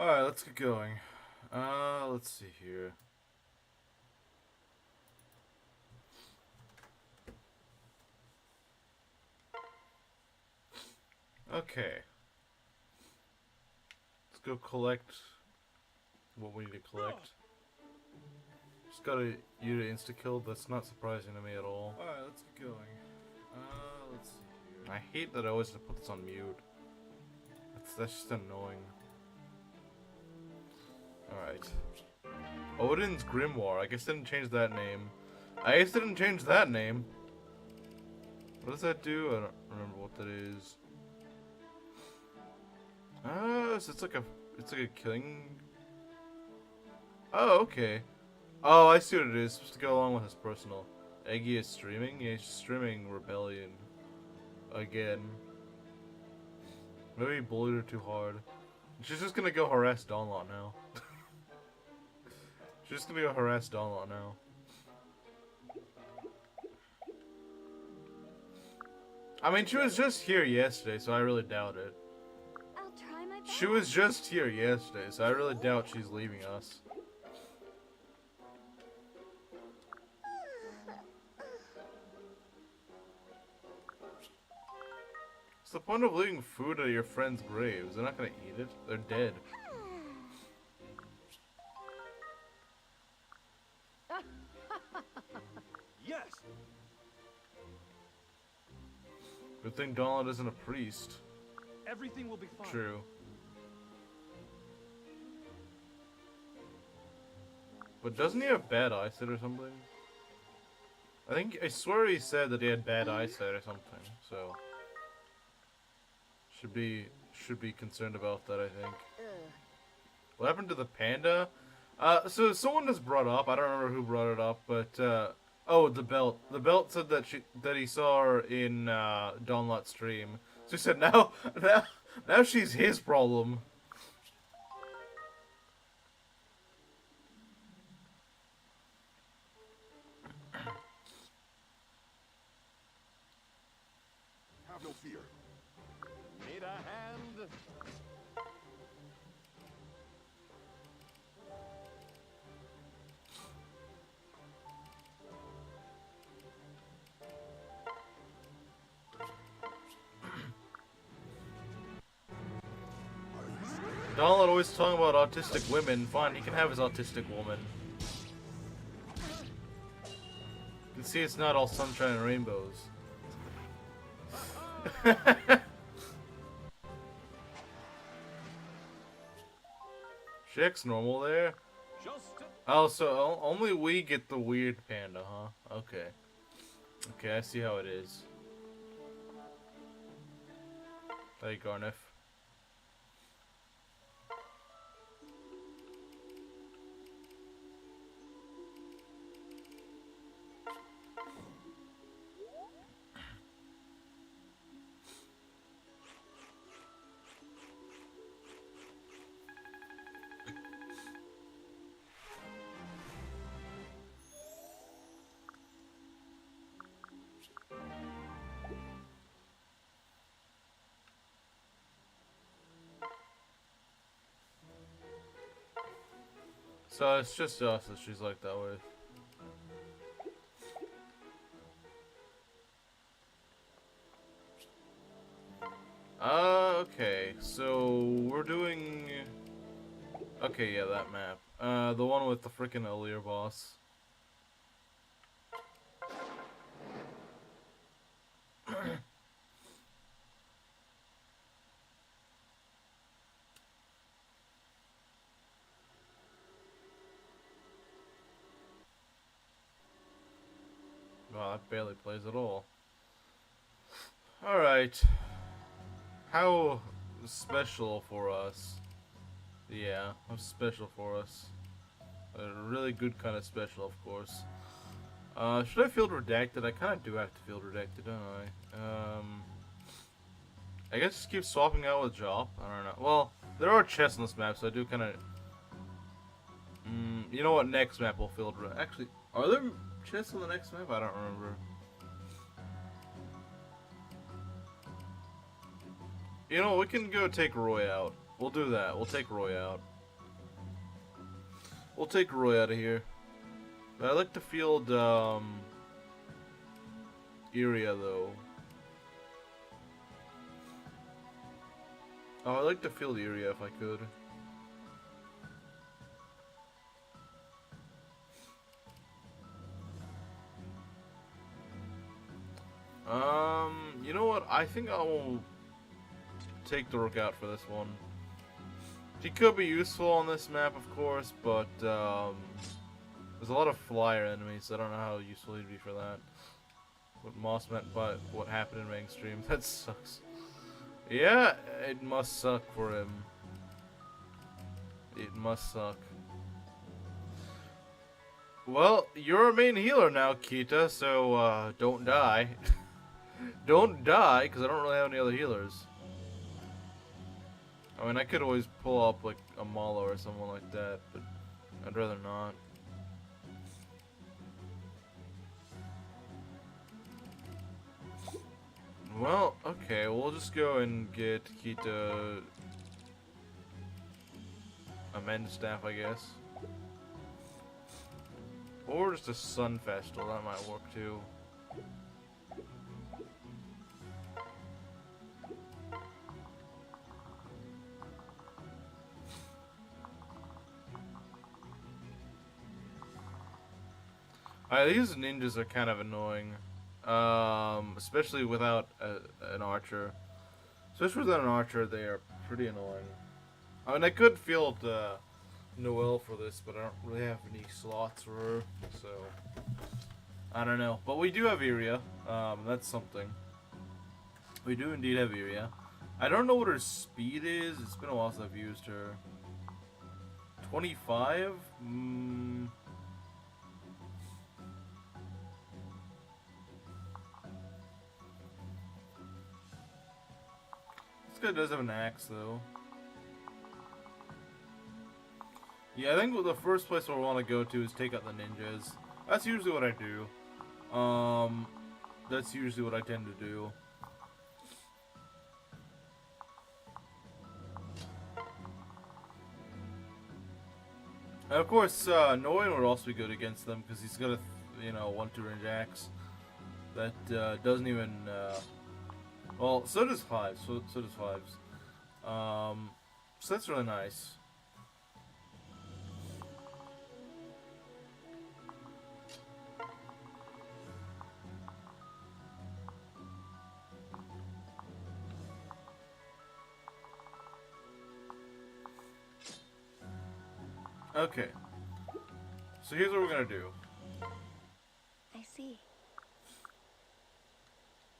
Alright, let's get going. Let's see here. Okay. Let's go collect what we need to collect. Just gotta use an insta-kill. That's not surprising to me at all. Alright, let's get going. Let's see here. I hate that I always have to put this on mute. That's just annoying. Alright. Odin's Grimoire. I guess I didn't change that name. What does that do? I don't remember what that is. So it's like a killing. Oh, okay. Oh, I see what it is. It's supposed to go along with his personal. Eggy is streaming? Yeah, he's streaming Rebellion. Again. Maybe he bullied her too hard. She's just gonna go harass Dawnlot now. She's just gonna go harass Dawnlot now. I mean, she was just here yesterday, so I really doubt it. I'll try my best. She was just here yesterday, so I really doubt she's leaving us. What's the point of leaving food at your friends' graves? They're not gonna eat it. They're dead. Yes. Good thing Dawnlot isn't a priest. Everything will be fine. True. But doesn't he have bad eyesight or something? I swear he said that he had bad eyesight or something, so should be concerned about that, I think. What happened to the panda? So someone just brought up, I don't remember who brought it up, but oh, the belt. The belt said that he saw her in Dawnlot's stream. So he said now she's his problem. Have no fear. Need a hand? Dawnlot always talking about autistic women. Fine, he can have his autistic woman. You can see it's not all sunshine and rainbows. She acts normal there. Oh, so only we get the weird panda, huh? Okay. Okay, I see how it is. Hey, Gharnef. So it's just us that she's like that with. Okay, so we're doing... Okay, yeah, that map. The one with the freaking Earlier boss. Wow, that barely plays at all. Alright. How special for us. Yeah, how special for us. A really good kind of special, of course. Should I field redacted? I kind of do have to field redacted, don't I? I guess just keep swapping out with Jop. I don't know. Well, there are chests on this map, so I do kind of... you know what? Next map we'll field... Actually, are there chests on the next map? I don't remember. You know, we can go take Roy out. We'll do that. We'll take Roy out. We'll take Roy out of here. But I'd like to field, Iria, though. Oh, I'd like to field Iria if I could. You know what? I think I'll take the Rook out for this one. She could be useful on this map, of course, but there's a lot of flyer enemies, so I don't know how useful he'd be for that. What Moss meant by what happened in mainstream, that sucks. Yeah, it must suck for him. It must suck. Well, you're a main healer now, Kita, so don't die. Don't die, because I don't really have any other healers. I mean, I could always pull up, like, a Malo or someone like that, but I'd rather not. Well, okay, we'll just go and get Kita a Mend Staff, I guess. Or just a Sun Festal, that might work too. These ninjas are kind of annoying. Especially without an archer. Especially without an archer, they are pretty annoying. I mean, I could field Noelle for this, but I don't really have any slots for her, so I don't know. But we do have Iria. That's something. We do indeed have Iria. I don't know what her speed is. It's been a while since I've used her. 25? This guy does have an axe, though. Yeah, I think the first place we want to go to is take out the ninjas. That's usually what I do. That's usually what I tend to do. And of course, Noyan would also be good against them because he's got a, 1-2 range axe that doesn't even. Well, so does Fives. So does Fives. So that's really nice. Okay. So here's what we're gonna do. I see.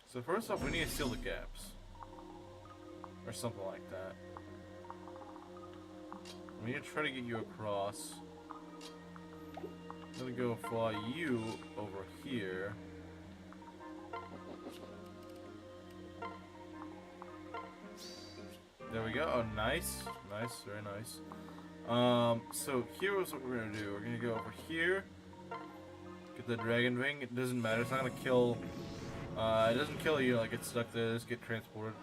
So first off, we need to seal the gaps. Or something like that. We need to try to get you across. I'm gonna go fly you over here. There we go. Oh, nice. Nice. Very nice. So here's what we're gonna do. We're gonna go over here. Get the dragon wing. It doesn't matter. It's not gonna kill. It doesn't kill you. Like, it's stuck there. Just get transported.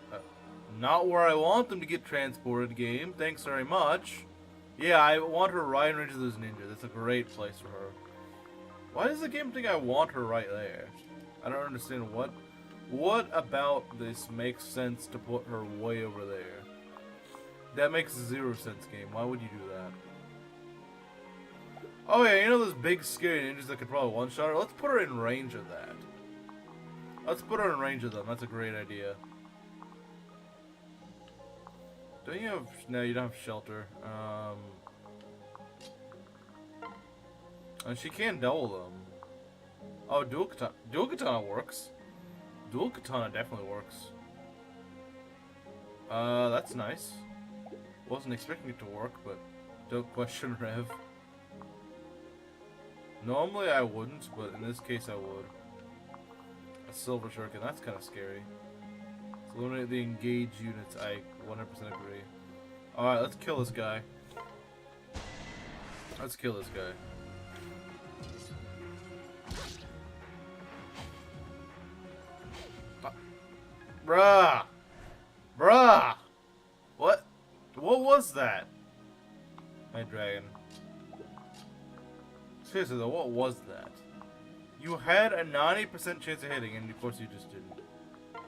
Not where I want them to get transported. Game. Thanks very much. Yeah, I want her right in range of those ninjas. That's a great place for her. Why does the game think I want her right there? I don't understand what. What about this makes sense to put her way over there? That makes 0 sense, game. Why would you do that? Oh yeah, you know those big scary ninjas that could probably one-shot her? Let's put her in range of that. Let's put her in range of them. That's a great idea. Don't you have... No, you don't have shelter. And she can double them. Oh, dual katana. Dual katana works. Dual katana definitely works. That's nice. Wasn't expecting it to work, but don't question Rev. Normally I wouldn't, but in this case I would. A silver shuriken, that's kind of scary. So eliminate the engaged units, I 100% agree. Alright, let's kill this guy. Let's kill this guy. Bruh! Bruh! What? What was that? My dragon. Seriously though, what was that? You had a 90% chance of hitting, and of course you just didn't.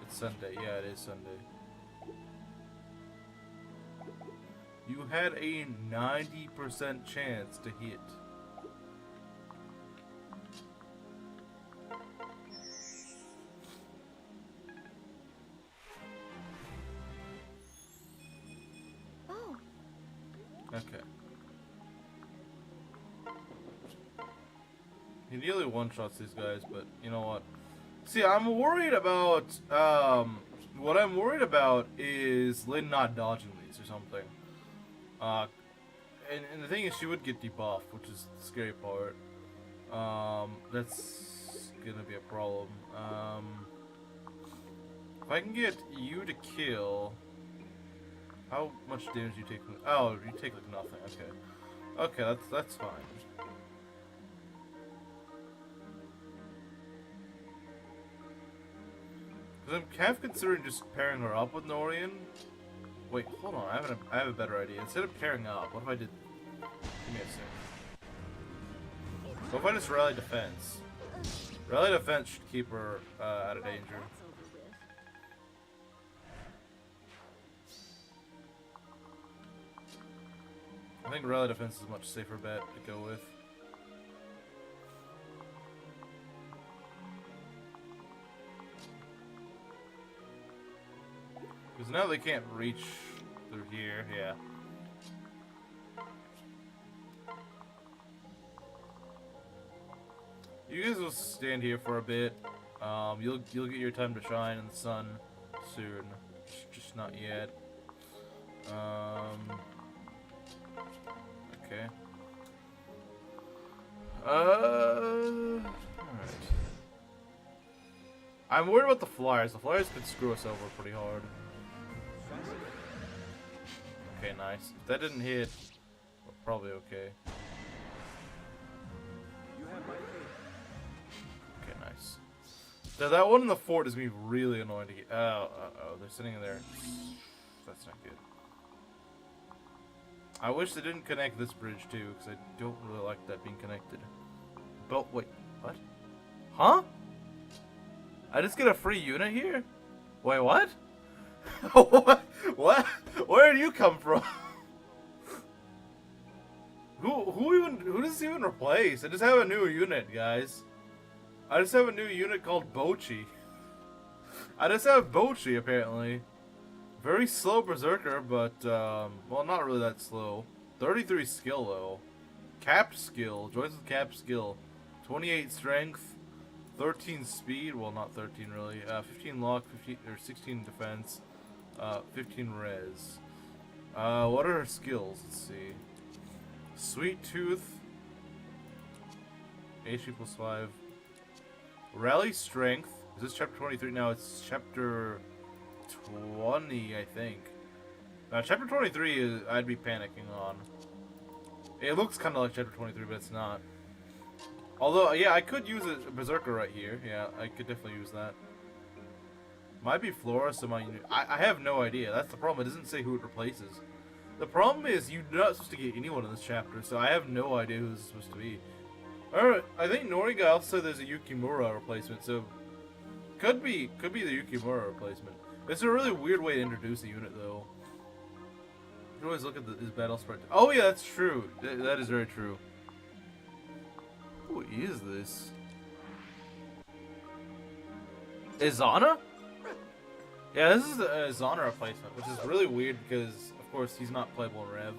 It's Sunday. Yeah, it is Sunday. You had a 90% chance to hit. Oh. Okay. He nearly one-shots these guys, but you know what? See, I'm worried about, what I'm worried about is Lyn not dodging these or something. And the thing is, she would get debuffed, which is the scary part. That's gonna be a problem. If I can get you to kill... How much damage do you take? Oh, you take like nothing, okay. Okay, that's fine. I'm kind of considering just pairing her up with Nohrian. Wait, hold on. I have a better idea. Instead of pairing up, what if I did? Give me a sec. What if I just rally defense? Rally defense should keep her out of danger. I think rally defense is a much safer bet to go with. Because now they can't reach through here, yeah. You guys will stand here for a bit. You'll get your time to shine in the sun soon. Just not yet. Okay. Alright. I'm worried about the flyers. The flyers could screw us over pretty hard. Okay, nice. If that didn't hit, we're probably okay. Okay, nice. Now that one in the fort is gonna be really annoying to get. Oh, they're sitting in there. That's not good. I wish they didn't connect this bridge too, because I don't really like that being connected. But wait, what? Huh? I just get a free unit here? Wait, what? What? What? Where did you come from? Who does this even replace? I just have a new unit, guys. I just have a new unit called Bochi. I just have Bochi, apparently. Very slow berserker, but well, not really that slow. 33 skill though. Capped skill. Joins with capped skill. 28 strength. 13 speed. Well, not 13 really. 15 lock. 15 or 16 defense. 15 res. What are her skills? Let's see. Sweet Tooth. HP plus 5. Rally Strength. Is this chapter 23? No, it's chapter 20, I think. Chapter 23 is I'd be panicking on. It looks kind of like chapter 23, but it's not. Although, yeah, I could use a berserker right here. Yeah, I could definitely use that. Might be Flora, so I have no idea. That's the problem. It doesn't say who it replaces. The problem is you're not supposed to get anyone in this chapter, so I have no idea who this is supposed to be. Alright, I think Nohrianguy also said there's a Yukimura replacement, so could be the Yukimura replacement. It's a really weird way to introduce a unit, though. You can always look at his battle spread. Oh yeah, that's true. That is very true. Who is this? Izana? Yeah, this is a Izana replacement, which is really weird because, of course, he's not playable in Rev.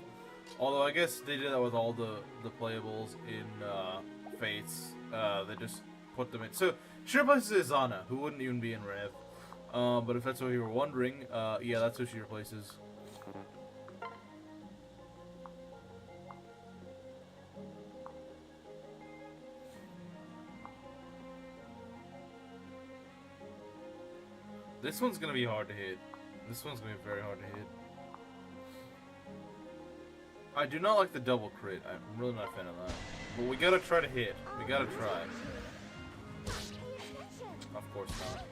Although I guess they did that with all the playables in Fates. They just put them in. So she replaces Izana, who wouldn't even be in Rev. But if that's what you were wondering, yeah, that's who she replaces. This one's gonna be hard to hit. This one's gonna be very hard to hit. I do not like the double crit. I'm really not a fan of that. But we gotta try to hit. We gotta try. Of course not.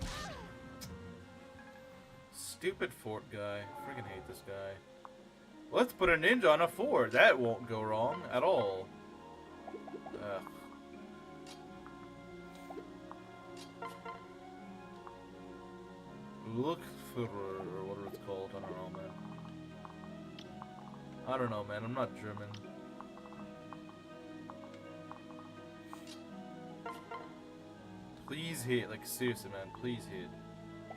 Stupid fort guy. Freaking hate this guy. Let's put a ninja on a fort. That won't go wrong at all. Ugh. Look for, or whatever it's called. I don't know, man. I don't know, man. I'm not German. Please hit. Like, seriously, man. Please hit.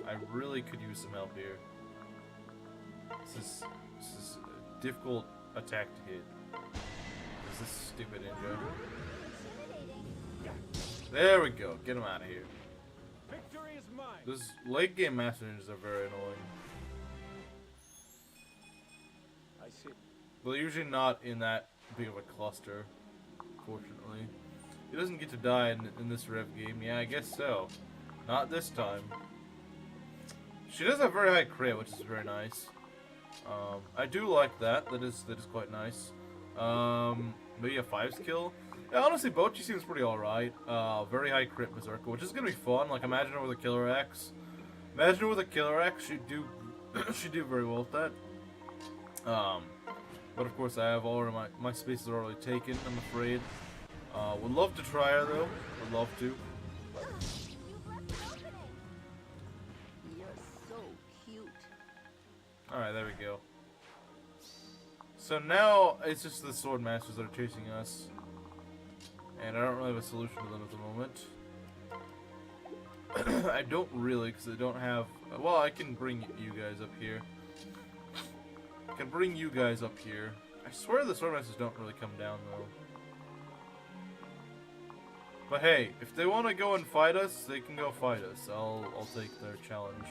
I really could use some help here. This is a difficult attack to hit. This is stupid ninja. There we go. Get him out of here. Victory is mine. Those late game master ninjas are very annoying. I see. Well, usually not in that big of a cluster, fortunately. He doesn't get to die in this rev game. Yeah, I guess so. Not this time. She does have very high crit, which is very nice. I do like that. That is quite nice. Maybe a 5 skill. Yeah, honestly, Bochi seems pretty alright. Very high crit Berserker, which is gonna be fun. Like, imagine her with a Killer Axe. Imagine her with a Killer Axe. She'd do very well with that. But of course, I have all of my spaces are already taken. I'm afraid. Would love to try her though. Would love to. You're so cute. Alright, there we go. So now it's just the sword masters that are chasing us. And I don't really have a solution to them at the moment. I don't really, because I don't have... Well, I can bring you guys up here. I can bring you guys up here. I swear the sword masters don't really come down, though. But hey, if they want to go and fight us, they can go fight us. I'll take their challenge.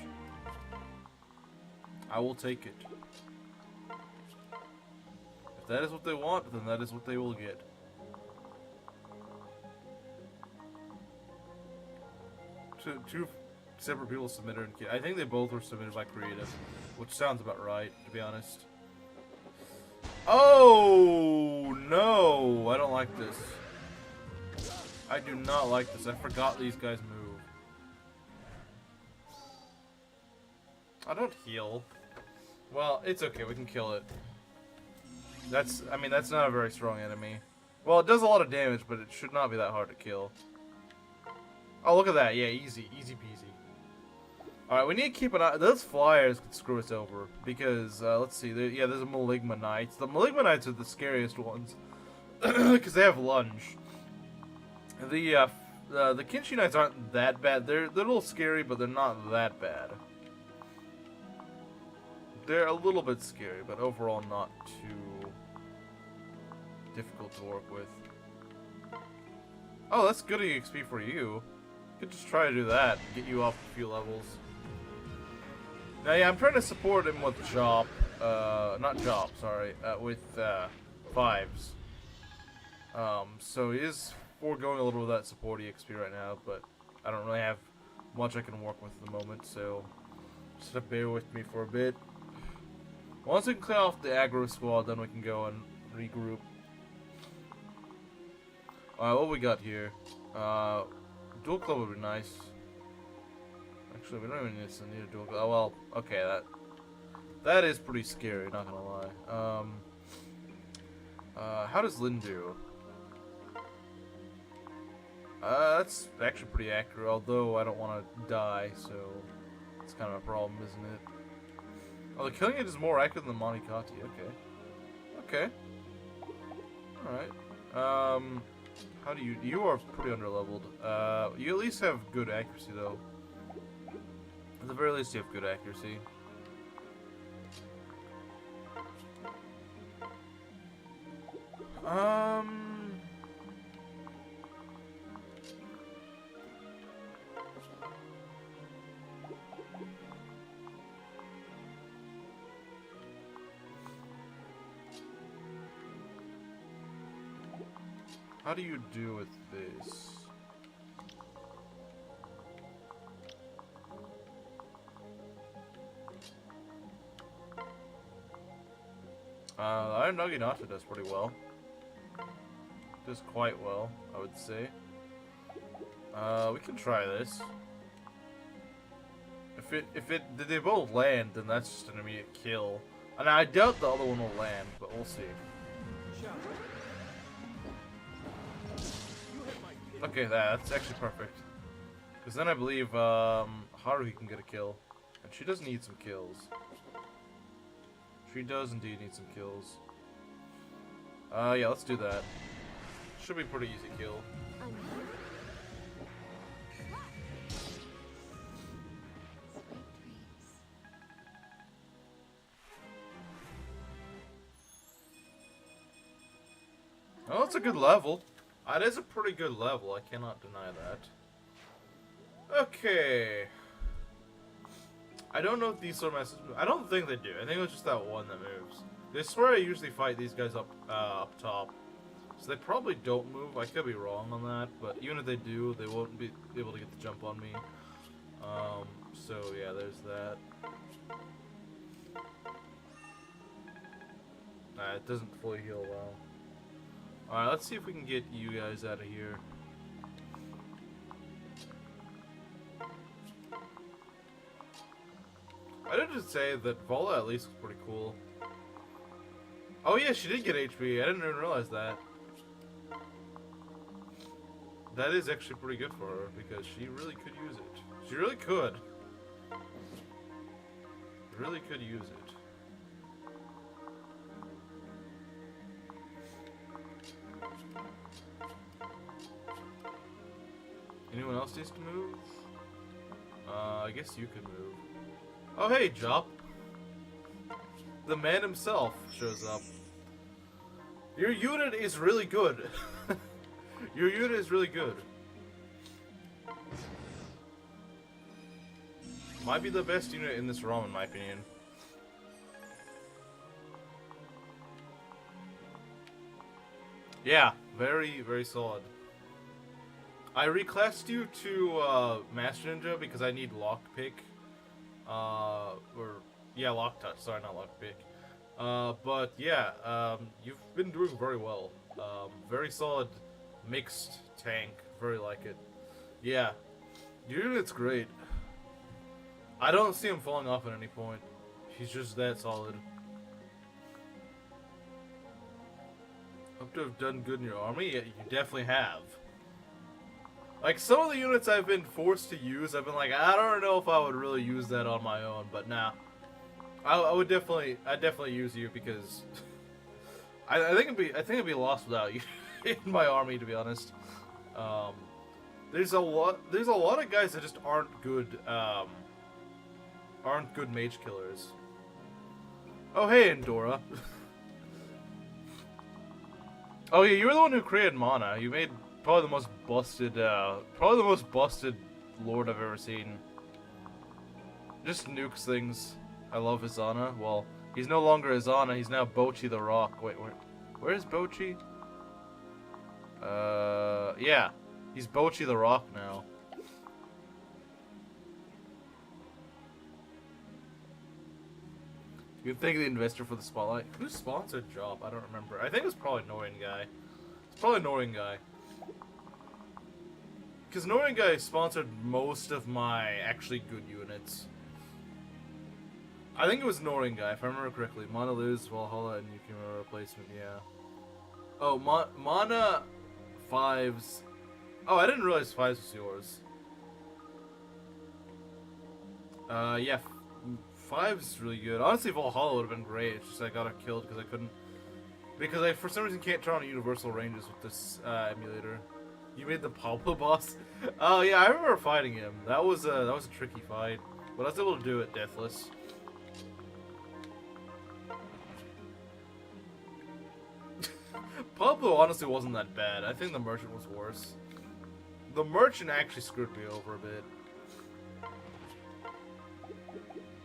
I will take it. If that is what they want, then that is what they will get. Two separate people submitted. I think they both were submitted by Creative, which sounds about right, to be honest. Oh no! I don't like this. I do not like this. I forgot these guys move. I don't heal. Well, it's okay. We can kill it. I mean, that's not a very strong enemy. Well, it does a lot of damage, but it should not be that hard to kill. Oh, look at that. Yeah, easy. Easy peasy. Alright, we need to keep an eye. Those flyers could screw us over. Because, let's see. Yeah, there's a Maligma Knights. The Maligma Knights are the scariest ones. Because they have lunge. The Kinshi Knights aren't that bad. They're a little scary, but they're not that bad. They're a little bit scary, but overall not too difficult to work with. Oh, that's good XP for you. Could just try to do that, get you up a few levels. Now, yeah, I'm trying to support him with Jop, not Jop, sorry, with 5s. So he is foregoing a little of that support EXP right now, but I don't really have much I can work with at the moment, so just have to bear with me for a bit. Once we can clear off the aggro squad, then we can go and regroup. Alright, what we got here? Dual club would be nice. Actually, we don't even need a dual club. Oh, well, okay, that is pretty scary, not gonna lie. How does Lyn do? That's actually pretty accurate, although I don't want to die, so it's kind of a problem, isn't it? Oh, the killing it is more accurate than the Monikati. Okay. Alright. How do you are pretty underleveled. You at least have good accuracy, though. At the very least, you have good accuracy. How do you do with this? Iron Nohrianguy does pretty well. Does quite well, I would say. We can try this. If they both land, then that's just an immediate kill. And I doubt the other one will land, but we'll see. Okay, that's actually perfect. Because then I believe Haruhi can get a kill. And she does need some kills. She does indeed need some kills. Yeah, let's do that. Should be pretty easy kill. I'm here. Sweet dreams. Oh, it's a good level. It is a pretty good level, I cannot deny that. Okay. I don't know if these sort of messes move. I don't think they do. I think it was just that one that moves. I swear I usually fight these guys up top. So they probably don't move. I could be wrong on that, but even if they do, they won't be able to get the jump on me. So yeah, there's that. It doesn't fully heal well. Alright, let's see if we can get you guys out of here. I did just say that Vola at least was pretty cool. Oh yeah, she did get HP. I didn't even realize that. That is actually pretty good for her, because she really could use it. She really could. Really could use it. Anyone else needs to move? I guess you can move. Oh hey, Jop. The man himself shows up. Your unit is really good. Your unit is really good. Might be the best unit in this realm, in my opinion. Yeah, very, very solid. I reclassed you to Master Ninja because I need Lockpick. Yeah, Lock Touch. Sorry, not Lockpick. But yeah, you've been doing very well. Very solid, mixed tank. Very like it. Yeah, your unit's great. I don't see him falling off at any point. He's just that solid. Hope to have done good in your army. Yeah, you definitely have. Like, some of the units I've been forced to use, I've been like, I don't know if I would really use that on my own, but nah. I'd definitely use you because I think it'd be lost without you in my army, to be honest. There's a lot of guys that just aren't good mage killers. Oh hey, Endora. Oh yeah, you were the one who created mana. You made probably the most busted lord I've ever seen. Just nukes things. I love Izana. Well, he's no longer Izana, he's now Bochi the Rock. Wait, where's Bochi? Yeah. He's Bochi the Rock now. You can thank the investor for the spotlight. Who sponsored Jop? I don't remember. I think it was probably Nohrianguy. It's probably Nohrianguy. Because Nohrianguy sponsored most of my actually good units. I think it was Nohrianguy, if I remember correctly. Mana lose, Valhalla, and Yukimura replacement, yeah. Oh, Mana 5s. Oh, I didn't realize 5s was yours. Yeah, 5's really good. Honestly, Valhalla would have been great. It's just I got it killed because I couldn't. Because I, for some reason, can't turn on universal ranges with this emulator. You made the Pablo boss? Oh yeah, I remember fighting him. That was a tricky fight, but I was able to do it deathless. Pablo honestly wasn't that bad. I think the merchant was worse. The merchant actually screwed me over a bit.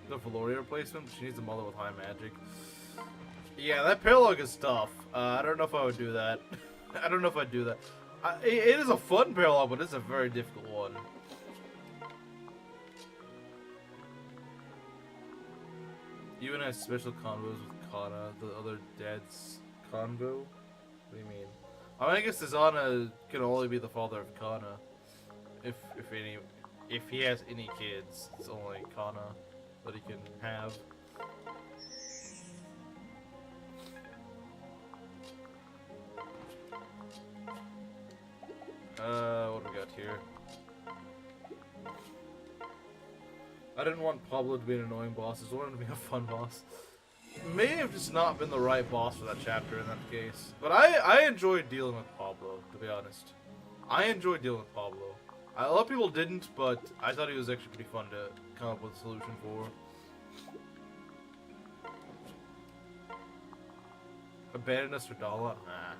The Valoria replacement, she needs a mother with high magic. Yeah, that paralog is tough. I don't know if I would do that. I don't know if I'd do that. It is a fun paralog, but it's a very difficult one. Even has special convos with Kana, the other dad's convo? What do you mean? I mean, I guess Izana can only be the father of Kana. If he has any kids, it's only Kana that he can have. What do we got here? I didn't want Pablo to be an annoying boss. I just wanted him to be a fun boss. May have just not been the right boss for that chapter in that case. But I enjoyed dealing with Pablo, to be honest. I enjoyed dealing with Pablo. A lot of people didn't, but I thought he was actually pretty fun to come up with a solution for. Abandon us for Dala? Nah.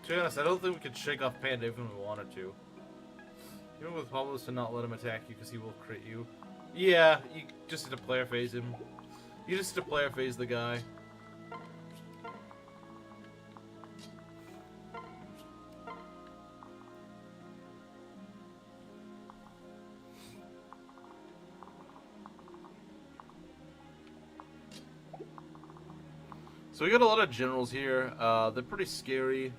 To be honest, I don't think we could shake off Panda even if we wanted to. Even with Pablo's to not let him attack you because he will crit you. Yeah, you just have to player phase him. You just have to player phase the guy. So we got a lot of generals here. They're pretty scary.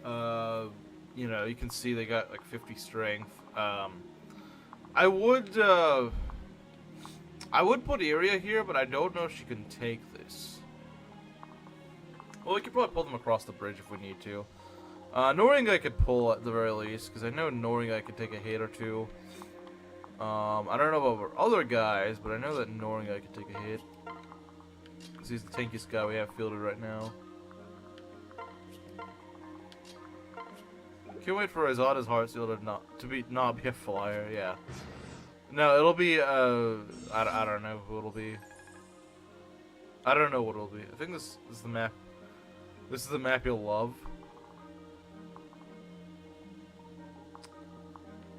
You know, you can see they got like 50 strength. I would put Iria here, but I don't know if she can take this. Well, we could probably pull them across the bridge if we need to. Nohrianguy could pull at the very least, because I know Nohrianguy could take a hit or two. I don't know about our other guys, but I know that Nohrianguy could take a hit. Because he's the tankiest guy we have fielded right now. Can't wait for Azada's Heart Seal to not be a flyer, yeah. No, it'll be, I don't know who it'll be. I don't know what it'll be. I think this is the map. This is the map you'll love.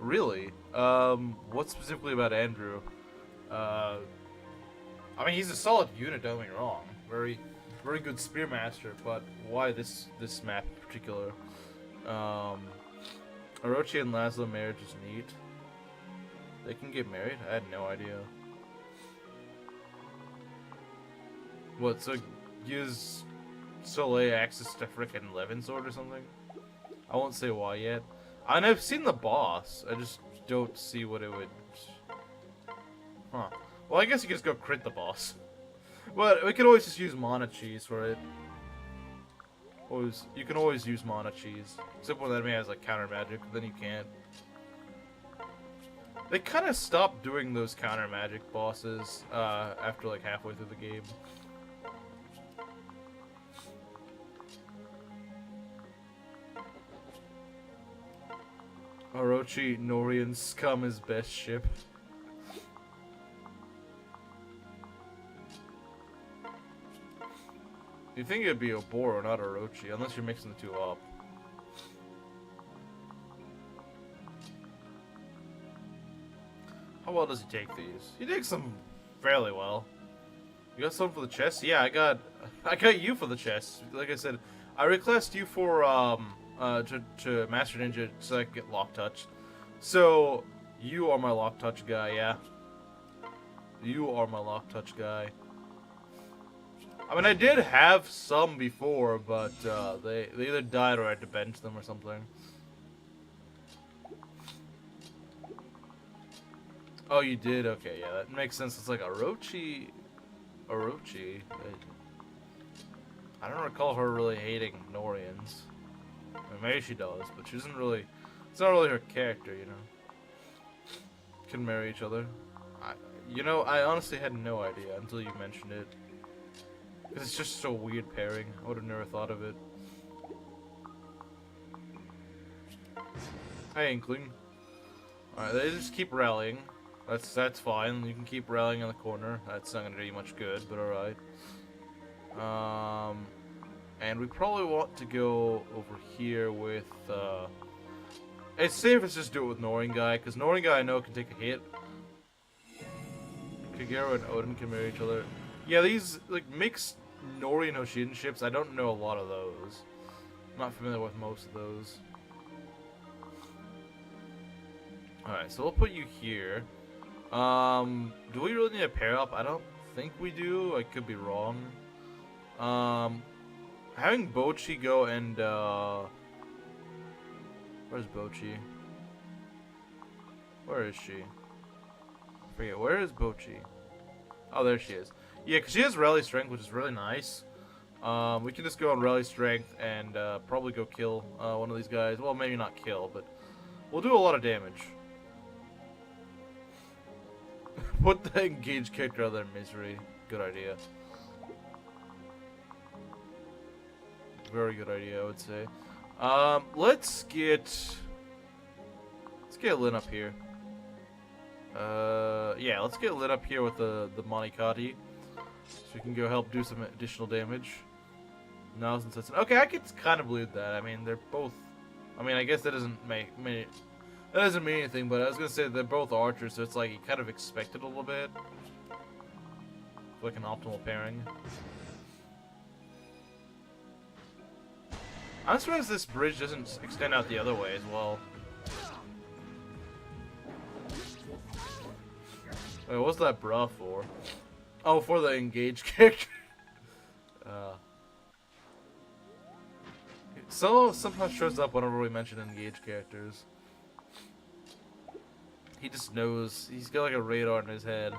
Really? What specifically about Andrew? I mean, he's a solid unit, don't get me wrong. Very good Spearmaster, but why this map in particular? Orochi and Laszlo marriage is neat. They can get married? I had no idea. What, so use Soleil access to frickin' Levin Sword or something? I won't say why yet. And I've seen the boss, I just don't see what it would... Huh. Well, I guess you can just go crit the boss. But we could always just use Mana Cheese for it. You can always use Mana Cheese. Except when the enemy has like counter magic, then you can't. They kind of stopped doing those counter magic bosses after like halfway through the game. Orochi Nohrian Scum is best ship. You think it'd be Oboro, not Orochi, unless you're mixing the two up. How well does he take these? He takes them fairly well. You got some for the chest? Yeah, I got you for the chest. Like I said, I reclassed you for to Master Ninja so I could get Lock Touch. So you are my Lock Touch guy, yeah. You are my Lock Touch guy. I mean, I did have some before, but they either died or I had to bench them or something. Oh, you did? Okay, yeah, that makes sense. It's like Orochi. I don't recall her really hating Nohrians. I mean, maybe she does, but she doesn't really... It's not really her character, you know. Can marry each other. You know, I honestly had no idea until you mentioned it. Because it's just so weird pairing. I would have never thought of it. Hey, Inkling. Alright, they just keep rallying. That's fine. You can keep rallying in the corner. That's not going to do you much good, but alright. And we probably want to go over here with... It's safest just do it with Nohrianguy, because Nohrianguy I know can take a hit. Kagero and Odin can marry each other. Yeah, these, like, mixed Nori and Hoshin ships, I don't know a lot of those. I'm not familiar with most of those. Alright, so we'll put you here. Do we really need to pair up? I don't think we do. I could be wrong. Having Bochi go and, where's Bochi? Where is she? I forget, where is Bochi? Oh, there she is. Yeah, because she has rally strength, which is really nice. We can just go on rally strength and probably go kill one of these guys. Well, maybe not kill, but We'll do a lot of damage. Put the engaged character out of their misery. Good idea. Very good idea, I would say. Let's get Lyn up here. Yeah, let's get Lyn up here with the Monikati, so we can go help do some additional damage. No, since it's okay, I could kind of believe that. I mean, they're both. I mean, I guess that doesn't mean anything, but I was gonna say they're both archers, so it's like you kind of expect it a little bit, like an optimal pairing. I'm surprised this bridge doesn't extend out the other way as well. Wait, what's that bra for? Oh, for the engaged character. Solo sometimes shows up whenever we mention engaged characters. He just knows. He's got like a radar in his head.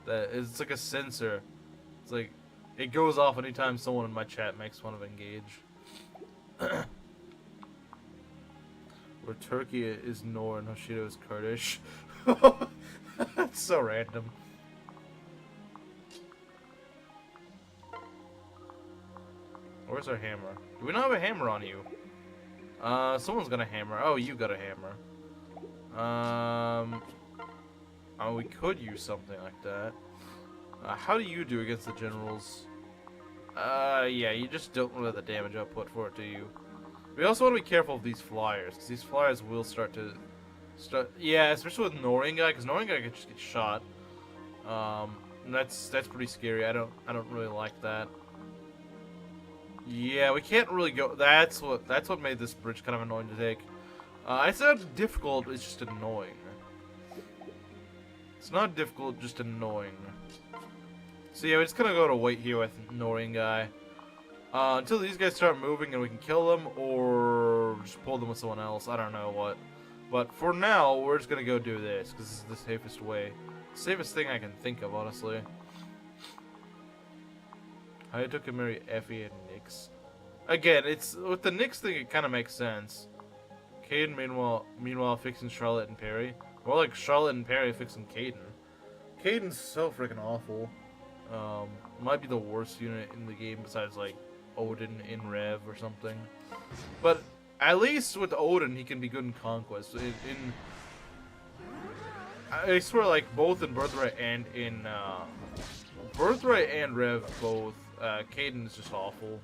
That it's like a sensor. It's like it goes off anytime someone in my chat makes fun of engage. Where Turkey is Nor and Hoshido is Kurdish. That's so random. Where's our hammer? Do we not have a hammer on you? Someone's got a hammer. Oh, you got a hammer. Oh, we could use something like that. How do you do against the generals? Yeah, you just don't really have the damage output for it, do you? We also want to be careful of these flyers, because these flyers will start. Yeah, especially with Nohrianguy, because Nohrianguy could just get shot. And that's pretty scary. I don't really like that. Yeah, we can't really go. That's what made this bridge kind of annoying to take. It's not difficult. It's just annoying. It's not difficult, just annoying. So yeah, we're just gonna go to wait here with Nohrianguy until these guys start moving and we can kill them, or just pull them with someone else. I don't know what. But for now, we're just gonna go do this because this is the safest way, safest thing I can think of, honestly. Hayato can marry Effie and Nyx. Again, it's with the Nyx thing. It kind of makes sense. Caden, meanwhile, fixing Charlotte and Perry. More like Charlotte and Perry fixing Caden. Caden's so freaking awful. Might be the worst unit in the game besides like Odin in Rev or something. But at least with Odin, he can be good in Conquest. I swear, like both in Birthright and in Birthright and Rev, both Caden is just awful.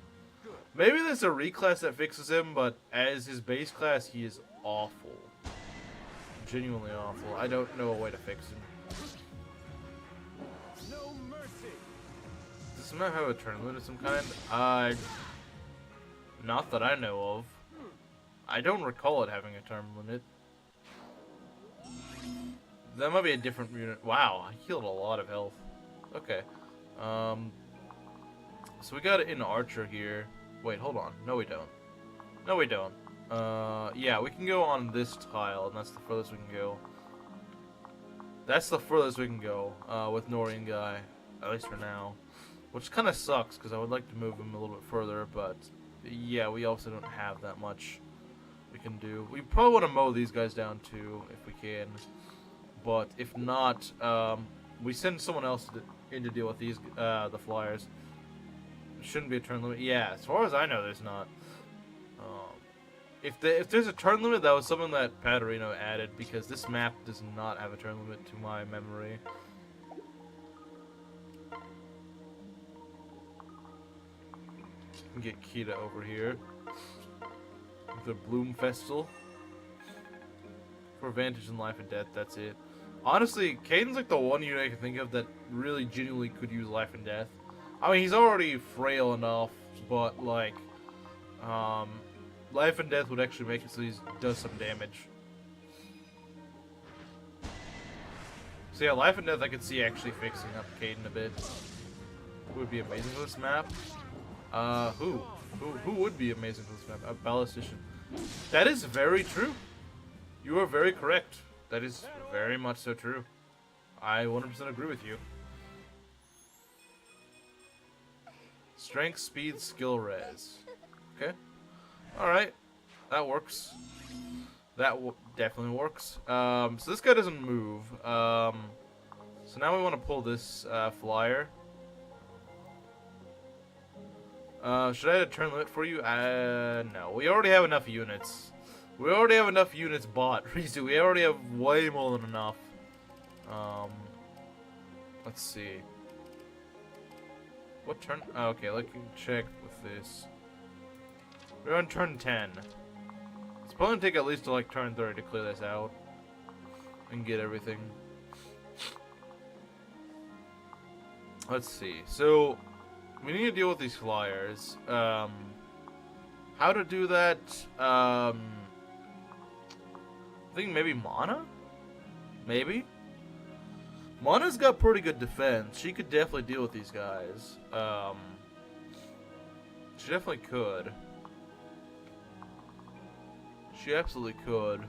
Maybe there's a reclass that fixes him, but as his base class, he is awful. Genuinely awful. I don't know a way to fix him. No mercy. Does this map have a turn limit of some kind? Not that I know of. I don't recall it having a turn limit. That might be a different unit. Wow, I healed a lot of health. Okay. So we got an archer here. Wait, hold on. No, we don't. No, we don't. Yeah, we can go on this tile, and that's the furthest we can go. That's the furthest we can go with Nohrianguy, at least for now. Which kind of sucks, because I would like to move him a little bit further, but yeah, we also don't have that much we can do. We probably want to mow these guys down too, if we can. But if not, we send someone else in to deal with these, the flyers. Shouldn't be a turn limit. Yeah, as far as I know, there's not. If there's a turn limit, that was something that Paterino added, because this map does not have a turn limit to my memory. Get Kita over here with the Bloom Festival for advantage in life and death. That's it. Honestly, Caden's like the one unit I can think of that really genuinely could use life and death. I mean, he's already frail enough, but like, life and death would actually make it so he does some damage. So yeah, life and death I could see actually fixing up Caden a bit. Would be amazing for this map. Who would be amazing for this map? A ballistician. That is very true. You are very correct. That is very much so true. I 100% agree with you. Strength, speed, skill, res. Okay. Alright. That works. That definitely works. So this guy doesn't move. So now we want to pull this flyer. Should I add a turn limit for you? No. We already have enough units. We already have enough units bought, Ryzu. We already have way more than enough. Let's see. What turn? Oh, okay, let's check with this. We're on turn 10. It's probably gonna take at least to like turn 30 to clear this out and get everything. Let's see. So we need to deal with these flyers. How to do that? I think maybe Mana? Maybe? Mana's got pretty good defense. She could definitely deal with these guys. She definitely could. She absolutely could.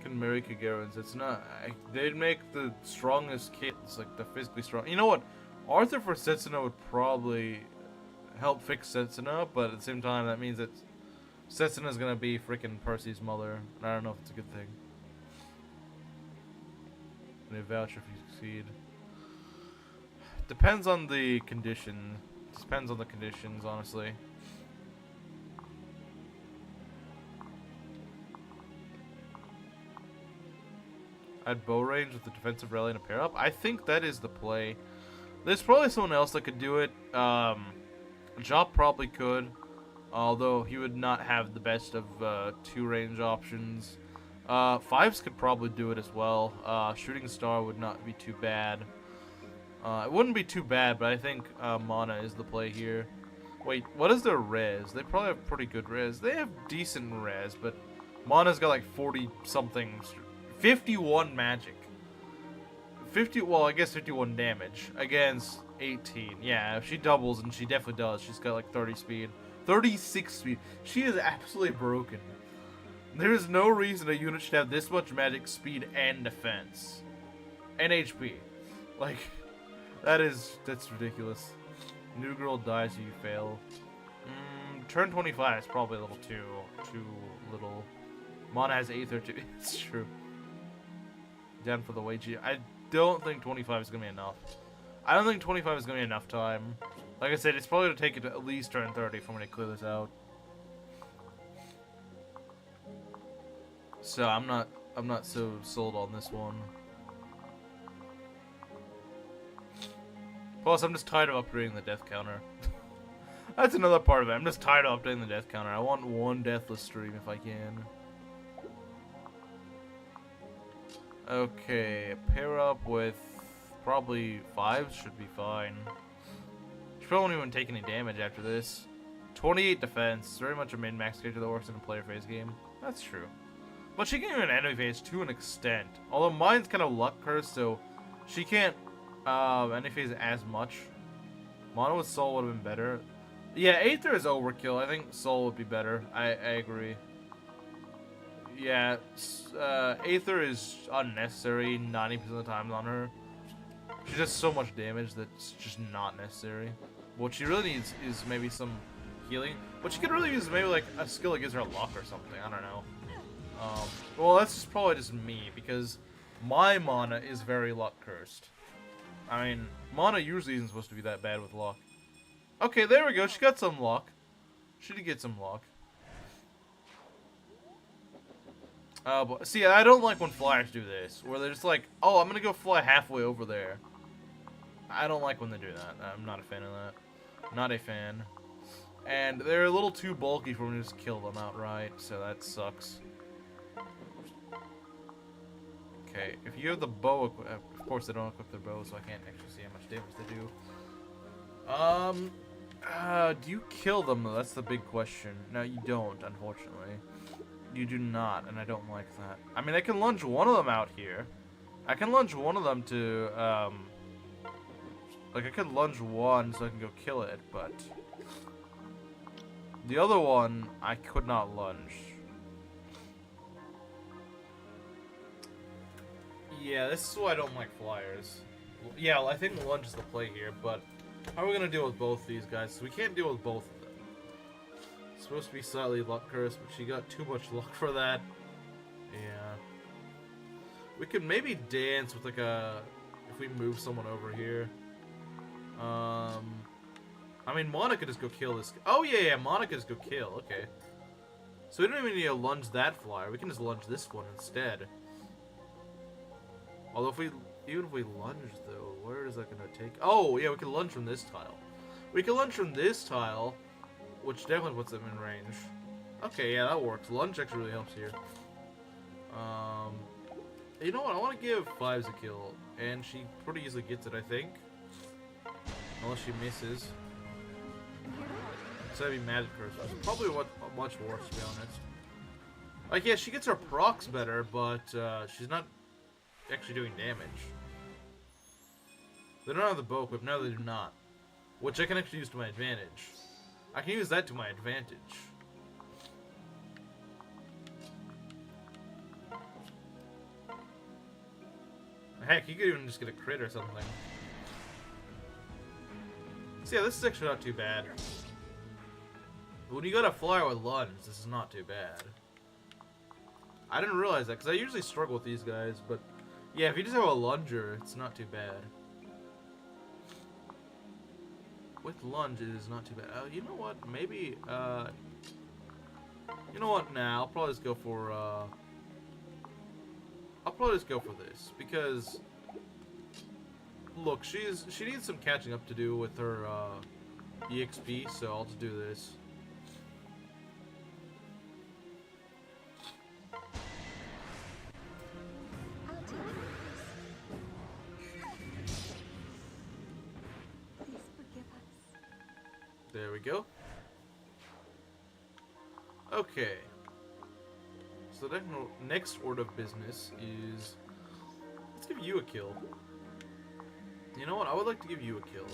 Can marry Kagarans. It's not... they'd make the strongest kids, like the physically strong. You know what? Arthur for Setsuna would probably help fix Setsuna, but at the same time, that means that Setsuna's gonna be freaking Percy's mother. And I don't know if it's a good thing. They vouch if you succeed. Depends on the condition. Depends on the conditions, honestly. Add bow range with the defensive rally and a pair up. I think that is the play. There's probably someone else that could do it. Jop probably could, although he would not have the best of two range options. Fives could probably do it as well. Shooting Star would not be too bad. It wouldn't be too bad, but I think Mana is the play here. Wait, what is their res? They probably have pretty good res. They have decent res, but Mana's got like 40-something... 51 magic. 50, well, I guess 51 damage against 18. Yeah, if she doubles, and she definitely does, she's got like 30 speed. 36 speed. She is absolutely broken. There is no reason a unit should have this much magic, speed, and defense. And HP. Like, that's ridiculous. New girl dies, so you fail. Turn 25 is probably a little too little. Mana has Aether too. It's true. Down for the wage. I don't think 25 is going to be enough. I don't think 25 is going to be enough time. Like I said, it's probably going to take it to at least turn 30 for me to clear this out. So I'm not so sold on this one. Plus, I'm just tired of upgrading the death counter. That's another part of it. I'm just tired of updating the death counter. I want one deathless stream if I can. Okay, pair up with probably 5s should be fine. She probably won't even take any damage after this. 28 defense, very much a min-max character that works in a player phase game. That's true. But she can even enemy phase to an extent. Although mine's kind of luck cursed, so she can't enemy phase as much. Mono with Soul would have been better. Yeah, Aether is overkill. I think Soul would be better. I agree. Yeah, Aether is unnecessary 90% of the time on her. She does so much damage that it's just not necessary. What she really needs is maybe some healing. What she could really use is maybe like a skill that gives her luck or something. I don't know. Well, that's just probably just me, because my mana is very luck cursed. I mean, mana usually isn't supposed to be that bad with luck. Okay, there we go. She got some luck. She did get some luck. But see, I don't like when flyers do this, where they're just like, oh, I'm gonna go fly halfway over there. I don't like when they do that. I'm not a fan of that. Not a fan. And they're a little too bulky for me to just kill them outright, so that sucks. Okay, if you have the bow, of course they don't equip their bow, so I can't actually see how much damage they do. Do you kill them though? That's the big question. No, you don't, unfortunately. You do not, and I don't like that. I mean, I can lunge one of them out here. I can lunge one of them to, like, I could lunge one so I can go kill it, but the other one, I could not lunge. Yeah, this is why I don't like flyers. Yeah, well, I think lunge is the play here, but how are we going to deal with both these guys? So we can't deal with both of them. It's supposed to be slightly luck cursed, but she got too much luck for that. Yeah. We could maybe dance with like a... If we move someone over here. I mean, Monica just go kill this... Oh, yeah, Monica just go kill. Okay. So we don't even need to lunge that flyer. We can just lunge this one instead. Although if we... Even if we lunge, though, where is that going to take... Oh, yeah, we can lunge from this tile. We can lunge from this tile, which definitely puts them in range. Okay, yeah, that works. Lunge actually really helps here. You know what? I want to give Fives a kill, and she pretty easily gets it, I think. Unless she misses. So that'd be Magic Curse. It's probably much worse, to be honest. Like, yeah, she gets her procs better, but she's not actually doing damage. They don't have the bow equip. No, they do not. Which I can actually use to my advantage. I can use that to my advantage. Heck, you could even just get a crit or something. So yeah, this is actually not too bad. When you got a flyer with lunge, this is not too bad. I didn't realize that, because I usually struggle with these guys, but yeah, if you just have a lunger, it's not too bad. With lunge, it is not too bad. You know what? Maybe, you know what? Nah, I'll probably just go for, I'll probably just go for this, because, look, she needs some catching up to do with her, EXP, so I'll just do this. I'll take your place. Please forgive us. There we go. Okay. So the next order of business is... Let's give you a kill. You know what? I would like to give you a kill.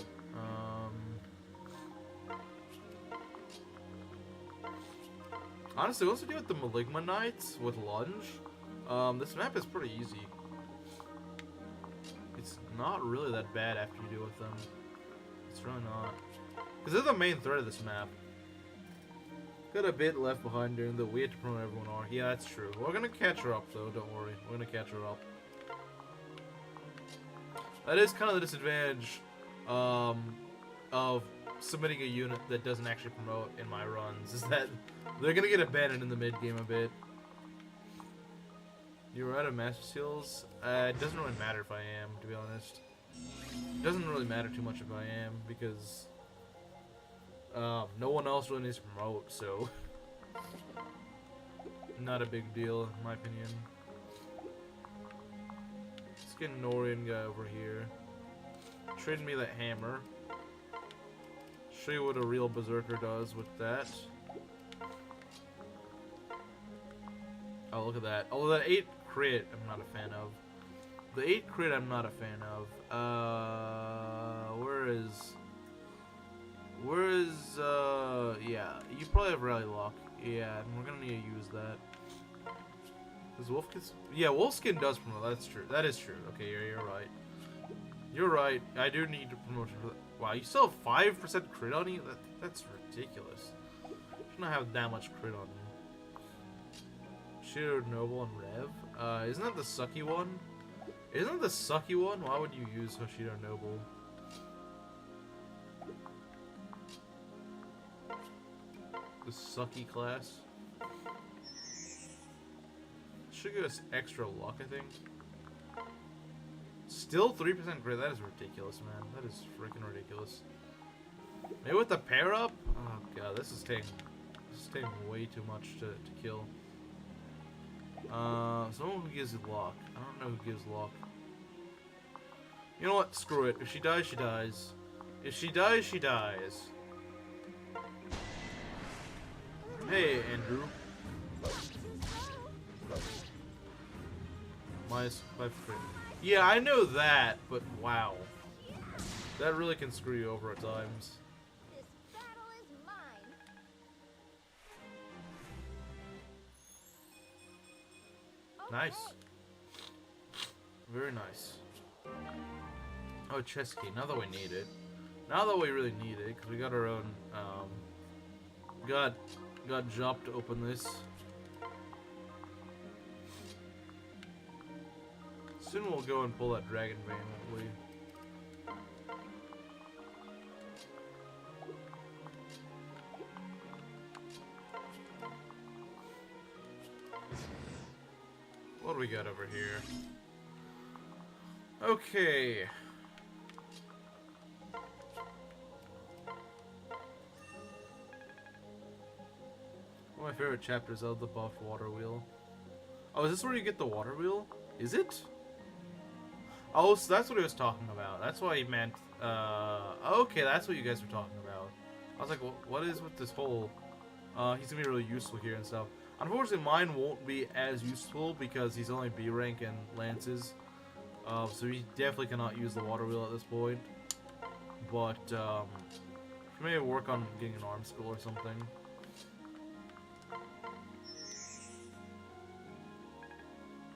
Honestly, once we do with the Maligma Knights with lunge, this map is pretty easy. It's not really that bad after you deal with them. It's really not. Because they're the main threat of this map. Got a bit left behind during the we had to promote everyone are. Yeah, that's true. We're gonna catch her up though, don't worry. We're gonna catch her up. That is kind of the disadvantage of submitting a unit that doesn't actually promote in my runs, is that they're gonna get abandoned in the mid game a bit. You're out of Master Seals? It doesn't really matter if I am, to be honest. It doesn't really matter too much if I am, because no one else really needs to promote, so not a big deal in my opinion. Let's get Nohrianguy over here. Trade me that hammer. Show you what a real berserker does with that. Oh, look at that. Although that 8 crit, I'm not a fan of. The 8 crit, I'm not a fan of. Yeah, you probably have Rally Lock. Yeah, and we're gonna need to use that. Does Wolfkin... Yeah, Wolfskin does promote, that's true. That is true. Okay, you're right. You're right, I do need to promote for that. Wow, you still have 5% crit on you? That's ridiculous. You shouldn't have that much crit on you. Shadow Noble and Rev? Isn't that the sucky one? Isn't it the sucky one? Why would you use Hoshido Noble? The sucky class? Should give us extra luck, I think. Still 3% crit, that is ridiculous, man. That is freaking ridiculous. Maybe with the pair up? Oh god, this is taking way too much to kill. Someone who gives luck. I don't know who gives luck. You know what? Screw it. If she dies, she dies. If she dies, she dies. Hey, Andrew. Minus 5 crit. Yeah, I know that, but wow. That really can screw you over at times. This battle is mine. Nice. Very nice. Oh, chest key. Now that we need it. Now that we really need it, because we got our own, got Jop to open this. Soon we'll go and pull that Dragon Bane, won't we? What do we got over here? Okay. One of my favorite chapters of the buffed water wheel. Oh, is this where you get the water wheel? Is it? Oh, so that's what he was talking about. That's why he meant, okay, that's what you guys were talking about. I was like, well, what is with this whole, he's gonna be really useful here and stuff. Unfortunately, mine won't be as useful because he's only B rank and lances. So he definitely cannot use the water wheel at this point. But, maybe work on getting an arm skill or something.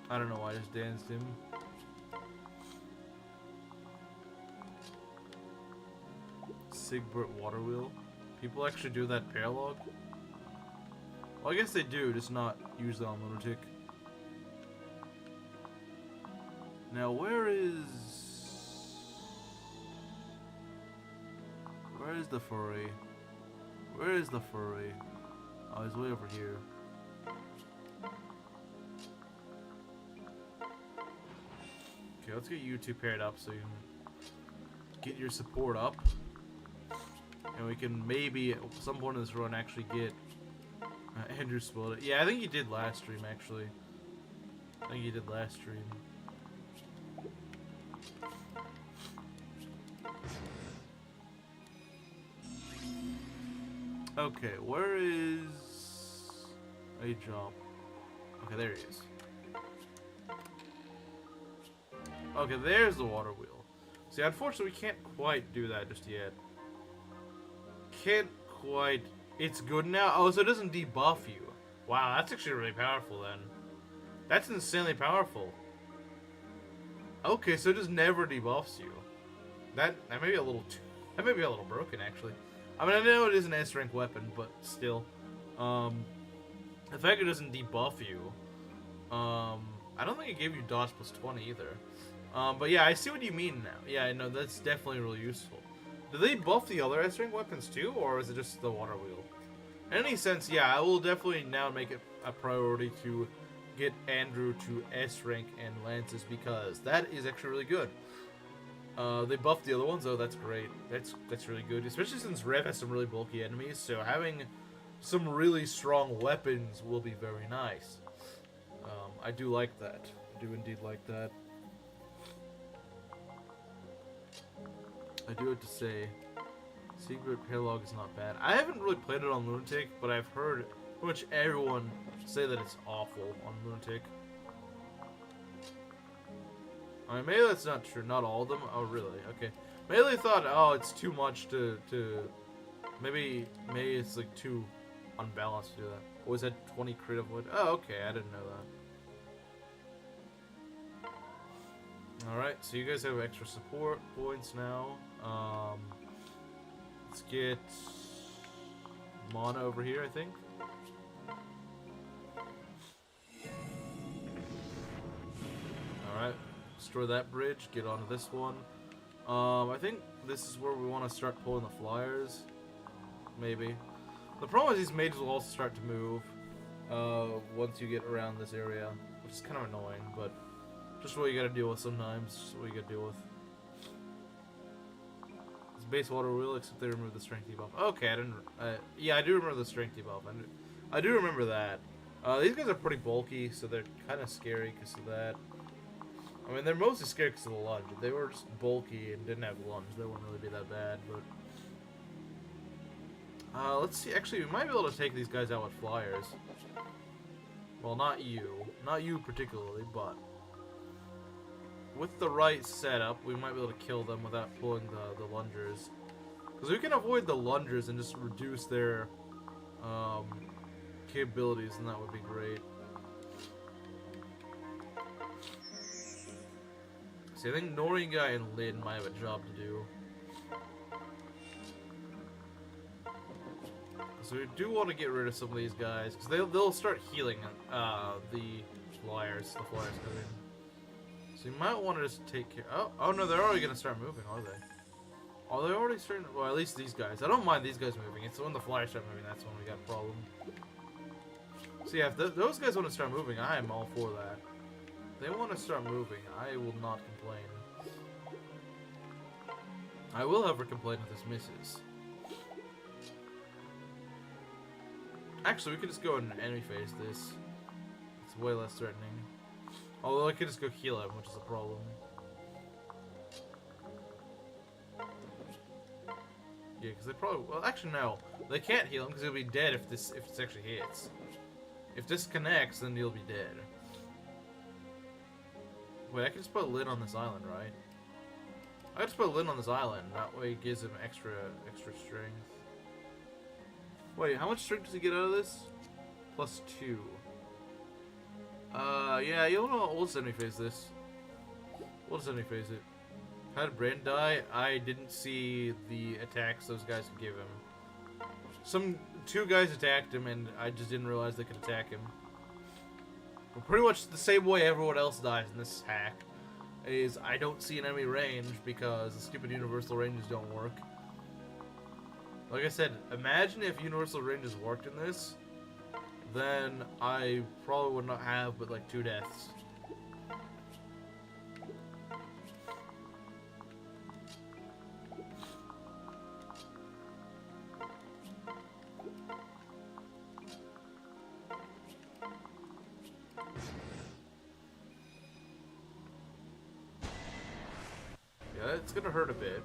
I don't know why I just danced him. Sigbert water wheel. People actually do that paralog? Well, I guess they do, just not usually on Lunatic. Now, where is the furry? Where is the furry? Oh, he's way over here. Okay, let's get you two paired up so you can get your support up. And we can maybe, at some point in this run, actually get Andrew spoiled it. Yeah, I think he did last stream, actually. I think he did last stream. Okay, where is a Jop? Okay, there he is. Okay, there's the water wheel. See, unfortunately, we can't quite do that just yet. Can't quite. It's good now. Oh, so it doesn't debuff you. Wow, that's actually really powerful then. That's insanely powerful. Okay, so it just never debuffs you. That may be a little that may be a little broken actually. I mean, I know it is an S rank weapon, but still, the fact it doesn't debuff you. I don't think it gave you dodge plus 20 either. But yeah, I see what you mean now. Yeah, I know that's definitely really useful. Do they buff the other S rank weapons too, or is it just the water wheel? In any sense, yeah, I will definitely now make it a priority to get Andrew to S rank and lances because that is actually really good. They buffed the other ones, though. That's great. That's really good, especially since Rev has some really bulky enemies. So having some really strong weapons will be very nice. I do like that. I do indeed like that. I do have to say, Secret Paralog is not bad. I haven't really played it on Lunatic, but I've heard pretty much everyone say that it's awful on Lunatic. I mean, maybe that's not true. Not all of them. Oh, really? Okay. Maybe they thought, oh, it's too much to maybe it's like too unbalanced to do that. Or was that 20 crit avoid? Oh, okay. I didn't know that. Alright, so you guys have extra support points now. Let's get Mana over here, I think. Alright, destroy that bridge, get onto this one. I think this is where we want to start pulling the flyers. Maybe. The problem is these mages will also start to move once you get around this area, which is kind of annoying, but just what you gotta deal with sometimes. Just what you gotta deal with. It's base water wheel, except they remove the strength debuff. Okay, I didn't. Yeah, I do remember the strength debuff. I do remember that. These guys are pretty bulky, so they're kind of scary because of that. I mean, they're mostly scary because of the lunge. If they were just bulky and didn't have lunge, they wouldn't really be that bad. But let's see. Actually, we might be able to take these guys out with flyers. Well, not you particularly, but with the right setup, we might be able to kill them without pulling the lungers. Because we can avoid the lungers and just reduce their capabilities, and that would be great. See, I think Nohrianguy and Lyn might have a job to do. So we do want to get rid of some of these guys, because they'll start healing the flyers coming. So you might want to just take care. Oh no, they're already gonna start moving, are they? Are they already starting? Well, at least these guys. I don't mind these guys moving. It's when the flyers start moving that's when we got a problem. So yeah, if those guys want to start moving, I am all for that. If they want to start moving, I will not complain. I will, however, complain if this misses. Actually, we could just go and enemy phase this. It's way less threatening. Although I could just go heal him, which is a problem. Yeah, because they probably... Well, actually, no. They can't heal him because he'll be dead if this actually hits. If this connects, then he'll be dead. Wait, I can just put Lyn on this island, right? I just put Lyn on this island. That way it gives him extra strength. Wait, how much strength does he get out of this? +2. Yeah, you know, we'll just enemy phase this. We'll just enemy phase it. How did Bane die? I didn't see the attacks those guys could give him. Two guys attacked him, and I just didn't realize they could attack him. But pretty much the same way everyone else dies in this hack is I don't see an enemy range because the stupid universal ranges don't work. Like I said, imagine if universal ranges worked in this, then I probably would not have but like 2 deaths. Yeah, it's gonna hurt a bit.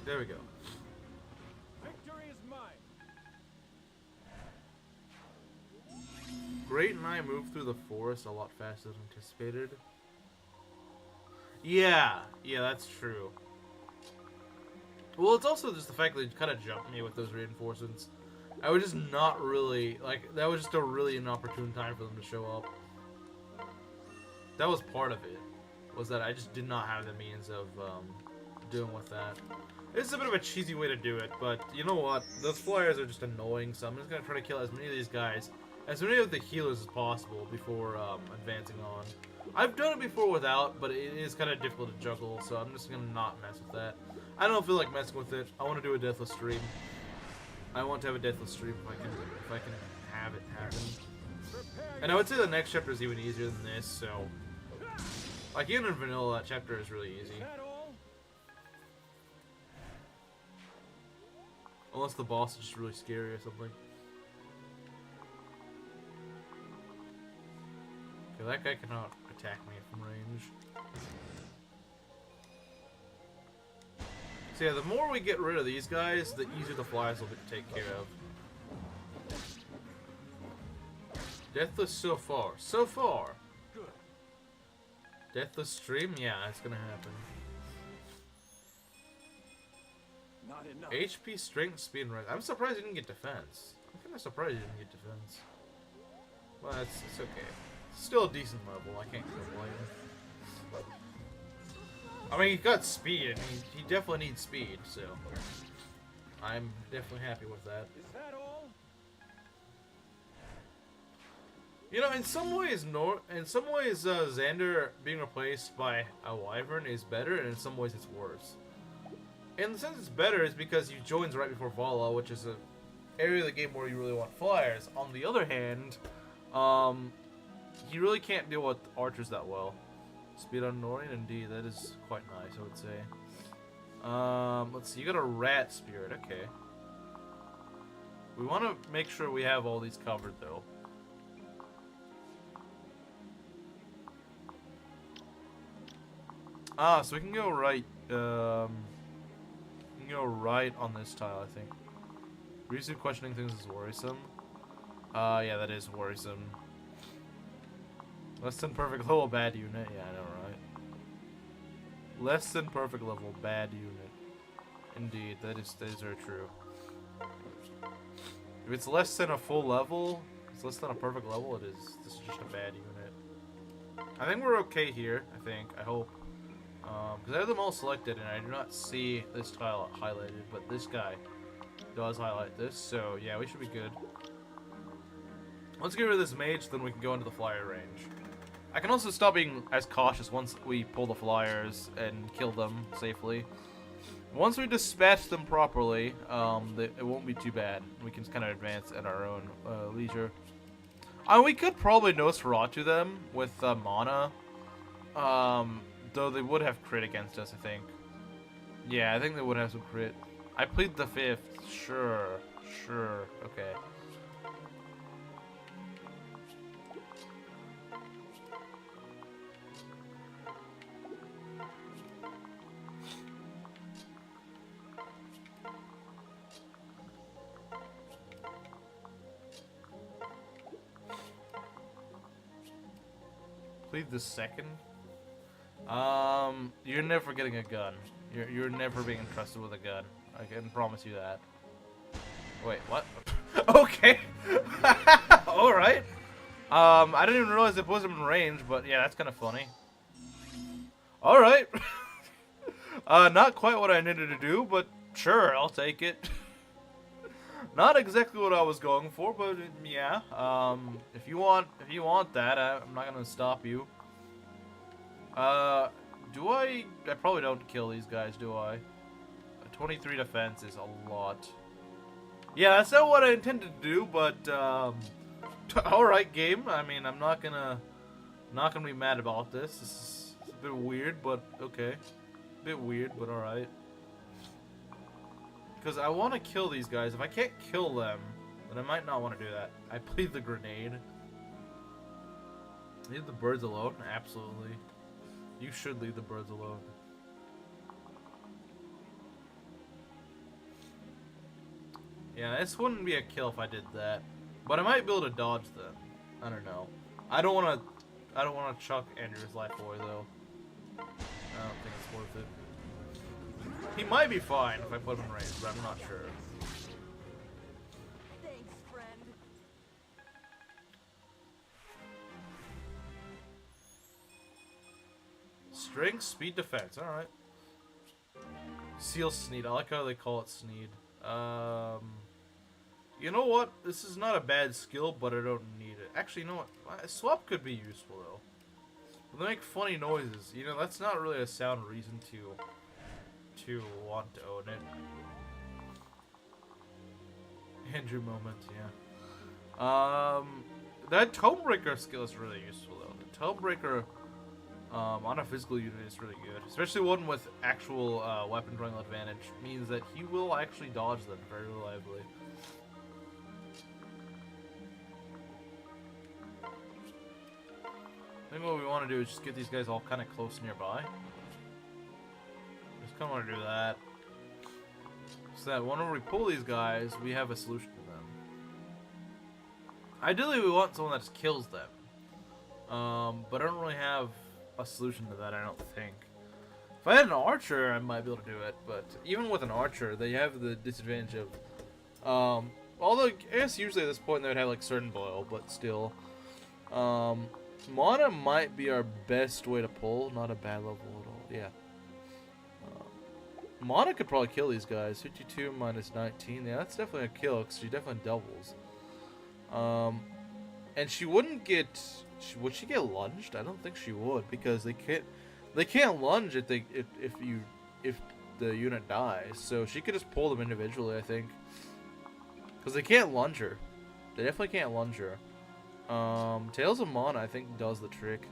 There we go. Victory is mine. Great and I moved through the forest a lot faster than anticipated. Yeah, that's true. Well, it's also just the fact that it kind of jumped me with those reinforcements. I was just not really, like, that was just a really inopportune time for them to show up. That was part of it, was that I just did not have the means of doing with that. It's a bit of a cheesy way to do it, but you know what? Those flyers are just annoying, so I'm just going to try to kill as many of these guys, as many of the healers as possible before advancing on. I've done it before without, but it is kind of difficult to juggle, so I'm just going to not mess with that. I don't feel like messing with it. I want to do a deathless stream. I want to have a deathless stream if I can have it happen. And I would say the next chapter is even easier than this, so... Like, even in vanilla, that chapter is really easy. Unless the boss is just really scary or something. Okay, that guy cannot attack me from range. So yeah, the more we get rid of these guys, the easier the flies will be to take care of. Deathless so far. So far! Deathless stream? Yeah, it's gonna happen. Not enough. HP, strength, speed, and rise. I'm surprised you didn't get defense. I'm kind of surprised you didn't get defense. Well, it's okay. It's still a decent level. I can't complain. I mean, he got speed, and he definitely needs speed, so I'm definitely happy with that. Is that all? You know, in some ways, Xander being replaced by a wyvern is better, and in some ways, it's worse. In the sense it's better is because he joins right before Vala, which is a area of the game where you really want flyers. On the other hand, he really can't deal with archers that well. Speed on Nohrian, indeed, that is quite nice, I would say. Let's see, you got a rat spirit, okay. We want to make sure we have all these covered, though. So we can go right, we can go right on this tile, I think. Ryzu questioning things is worrisome. Yeah, that is worrisome. Less than perfect level, bad unit. Yeah, I know, right? Less than perfect level, bad unit. Indeed, that is very true. If it's less than a full level, it's less than a perfect level, this is just a bad unit. I think we're okay here, I hope. Because I have them all selected, and I do not see this tile highlighted, but this guy does highlight this, so yeah, we should be good. Let's get rid of this mage, then we can go into the flyer range. I can also stop being as cautious once we pull the flyers and kill them safely. Once we dispatch them properly, it won't be too bad. We can kind of advance at our own leisure. We could probably Nosferatu them with mana. Though they would have crit against us, I think. Yeah, I think they would have some crit. I plead the 5th. Sure. Okay. Plead the 2nd. You're never getting a gun. You're never being entrusted with a gun. I can promise you that. Wait, what? Okay. All right. I didn't even realize it wasn't in range, but yeah, that's kind of funny. All right. Not quite what I needed to do, but sure, I'll take it. Not exactly what I was going for, but yeah. If you want that, I'm not gonna stop you. Do I probably don't kill these guys, do I? A 23 defense is a lot. Yeah, that's not what I intended to do, but alright, game. I mean, I'm not gonna be mad about this. This is a bit weird, but okay. A bit weird, but alright. Because I want to kill these guys. If I can't kill them, then I might not want to do that. I plead the grenade. Leave the birds alone? Absolutely. You should leave the birds alone. Yeah, this wouldn't be a kill if I did that. But I might be able to dodge them. I don't know. I don't wanna chuck Andrew's life away though. I don't think it's worth it. He might be fine if I put him in range, but I'm not sure. Thanks, friend. Strength, speed, defense. Alright. Seal Sneed. I like how they call it Sneed. You know what? This is not a bad skill, but I don't need it. Actually, you know what? Swap could be useful, though. But they make funny noises. You know, that's not really a sound reason to want to own it. Andrew moment, yeah. That Tomebreaker skill is really useful, though. The Tomebreaker on a physical unit is really good. Especially one with actual weapon drawing advantage. Means that he will actually dodge them very reliably. I think what we want to do is just get these guys all kind of close nearby. Just kind of want to do that. So that whenever we pull these guys, we have a solution to them. Ideally, we want someone that just kills them. But I don't really have a solution to that, I don't think. If I had an archer, I might be able to do it. But even with an archer, they have the disadvantage of... although, I guess usually at this point they would have like certain boil, but still. Mana might be our best way to pull. Not a bad level at all. Yeah. Mana could probably kill these guys. 52 minus 19. Yeah, that's definitely a kill because she definitely doubles. And she wouldn't get. Would she get lunged? I don't think she would because they can't lunge if the unit dies. So she could just pull them individually. I think because they can't lunge her. They definitely can't lunge her. Tales of Mana, I think, does the trick.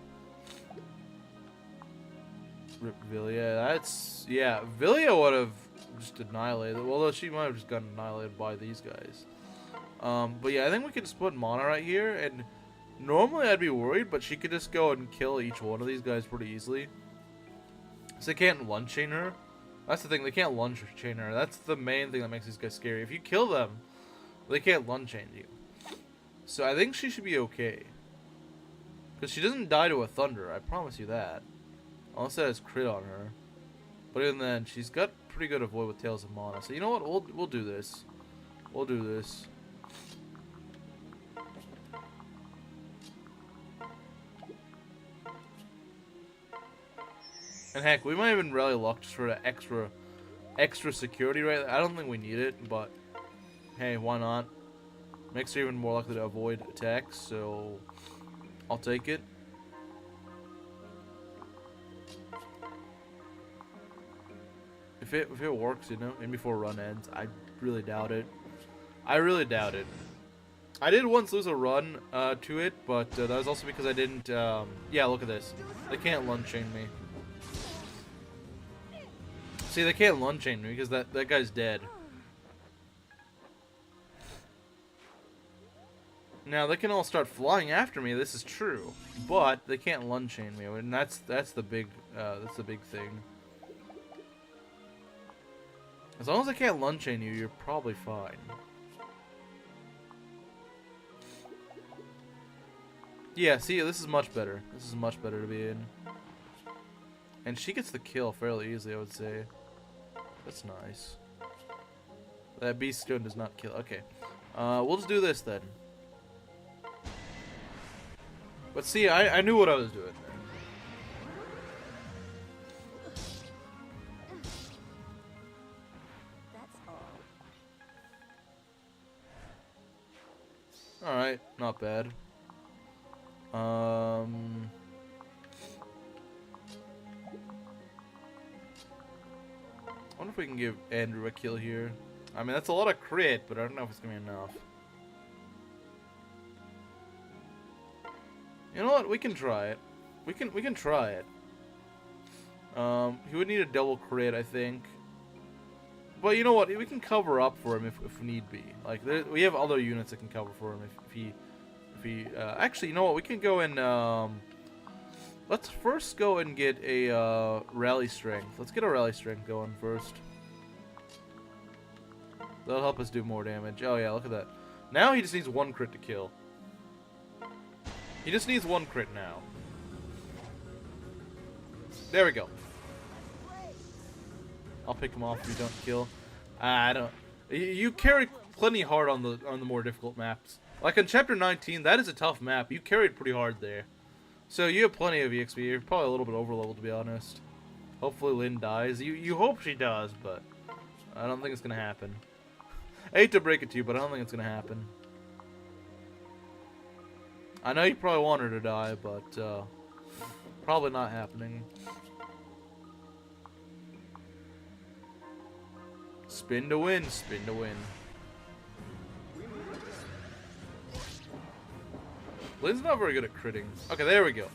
Rip Villia, yeah, Villia would have just annihilated, although she might have just gotten annihilated by these guys. But yeah, I think we could just put Mana right here, and normally I'd be worried, but she could just go and kill each one of these guys pretty easily. So they can't lunge chain her. That's the thing, they can't lunge chain her. That's the main thing that makes these guys scary. If you kill them, they can't lunge chain you. So I think she should be okay. Because she doesn't die to a thunder, I promise you that. Unless that has crit on her. But even then, she's got pretty good avoid with Tales of Mana. So you know what, we'll do this. We'll do this. And heck, we might even rally luck just for the extra security, right? I don't think we need it, but hey, why not? Makes her even more likely to avoid attacks, so I'll take it. If it works, you know, and before run ends, I really doubt it. I really doubt it. I did once lose a run to it, but that was also because I didn't. Yeah, look at this. They can't Lyn chain me. See, they can't Lyn chain me because that guy's dead. Now they can all start flying after me. This is true, but they can't Lyn chain me, and that's the big thing. As long as they can't Lyn chain you, you're probably fine. Yeah, see, this is much better. This is much better to be in. And she gets the kill fairly easily, I would say. That's nice. That beast stone does not kill. Okay. We'll just do this then. But see, I knew what I was doing. That's all. Alright, not bad. I wonder if we can give Andrew a kill here. I mean, that's a lot of crit, but I don't know if it's gonna be enough. You know what? We can try it. We can try it. He would need a double crit, I think. But you know what? We can cover up for him if need be. Like we have other units that can cover for him if he. Actually, you know what? We can go and let's first go and get a rally strength. Let's get a rally strength going first. That'll help us do more damage. Oh yeah, look at that. Now he just needs one crit to kill. He just needs one crit now. There we go. I'll pick him off if you don't kill. I don't. You carry plenty hard on the more difficult maps. Like in Chapter 19, that is a tough map. You carried pretty hard there. So you have plenty of EXP. You're probably a little bit overleveled, to be honest. Hopefully Lyn dies. You hope she does, but I don't think it's going to happen. I hate to break it to you, but I don't think it's going to happen. I know you probably want her to die, but probably not happening. Spin to win, spin to win. Lyn's not very good at critting. Okay, there we go.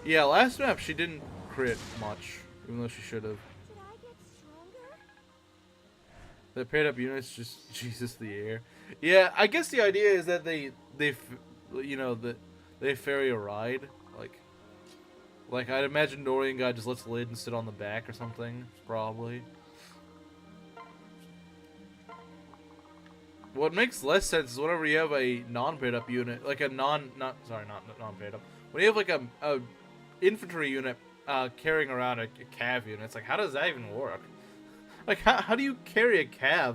Yeah, last map she didn't crit much, even though she should have. Did I get stronger? The paired up units just Jesus the air. Yeah, I guess the idea is that they ferry a ride. Like I'd imagine Nohrianguy just lets Lyn sit on the back or something, probably. What makes less sense is whenever you have a non-paired up unit, like a not non-paired up. When you have like a infantry unit carrying around a cav unit, it's like, how does that even work? Like, how do you carry a cav?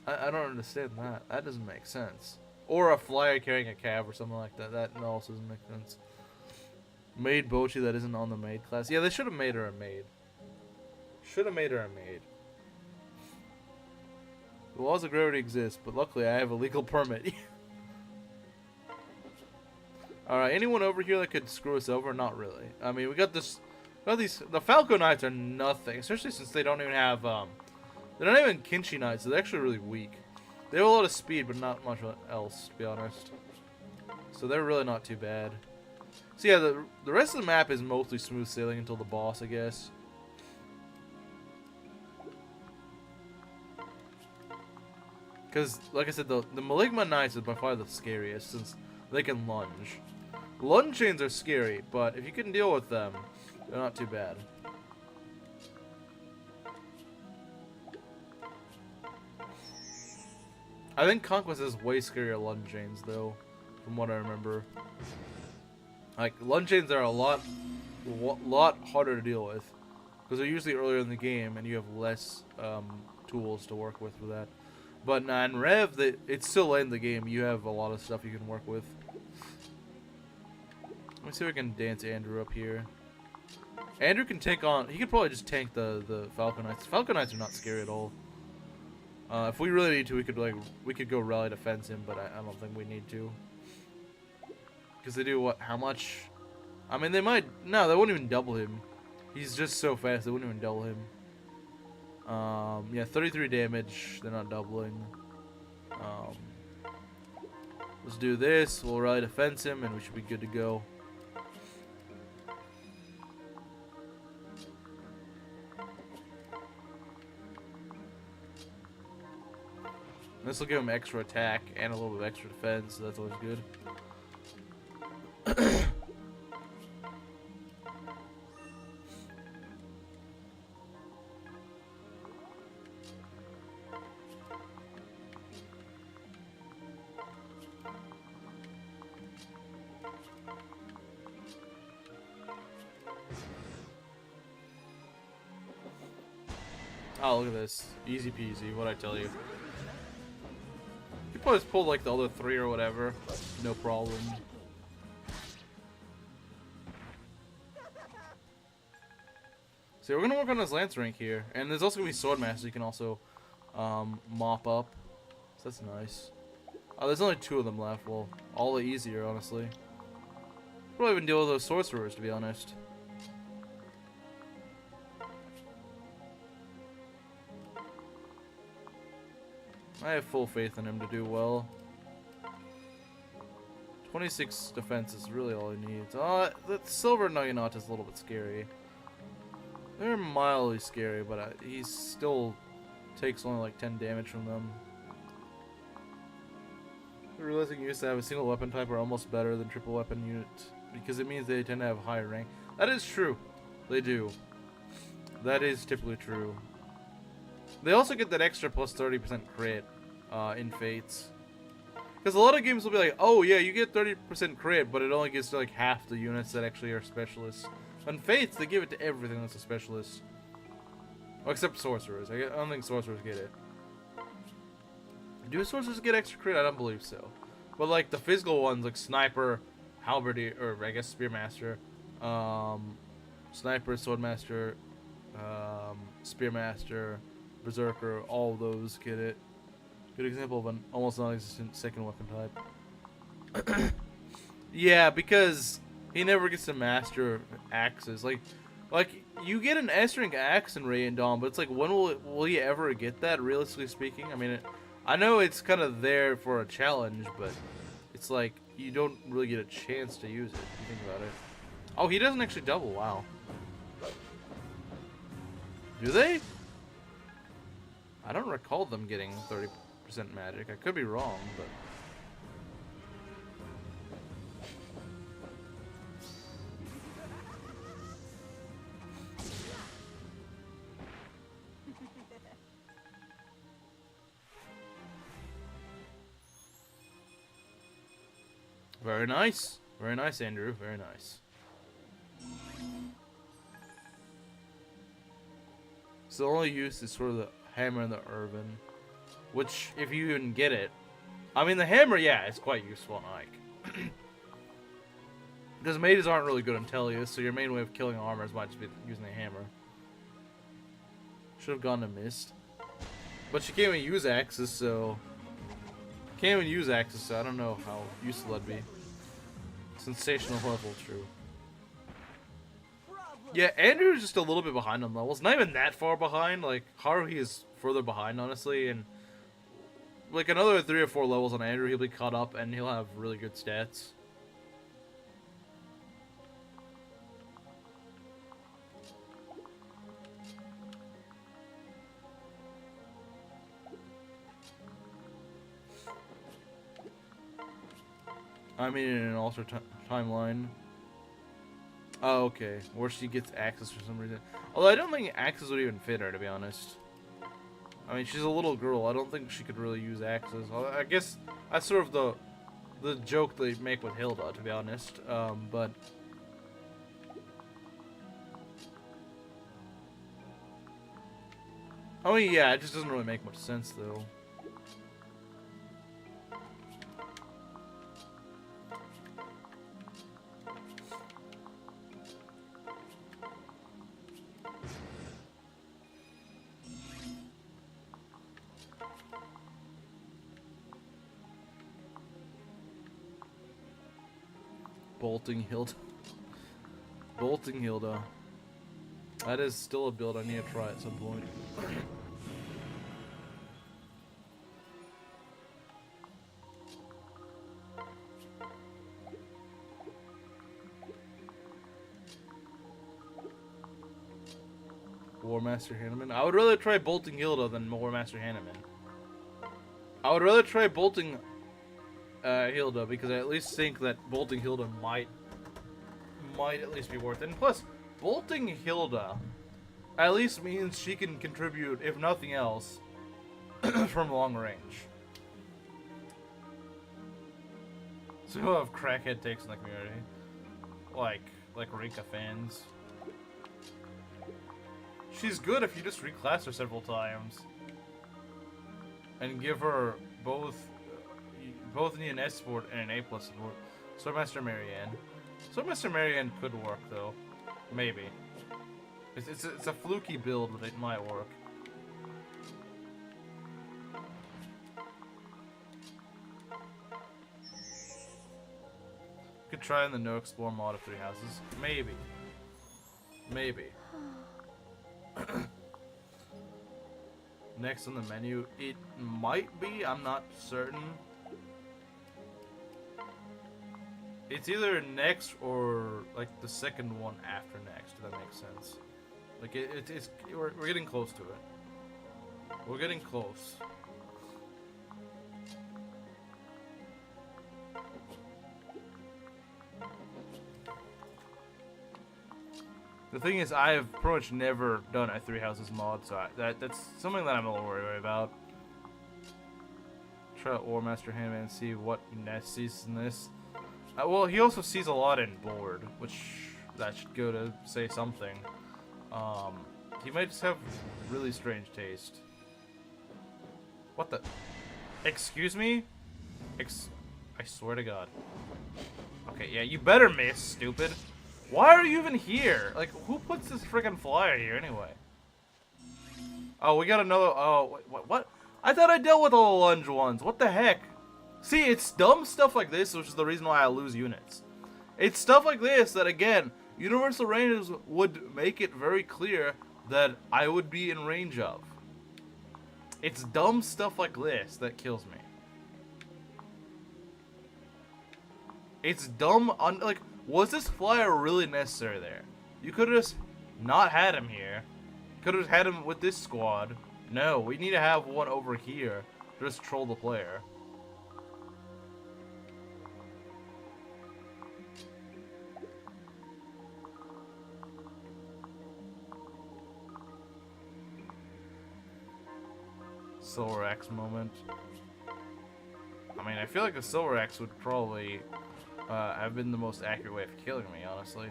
I don't understand that. That doesn't make sense. Or a flyer carrying a cav or something like that. That also doesn't make sense. Maid Bochi that isn't on the maid class. Yeah, they should have made her a maid. Should have made her a maid. The laws of gravity exist, but luckily I have a legal permit. Alright, anyone over here that could screw us over? Not really. I mean, we got this. The Falco Knights are nothing, especially since they don't even have. They're not even Kinshi Knights, so they're actually really weak. They have a lot of speed, but not much else, to be honest. So they're really not too bad. So yeah, the rest of the map is mostly smooth sailing until the boss, I guess. Because, like I said, the Maligma Knights is by far the scariest, since they can lunge. Lyn chains are scary, but if you can deal with them, they're not too bad. I think Conquest is way scarier Lyn chains, though, from what I remember. Like, Lyn chains are a lot harder to deal with, because they're usually earlier in the game, and you have less tools to work with for that. But in Rev, it's still late in the game. You have a lot of stuff you can work with. Let me see if we can dance Andrew up here. Andrew can take on. He could probably just tank the Falcon Knights. Falcon Knights are not scary at all. If we really need to, we could go rally defense him, but I don't think we need to. Because they do what? How much? I mean, they might. No, they won't even double him. He's just so fast. They wouldn't even double him. Yeah, 33 damage. They're not doubling. Let's do this. We'll rally defense him, and we should be good to go. This will give him extra attack and a little bit of extra defense, so that's always good. Oh, look at this. Easy peasy, what'd I tell you? You probably just pulled like the other 3 or whatever. No problem. So we're gonna work on this lance rank here. And there's also gonna be Swordmaster you can also mop up. So that's nice. Oh, there's only 2 of them left. Well, all the easier, honestly. Probably even deal with those sorcerers, to be honest. I have full faith in him to do well. 26 defense is really all he needs. The silver Nugget is a little bit scary. They're mildly scary, but he still takes only like 10 damage from them. Realizing you used to have a single weapon type are almost better than triple weapon units because it means they tend to have higher rank. That is true. They do. That is typically true. They also get that extra plus 30% crit in Fates. Because a lot of games will be like, oh yeah, you get 30% crit, but it only gets to like half the units that actually are specialists. On Fates, they give it to everything that's a specialist. Well, except sorcerers. I don't think sorcerers get it. Do sorcerers get extra crit? I don't believe so. But like the physical ones, like Sniper, Halberdier, or I guess Spearmaster, Sniper, Swordmaster, Spearmaster, Berserker, all those get it. Good example of an almost non-existent second weapon type. Yeah, because he never gets to master axes. Like you get an S-rank axe in Ray and Dawn, but it's like, when will you ever get that? Realistically speaking, I mean, I know it's kind of there for a challenge, but it's like you don't really get a chance to use it. If you think about it. Oh, he doesn't actually double. Wow. Do they? I don't recall them getting 30% magic. I could be wrong, but... Very nice. Very nice, Andrew. Very nice. So the only use is sort of the hammer and the Irvin. Which, if you even get it... I mean, the hammer, yeah, it's quite useful on Ike. Because mages aren't really good on Tellius, so your main way of killing armors might just be using the hammer. Should have gone to Mist. But she can't even use axes, so... Can't even use axes, so I don't know how useful that'd be. Sensational level, true. Yeah, Andrew's just a little bit behind on levels. Not even that far behind. Like, Haruhi is further behind, honestly, and like another 3 or 4 levels on Andrew, he'll be caught up and he'll have really good stats. I mean, in an alternate timeline. Oh, okay. Where she gets axes for some reason. Although I don't think axes would even fit her, to be honest. I mean, she's a little girl. I don't think she could really use axes. I guess that's sort of the joke they make with Hilda, to be honest. But... I mean, yeah, it just doesn't really make much sense, though. Bolting Hilda. Bolting Hilda. That is still a build I need to try at some point. War Master Hanneman. I would rather try Bolting Hilda than War Master Hanneman. I would rather try Bolting Hilda because I at least think that Bolting Hilda might at least be worth it. And plus, Bolting Hilda at least means she can contribute, if nothing else, from long range. So we'll have crackhead takes in the community. Like Rika fans. She's good if you just reclass her several times. And give her both need an S support and an A+ support. Swordmaster Marianne. Swordmaster Marianne could work though. Maybe. It's a fluky build, but it might work. Could try in the No Explore mod of 3 houses. Maybe. Maybe. Next on the menu, it might be, I'm not certain. It's either next or like the second one after next, if that makes sense. Like we're getting close to it. We're getting close. The thing is, I have pretty much never done a 3 houses mod, so that's something that I'm a little worried about. Try out War Master Hanneman and see what Ness sees in this. Well, he also sees a lot in board, which that should go to say something. He might just have really strange taste. What the? Excuse me? I swear to God. Okay, yeah, you better miss, stupid. Why are you even here? Like, who puts this friggin' flyer here anyway? Oh, we got another. Oh, what? I thought I dealt with all the lunge ones. What the heck? See, it's dumb stuff like this, which is the reason why I lose units. It's stuff like this that, again, Universal Ranges would make it very clear that I would be in range of. It's dumb stuff like this that kills me. It's dumb, like, was this flyer really necessary there? You could have just not had him here. Could have had him with this squad. No, we need to have one over here to just troll the player. Silver Axe moment. I mean, I feel like the Silver Axe would probably have been the most accurate way of killing me, honestly.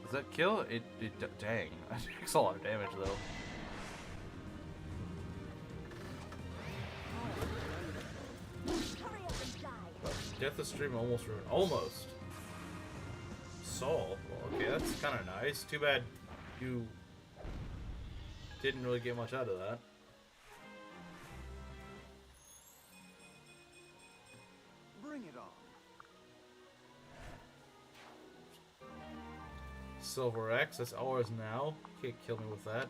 Does that kill? It dang. That takes a lot of damage, though. Death of Stream almost ruined. Almost. Saul. Well, okay, that's kind of nice. Too bad you didn't really get much out of that. Bring it on. Silver X, that's ours now. Can't kill me with that.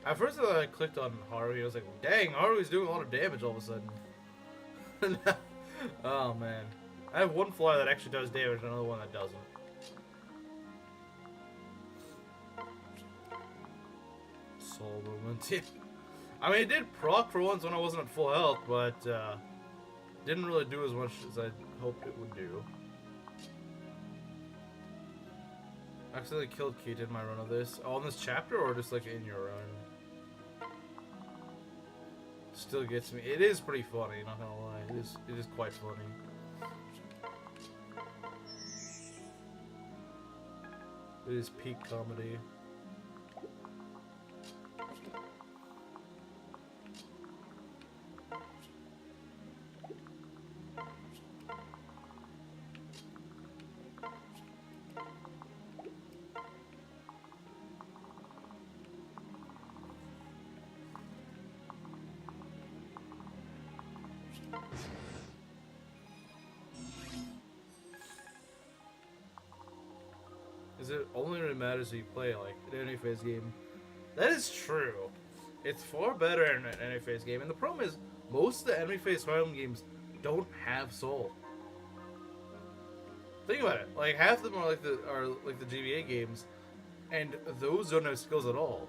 At first I clicked on Haruhi, I was like, dang, Haruhi's doing a lot of damage all of a sudden. Oh man. I have one flyer that actually does damage and another one that doesn't. Soul movement. I mean, it did proc for once when I wasn't at full health, but didn't really do as much as I hoped it would do. I accidentally killed Keith in my run of this. Oh, in this chapter or just like in your run? Still gets me. It is pretty funny, not gonna lie. It is quite funny. It is peak comedy. Is it only really matters if you play like an enemy phase game? That is true. It's far better in an enemy phase game, and the problem is most of the enemy phase Fire Emblem games don't have soul. Think about it. Like half of them are like the GBA games, and those don't have skills at all.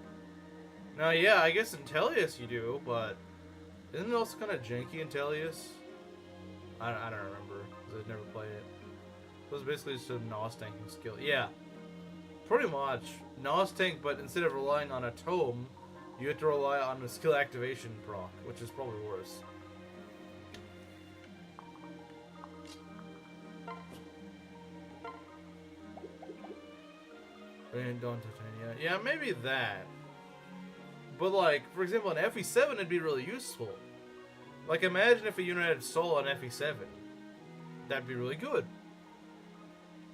Now, yeah, I guess in Tellius you do, but isn't it also kind of janky in Tellius? I don't remember because I never played it. It was basically just a NOS tanking skill. Yeah. Pretty much. NOS tank, but instead of relying on a tome, you have to rely on a skill activation proc, which is probably worse. Dawn Titania. Yeah, maybe that. But like, for example, on FE7 it'd be really useful. Like, imagine if a unit had soul on FE7. That'd be really good.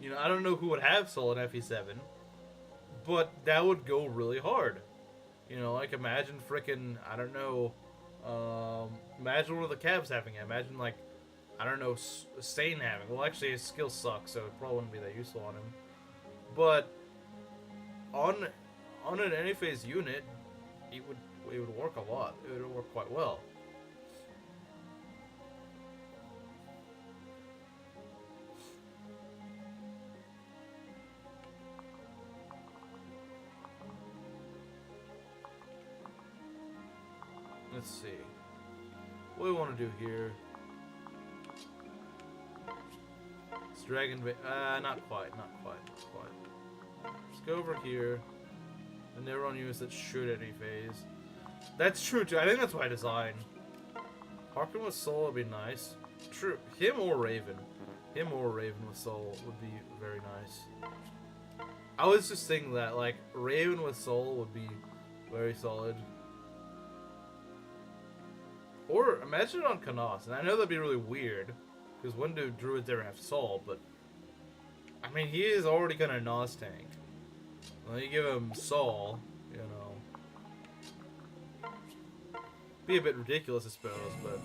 You know, I don't know who would have soul in FE7, but that would go really hard. You know, like imagine frickin', I don't know, imagine one of the Cavs having it. Imagine like, I don't know, Stain having. Well, actually his skill sucks, so it probably wouldn't be that useful on him. But on an any phase unit, it would work a lot. It would work quite well. Let's see. What do we want to do here? It's Dragon Bane. Not quite. Let's go over here. And never on units that shoot any phase. That's true too. I think that's by design. Harkin with Soul would be nice. True. Him or Raven. Him or Raven with Soul would be very nice. I was just thinking that, like, Raven with Soul would be very solid. Or imagine it on Kanos, and I know that'd be really weird, because when do druids ever have soul? But I mean, he is already kind of NOS tank. Well, you give him soul, you know, be a bit ridiculous, I suppose, but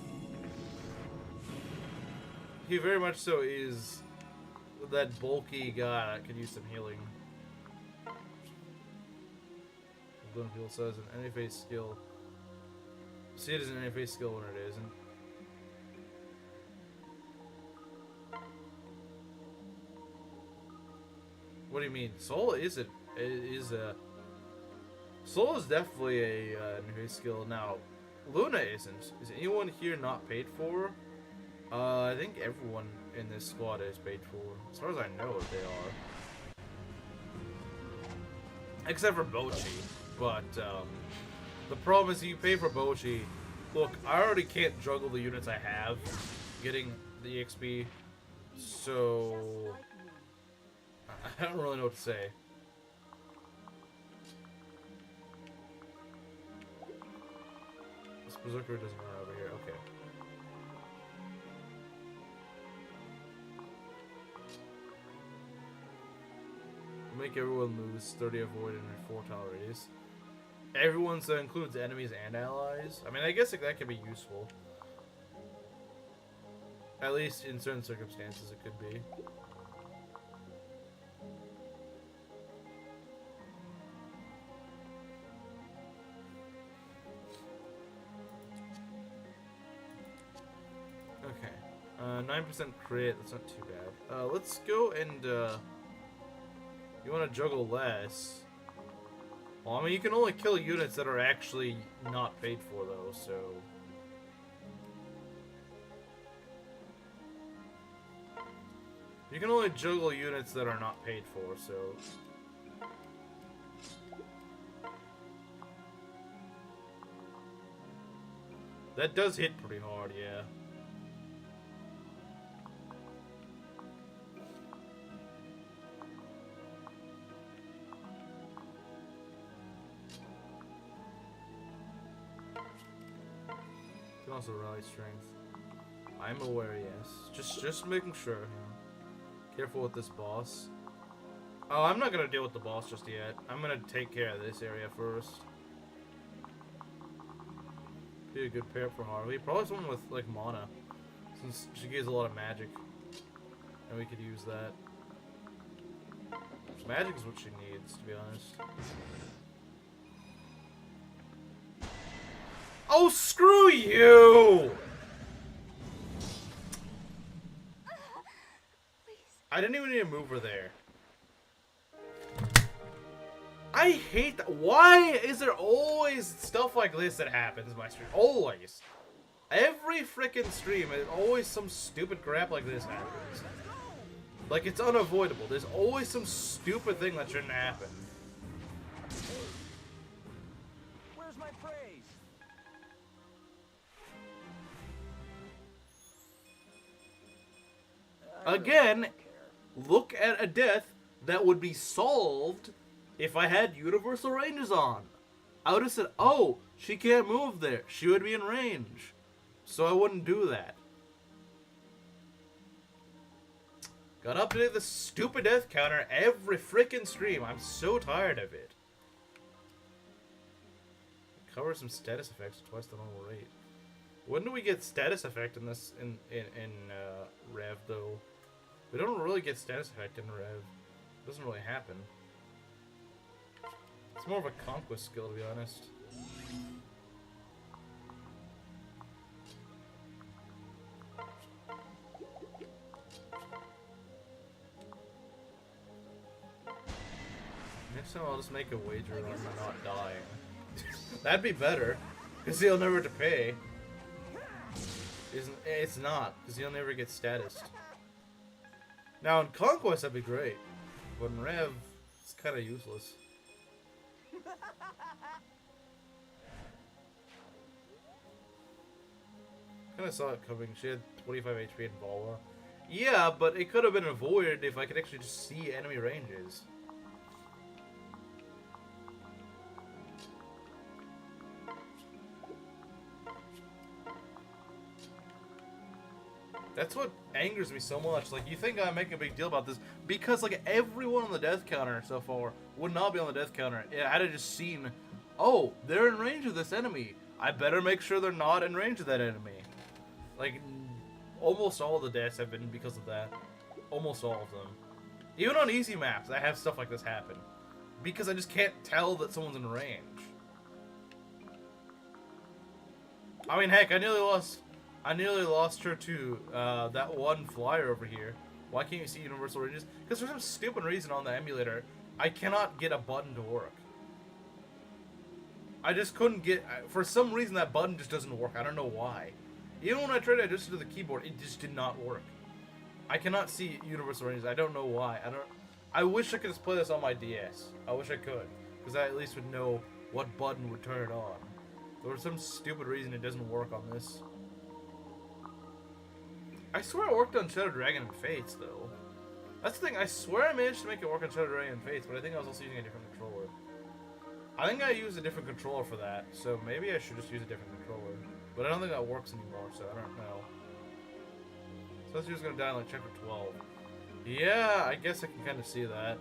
he very much so is that bulky guy that could use some healing. Bloomfield says an any phase skill. See it as an any phase skill when it isn't. What do you mean? Soul is a Soul is definitely a new skill. Now, Luna isn't. Is anyone here not paid for? I think everyone in this squad is paid for. As far as I know, they are. Except for Bochi. But the problem is you pay for Bochi. Look, I already can't juggle the units I have getting the XP. So I don't really know what to say. This Berserker doesn't run over here. Okay. Make everyone lose 30 avoid and 4 tile radius. Everyone, so includes enemies and allies. I mean, I guess that could be useful. At least in certain circumstances, it could be. Okay. 9% crit, that's not too bad. Let's go and, you want to juggle less. Well, I mean, you can only kill units that are actually not paid for, though, so... You can only juggle units that are not paid for, so... That does hit pretty hard, yeah. also rally strength. I'm aware, yes. Just making sure. You know. Careful with this boss. Oh, I'm not gonna deal with the boss just yet. I'm gonna take care of this area first. Be a good pair for Haruhi. Probably someone with like mana, since she gives a lot of magic, and we could use that. Magic is what she needs, to be honest. Oh, screw you! I didn't even need to move her there. I hate that. Why is there always stuff like this that happens in my stream? Always. Every freaking stream, there's always some stupid crap like this happens. Like, it's unavoidable. There's always some stupid thing that shouldn't happen. Where's my praise? Again, look at a death that would be solved if I had universal ranges on. I would have said, oh, she can't move there. She would be in range. So I wouldn't do that. Got to update the stupid death counter every freaking stream. I'm so tired of it. Cover some status effects twice the normal rate. When do we get status effect in this in Rev though? We don't really get status effect in Rev. It doesn't really happen. It's more of a conquest skill, to be honest. Next time I'll just make a wager on not dying. That'd be better, because he'll never have to pay. It's not, because he'll never get statused. Now in Conquest that'd be great, but in Rev, it's kind of useless. Kinda saw it coming. She had 25 HP in Vala. Yeah, but it could have been avoided if I could actually just see enemy ranges. That's what angers me so much. Like, you think I'm making a big deal about this because, like, everyone on the death counter so far would not be on the death counter. I'd have just seen, oh, they're in range of this enemy. I better make sure they're not in range of that enemy. Like, almost all the deaths have been because of that. Almost all of them. Even on easy maps, I have stuff like this happen. Because I just can't tell that someone's in range. I mean, heck, I nearly lost her to that one flyer over here. Why can't you see universal ranges? Because for some stupid reason on the emulator, I cannot get a button to work. I just couldn't get... For some reason, that button just doesn't work. I don't know why. Even when I tried to adjust it to the keyboard, it just did not work. I cannot see universal ranges. I don't know why. I wish I could just play this on my DS. I wish I could. Because I at least would know what button would turn it on. But for some stupid reason, it doesn't work on this. I swear I worked on Shadow Dragon and Fates, though. That's the thing, I swear I managed to make it work on Shadow Dragon and Fates, but I think I was also using a different controller. I think I used a different controller for that, so maybe I should just use a different controller. But I don't think that works anymore, so I don't know. So that's just gonna die in like chapter 12. Yeah, I guess I can kind of see that.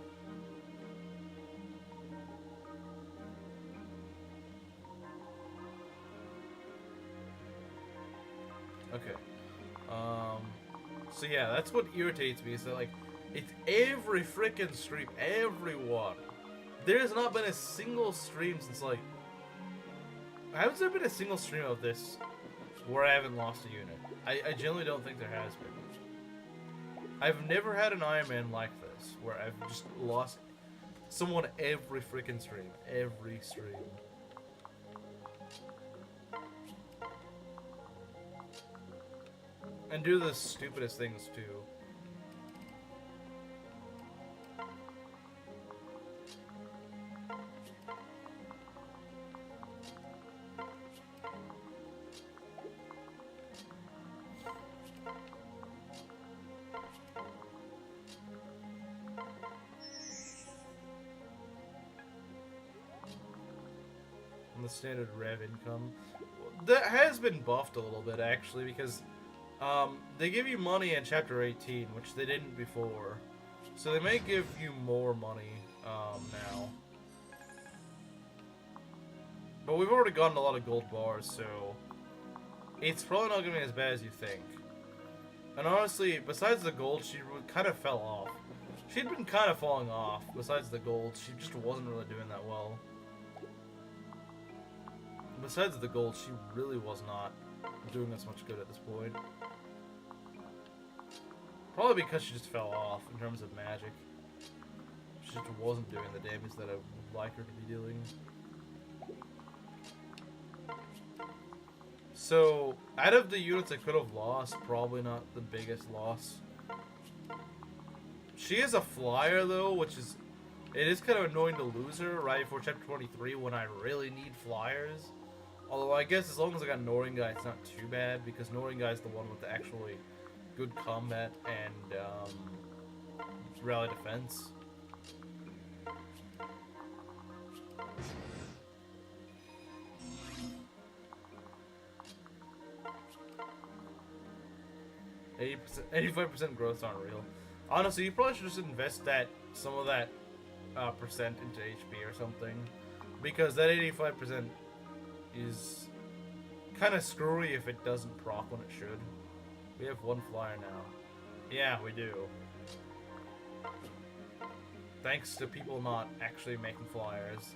Okay. So yeah, that's what irritates me, is that, like, it's every freaking stream, everyone. There has not been a single stream since, like, has there been a single stream of this where I haven't lost a unit? I genuinely don't think there has been. I've never had an Ironman like this, where I've just lost someone every freaking stream. Every stream. And do the stupidest things, too. On the standard rev income. that has been buffed a little bit, actually, because they give you money in Chapter 18, which they didn't before. So they may give you more money now. But we've already gotten a lot of gold bars, so it's probably not going to be as bad as you think. And honestly, besides the gold, she kind of fell off. She'd been kind of falling off. Besides the gold, she just wasn't really doing that well. Besides the gold, she really was not doing us much good at this point. Probably because she just fell off in terms of magic. She just wasn't doing the damage that I would like her to be doing. So, out of the units I could have lost, probably not the biggest loss. She is a flyer though, which is... It is kind of annoying to lose her right before Chapter 23 when I really need flyers. Although I guess as long as I got Nohrianguy, it's not too bad, because Nohrianguy is the one with the actually good combat and rally defense. %, 85% growth's unreal. Honestly, you probably should just invest some of that percent into HP or something, because that 85% is kind of screwy if it doesn't proc when it should. We have one flyer now. Yeah, we do. Thanks to people not actually making flyers.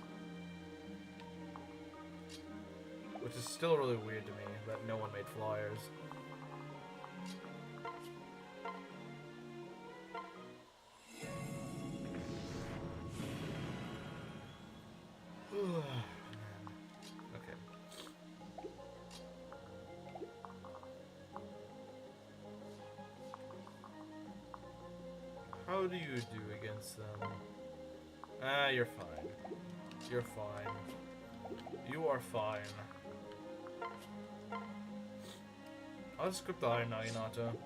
Which is still really weird to me that no one made flyers. Okay. How do you do against them? Ah, you're fine. You're fine. You are fine. I'll just equip the Iron Naginata.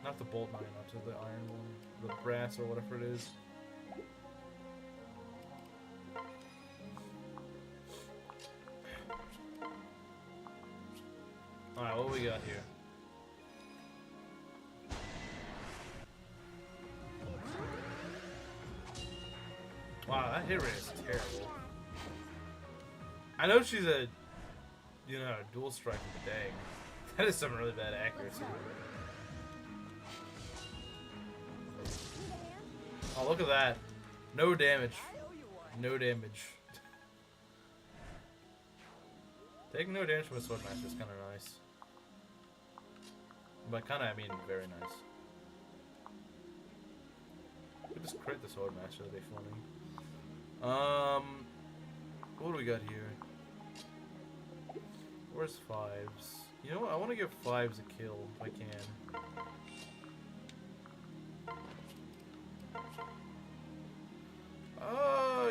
Not the Bolt Naginata, the iron one. The brass or whatever it is. Alright, what we got here? Wow, that hit rate is terrible. I know she's a, dual strike, but dang. That is some really bad accuracy. Oh, look at that. No damage. No damage. Taking no damage from a Swordmaster is kind of nice. By kind of, I mean very nice. We could just crit the Swordmaster, that'd be funny. What do we got here? Where's fives? You know what? I want to give fives a kill if I can.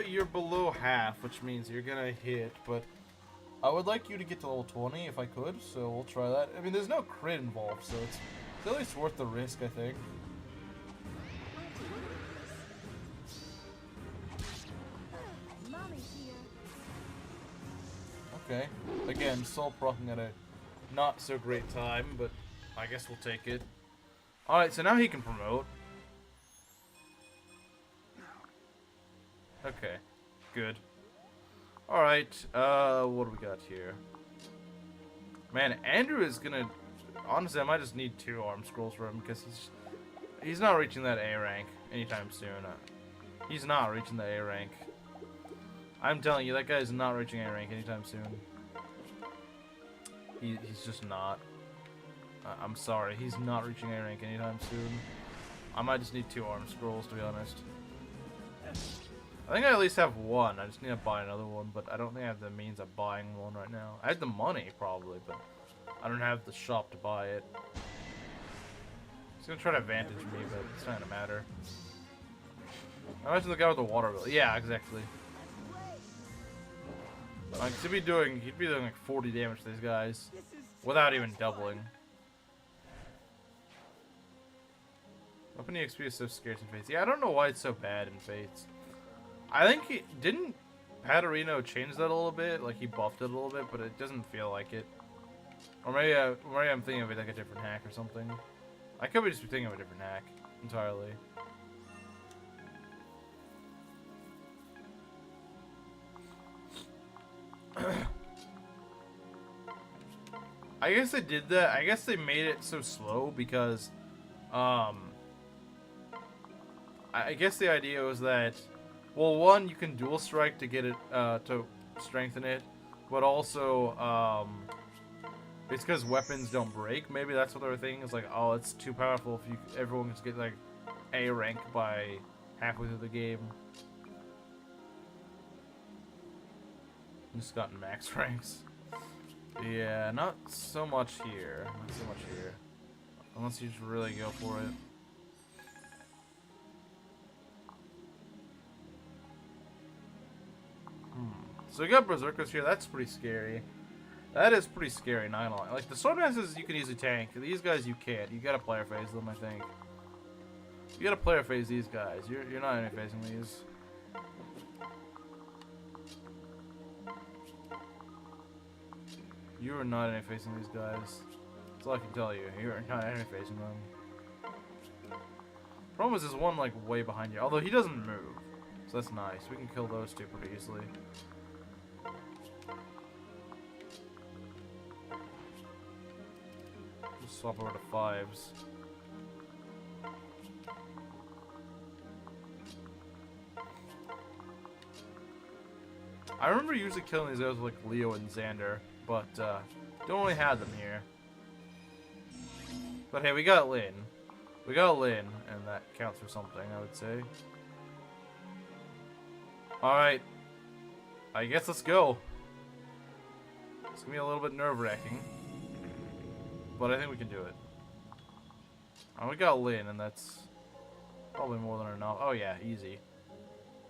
You're below half, which means you're gonna hit, but I would like you to get to level 20 if I could, so we'll try that. I mean, there's no crit involved, so it's at least worth the risk, I think. Okay. Again, Soul procking at a not so great time, but I guess we'll take it. Alright, so now he can promote. Okay. Good. Alright, what do we got here? Man, Andrew is gonna... Honestly, I might just need 2 arm scrolls for him, because he's not reaching that A rank anytime soon. He's not reaching the A rank. I'm telling you, that guy is not reaching A rank anytime soon. He's just not. I'm sorry, he's not reaching A rank anytime soon. I might just need 2 arm scrolls, to be honest. I think I at least have 1. I just need to buy another one, but I don't think I have the means of buying one right now. I have the money, probably, but I don't have the shop to buy it. He's gonna try to advantage me, but it's not gonna matter. I imagine the guy with the water bill. Yeah, exactly. Like, he'd be doing like 40 damage to these guys without even doubling. Weapon EXP is so scarce in Fates. Yeah, I don't know why it's so bad in Fates. I think he didn't. Paterino changed that a little bit, like he buffed it a little bit, but it doesn't feel like it. Or maybe I'm thinking of it like a different hack or something. I could be just thinking of a different hack entirely. I guess they did that. I guess they made it so slow because, I guess the idea was that, well, one, you can dual strike to get it, to strengthen it, but also, it's because weapons don't break. Maybe that's what they were thinking. Is like, oh, it's too powerful if everyone can just get like A rank by halfway through the game. Just gotten max ranks. Yeah, not so much here. Not so much here. Unless you just really go for it. So we got Berserkers here. That's pretty scary. That is pretty scary, not gonna lie. Like, the Swordmasters you can easily tank. These guys you can't. You gotta player phase them, I think. You gotta player phase these guys. You're not any phasing these. You are not any facing these guys. That's all I can tell you. You are not any facing them. Problem is, there's one like way behind you. Although he doesn't move, so that's nice. We can kill those two pretty easily. Just swap over to 5s. I remember usually killing these guys with like Leo and Xander, but don't really have them here. But hey, we got Lyn. We got Lyn, and that counts for something, I would say. Alright. I guess let's go. It's gonna be a little bit nerve-wracking, but I think we can do it. Oh, we got Lyn, and that's probably more than enough. Oh yeah, easy.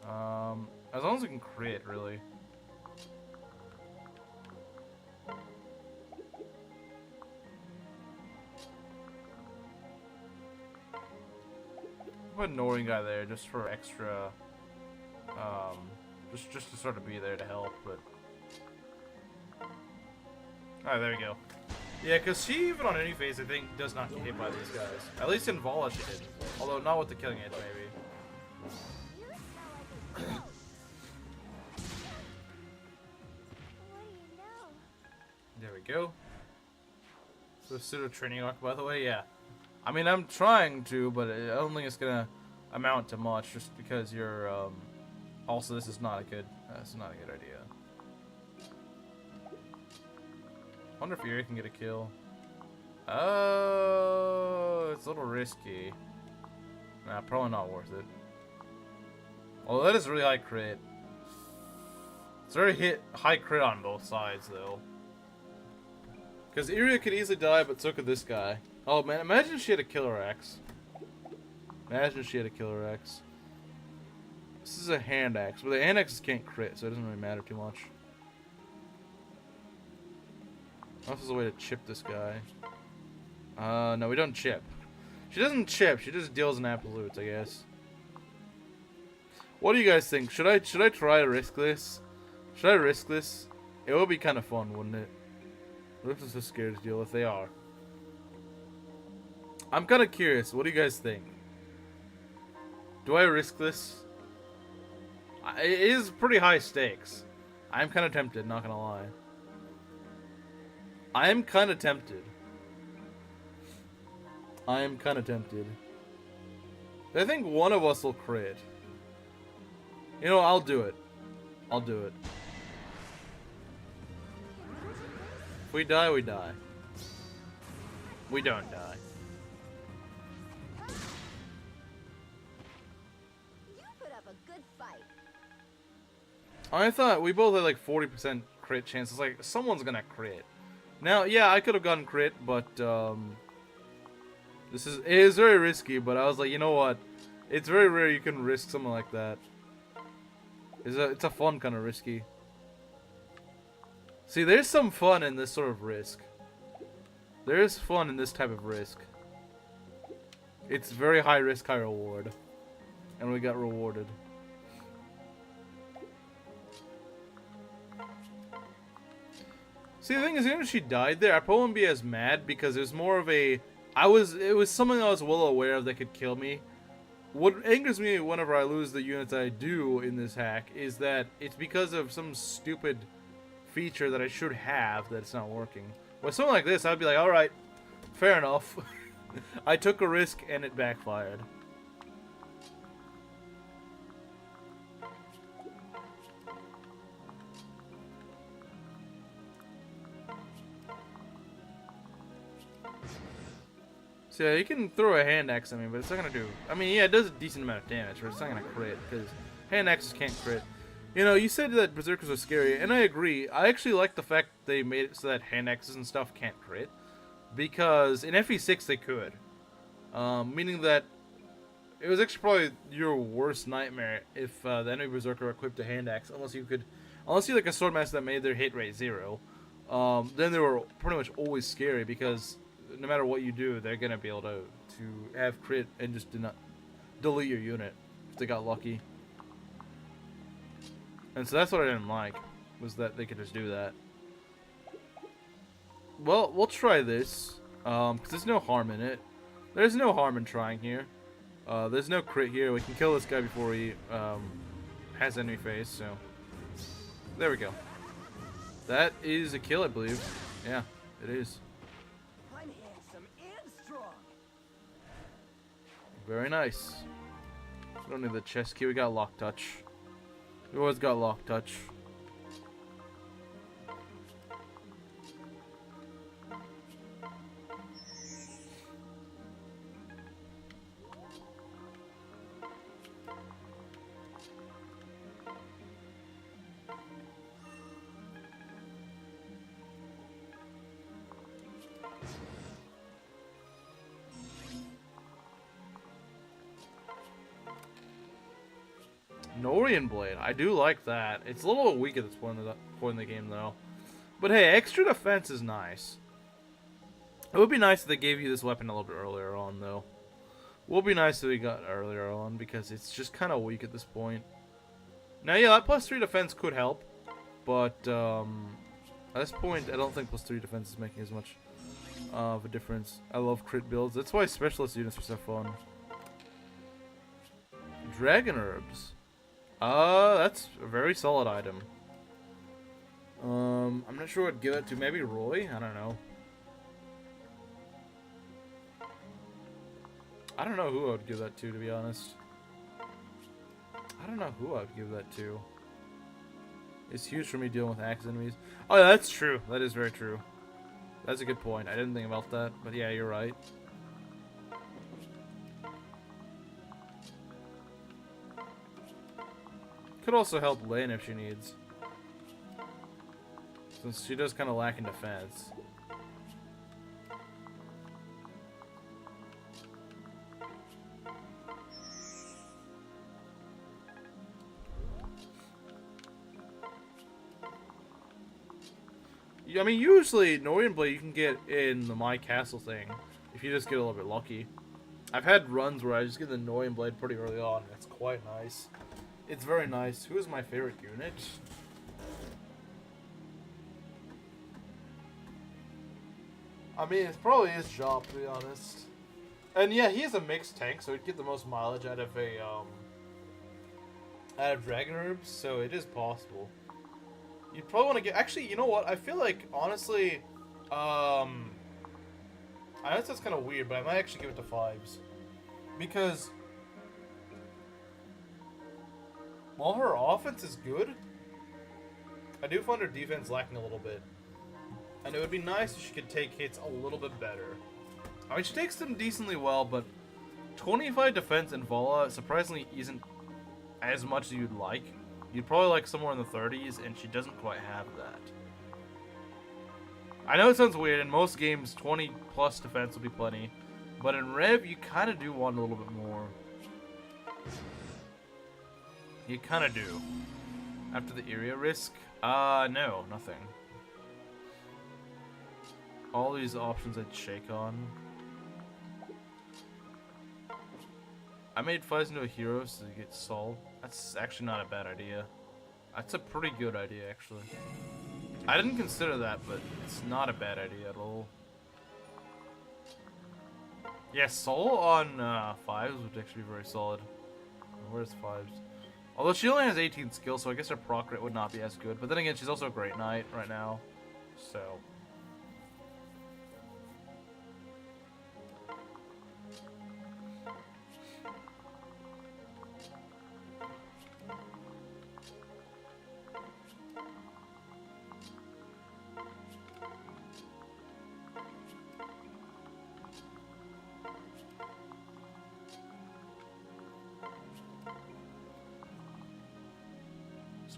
As long as we can crit, really. Put Nohrianguy there just for extra, just to sort of be there to help, but. Alright, there we go. Yeah, because she, even on any phase, I think, does not get hit by these guys. At least in Vala she did. Although, not with the killing edge, maybe. You smell like a ghost. What do you know? There we go. So, pseudo training arc, by the way, yeah. I mean, I'm trying to, but I don't think it's gonna amount to much, just because you're, also, this is not a good idea. I wonder if Iria can get a kill. Oh, it's a little risky. Nah, probably not worth it. Although that is really high crit. It's very high crit on both sides, though. Because Iria could easily die, but so could this guy. Oh man, imagine if she had a killer axe. Imagine if she had a killer axe. This is a hand axe, but the hand axes can't crit, so it doesn't really matter too much. Unless there's a way to chip this guy. No, we don't chip. She doesn't chip, she just deals in absolutes, I guess. What do you guys think? Should I try to risk this? Should I risk this? It would be kind of fun, wouldn't it? What if it's a scared deal if they are? I'm kind of curious. What do you guys think? Do I risk this? It is pretty high stakes. I'm kind of tempted, not gonna lie. I am kind of tempted. I am kind of tempted. I think one of us will crit. You know, I'll do it. I'll do it. If we die, we die. We don't die. You put up a good fight. I thought we both had like 40% crit chances. Like, someone's gonna crit. Now, yeah, I could have gotten crit, but it is very risky. But I was like, you know what? It's very rare you can risk something like that. It's a fun kind of risky. See, there's some fun in this sort of risk. There is fun in this type of risk. It's very high risk, high reward. And we got rewarded. See, the thing is, even if she died there, I probably wouldn't be as mad because it was more of a... It was something I was well aware of that could kill me. What angers me whenever I lose the units I do in this hack is that it's because of some stupid feature that I should have that it's not working. With something like this, I'd be like, alright, fair enough. I took a risk and it backfired. So yeah, you can throw a hand axe at me, but it's not gonna do... I mean, yeah, it does a decent amount of damage, but it's not gonna crit, because hand axes can't crit. You know, you said that Berserkers are scary, and I agree. I actually like the fact they made it so that hand axes and stuff can't crit, because in FE6 they could. Meaning that it was actually probably your worst nightmare if the enemy Berserker equipped a hand axe, unless you like a Swordmaster that made their hit rate 0. Then they were pretty much always scary, because no matter what you do, they're gonna be able to have crit and just delete your unit if they got lucky. And so that's what I didn't like, was that they could just do that. Well, we'll try this, because there's no harm in it. There's no harm in trying here. There's no crit here. We can kill this guy before he has enemy face, so... There we go. That is a kill, I believe. Yeah, it is. I'm handsome and strong. Very nice. We don't need the chest key. We got lock touch. We always got lock touch. Nohrian Blade. I do like that. It's a little weak at this point in the game, though. But hey, extra defense is nice. It would be nice if they gave you this weapon a little bit earlier on, though. It would be nice if we got earlier on, because it's just kind of weak at this point. Now, yeah, that +3 defense could help. But, at this point, I don't think +3 defense is making as much of a difference. I love crit builds. That's why specialist units are so fun. Dragon Herbs. That's a very solid item. I'm not sure what I'd give it to. Maybe Roy? I don't know. I don't know who I would give that to be honest. I don't know who I would give that to. It's huge for me dealing with axe enemies. Oh, yeah, that's true. That is very true. That's a good point. I didn't think about that, but yeah, you're right. Could also help Lyn if she needs. Since she does kind of lack in defense. I mean, usually Nohrian Blade you can get in the My Castle thing if you just get a little bit lucky. I've had runs where I just get the Nohrian Blade pretty early on. It's quite nice. It's very nice. Who is my favorite unit? I mean, it probably is Jop, to be honest. And yeah, he is a mixed tank, so he'd get the most mileage out of Dragon Herbs, so it is possible. You'd probably want to get... Actually, you know what? I feel like, honestly, I know that's kind of weird, but I might actually give it to 5s. Because... while her offense is good, I do find her defense lacking a little bit. And it would be nice if she could take hits a little bit better. I mean, she takes them decently well, but 25 defense in Vala surprisingly isn't as much as you'd like. You'd probably like somewhere in the 30s, and she doesn't quite have that. I know it sounds weird. In most games, 20 plus defense will be plenty. But in Rev, you kind of do want a little bit more. You kind of do. After the Iria risk? No, nothing. All these options I'd shake on. I made Fuzz into a hero so to get Sol. That's actually not a bad idea. That's a pretty good idea, actually. I didn't consider that, but it's not a bad idea at all. Yeah, Soul on 5s would actually be very solid. Where's 5s? Although she only has 18 skill, so I guess her proc rate would not be as good. But then again, she's also a great knight right now. So...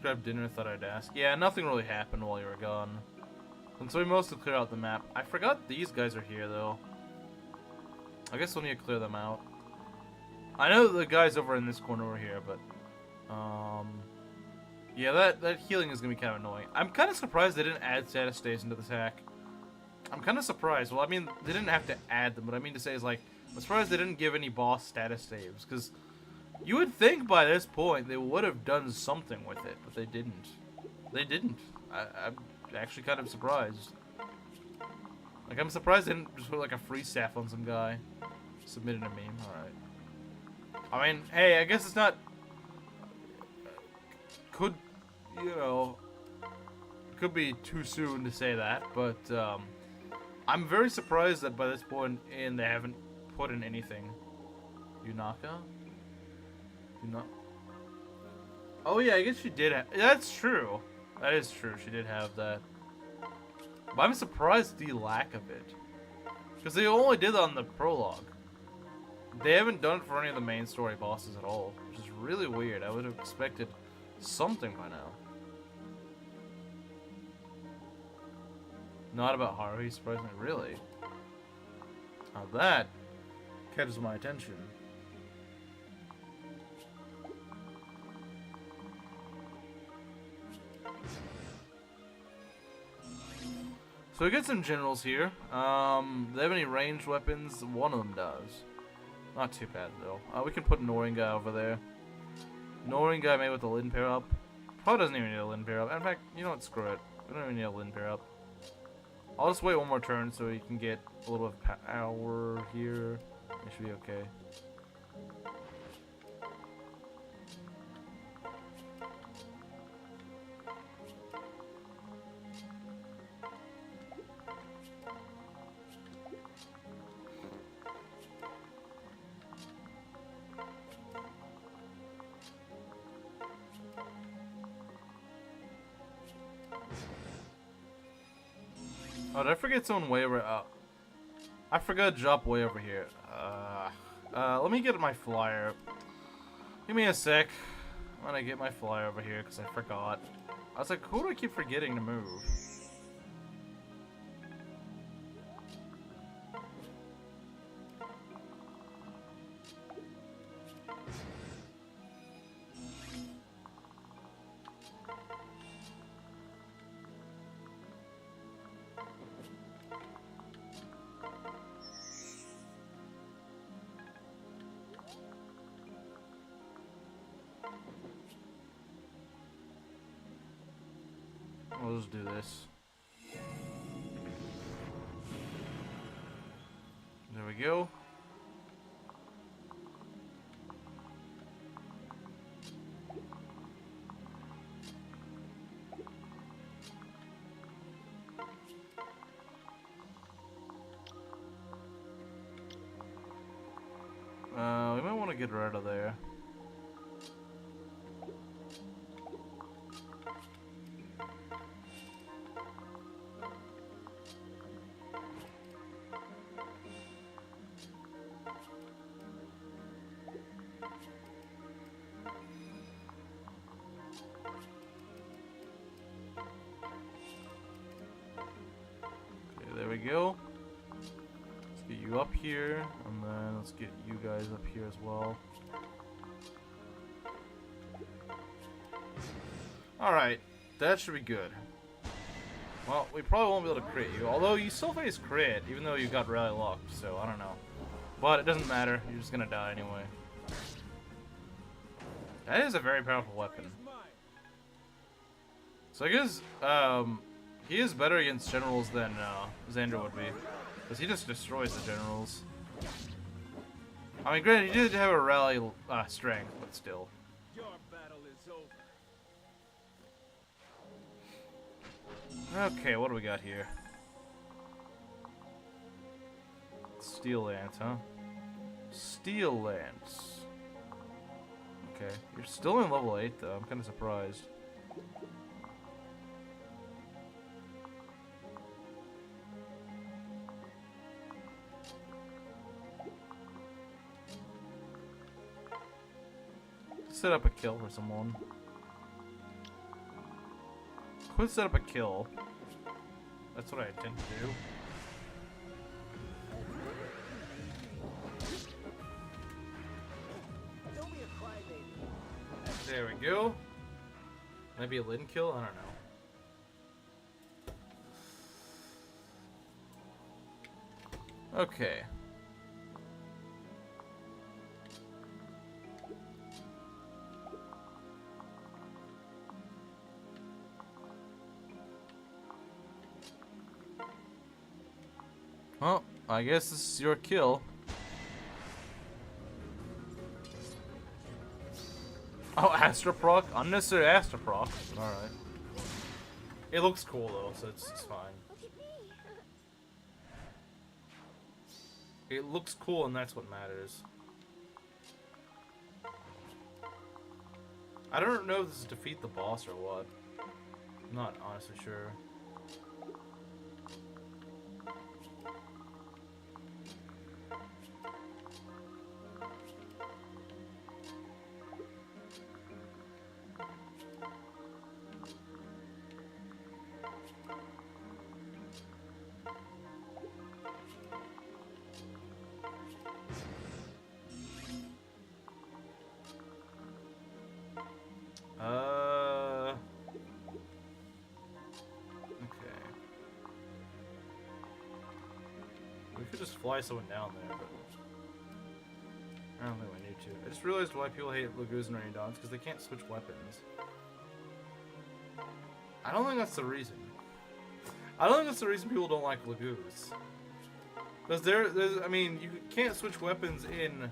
grab dinner, thought I'd ask. Yeah, nothing really happened while you were gone. And so we mostly cleared out the map. I forgot these guys are here, though. I guess we'll need to clear them out. I know the guys over in this corner were here, but... yeah, that healing is going to be kind of annoying. I'm kind of surprised they didn't add status stays into this hack. I'm kind of surprised. Well, I mean, they didn't have to add them, but I mean to say is, like, I'm surprised they didn't give any boss status saves, because... You would think by this point they would have done something with it, but they didn't. They didn't. I'm actually kind of surprised. Like, I'm surprised they didn't just put like a free staff on some guy. Submitted a meme. Alright. I mean, hey, I guess it's not... Could, you know... Could be too soon to say that, but I'm very surprised that by this point in they haven't put in anything. Yunaka? Not. Oh yeah, I guess she did have... That's true. That is true. She did have that. But I'm surprised the lack of it. Because they only did that on the prologue. They haven't done it for any of the main story bosses at all. Which is really weird. I would have expected something by now. Not about Haruhi, surprisingly. Really? Now that catches my attention. So we get some generals here. Do they have any ranged weapons? One of them does. Not too bad though. We can put Nohrianguy over there. Nohrianguy made with the Lyn pair up. Probably doesn't even need a Lyn pair up. In fact, you know what? Screw it. We don't even need a Lyn pair up. I'll just wait one more turn so he can get a little bit of power here. It should be okay. Oh, did I forget someone way over? I forgot Jop way over here. Let me get my flyer. Give me a sec. I'm gonna get my flyer over here because I forgot. I was like, who do I keep forgetting to move? We'll just do this. There we go. We might want to get rid of there. There we go. Let's get you up here, and then let's get you guys up here as well. Alright, that should be good. Well, we probably won't be able to crit you, although you still face crit, even though you got rally locked, so I don't know. But it doesn't matter, you're just gonna die anyway. That is a very powerful weapon. So I guess, He is better against generals than Xander would be, because he just destroys the generals. I mean, granted, he did have a rally strength, but still. Your battle is over. Okay, what do we got here? Steel Lance, huh? Steel Lance. Okay, you're still in level 8 though. I'm kind of surprised. Set up a kill for someone. Could set up a kill. That's what I intend to do. Don't be a crybaby. There we go. Maybe a Lyn kill? I don't know. Okay. Well, I guess this is your kill. Oh, Astra Proc? Unnecessary Astra Proc. Alright. It looks cool though, so it's fine. Look at me. It looks cool and that's what matters. I don't know if this is defeat the boss or what. I'm not honestly sure. Okay. We could just fly someone down there, but I don't think we need to. I just realized why people hate Lagoos and Raindons, because they can't switch weapons. I don't think that's the reason. I don't think that's the reason people don't like Lagoos. Because there's, I mean, you can't switch weapons in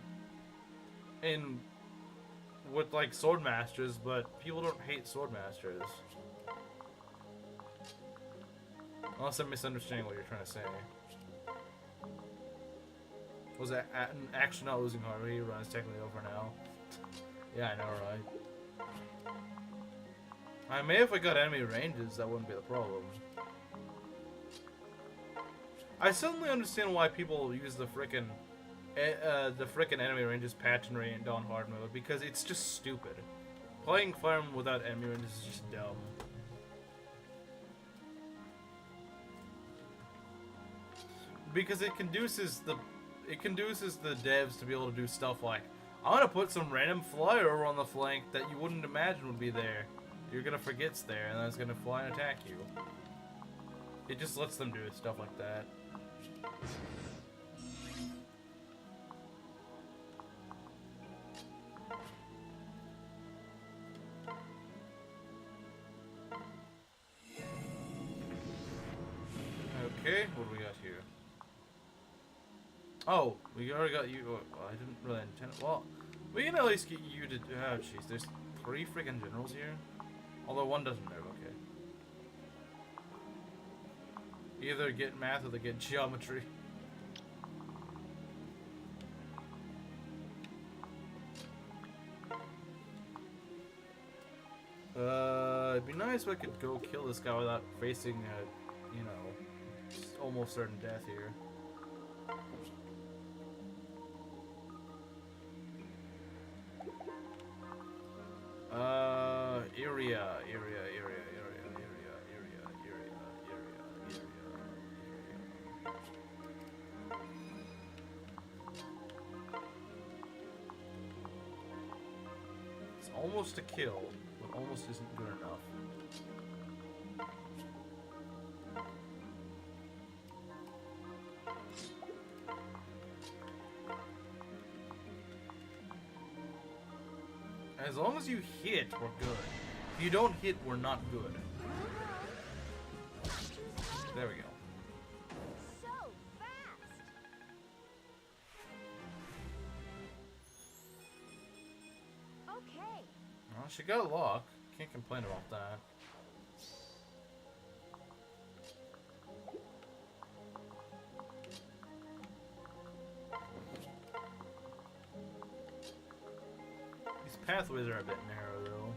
with like sword masters, but people don't hate sword masters. Unless I'm misunderstanding what you're trying to say. Was that actually not losing Haruhi? Run is technically over now. Yeah, I know, right? I may if I got enemy ranges, that wouldn't be the problem. I suddenly understand why people use the frickin' enemy ranges patch in Rain Dawn hard mode, because it's just stupid. Playing Fire Emblem without enemy ranges is just dumb. Because it conduces the devs to be able to do stuff like, I'm gonna put some random flyer over on the flank that you wouldn't imagine would be there. You're gonna forget it's there, and then it's gonna fly and attack you. It just lets them do stuff like that. Okay, what do we got here? Oh, we already got you. Well, I didn't really intend. Well, we can at least get you to. Oh, jeez, there's 3 freaking generals here. Although one doesn't know. Okay. Either get math or they get geometry. It'd be nice if I could go kill this guy without facing, you know, almost certain death here. Iria. It's almost a kill, but almost isn't good enough. As long as you hit, we're good. If you don't hit, we're not good. There we go. So fast. Okay. Well, she got luck. Can't complain about that. These pathways are a bit narrow, though.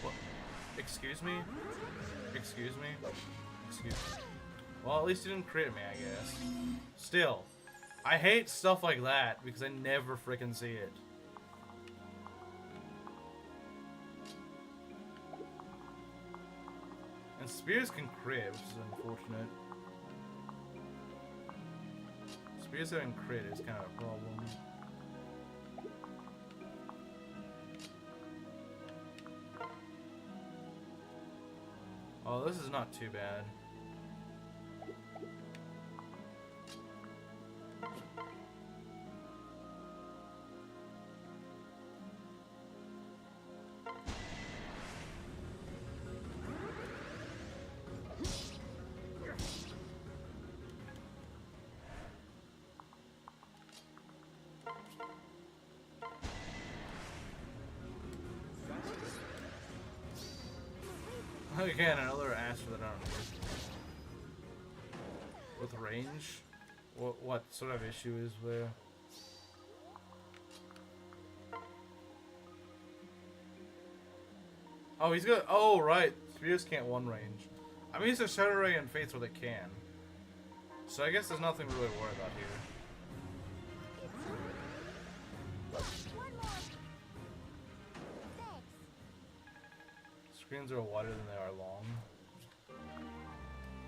What? Excuse me? Excuse me? Excuse me. Well, at least you didn't crit me, I guess. Still, I hate stuff like that because I never frickin' see it. And spears can crit, which is unfortunate. Spears having crit is kind of a problem. Oh, this is not too bad. Again, another ask for the darn with range. What sort of issue is there? Oh, he's got. Oh, right. Spears can't one range. I mean, he's a Shadow Ray and Fates where they can. So I guess there's nothing to really worry about here. One more. Thanks. Screens are wider than they are long.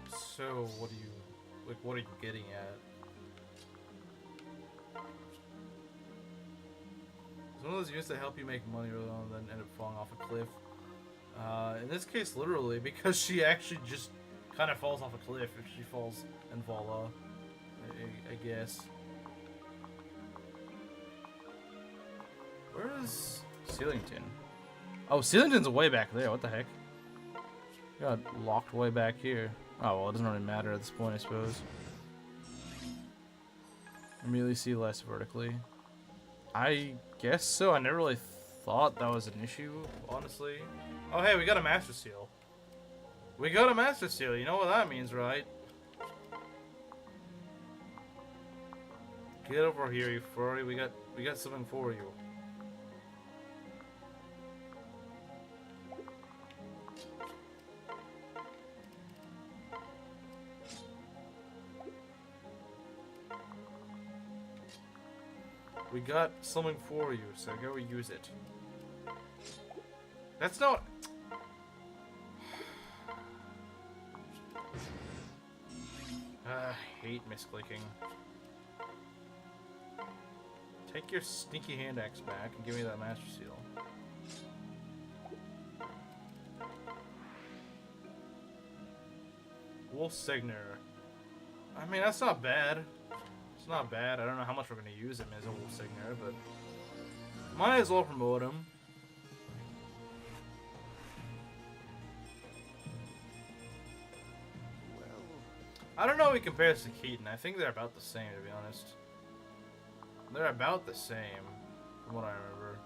So what do you, like, what are you getting at? It's one of those units that help you make money rather than end up falling off a cliff. In this case, literally, because she actually just kind of falls off a cliff if she falls and voila, I guess. Where is Sealington? Oh, Sealington's way back there. What the heck? Got locked way back here. Oh, well, it doesn't really matter at this point, I suppose. Immediately see less vertically. I guess so. I never really thought that was an issue, honestly. Oh, hey, we got a Master Seal. We got a Master Seal. You know what that means, right? Get over here, you furry. We got something for you. We got something for you, so go use it. That's not... I hate misclicking. Take your sneaky hand axe back and give me that Master Seal. Wolf Signer. I mean, that's not bad. It's not bad. I don't know how much we're going to use him as a Wolf Signer, but might as well promote him. I don't know how he compares to Keaton. I think they're about the same, to be honest. They're about the same, from what I remember.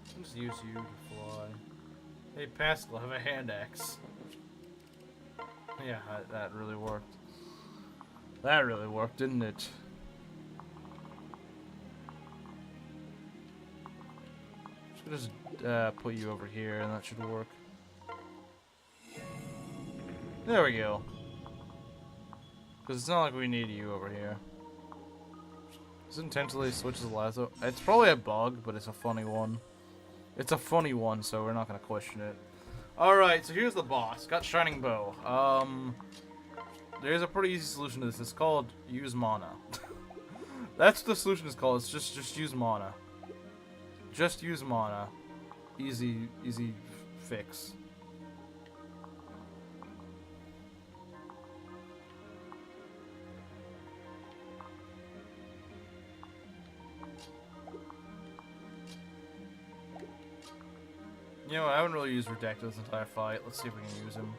I'll just use you to fly. Hey, Pascal, have a hand axe. Yeah, that really worked. That really worked, didn't it? Just put you over here and that should work. There we go. Because it's not like we need you over here. This intentionally switches the lasso. It's probably a bug, but it's a funny one. It's a funny one, so we're not going to question it. Alright, so here's the boss. Got Shining Bow. There's a pretty easy solution to this. It's called use mana. That's what the solution is called. It's just use mana. Just use mana. Easy fix. You know, I haven't really used Redacted this entire fight. Let's see if we can use him.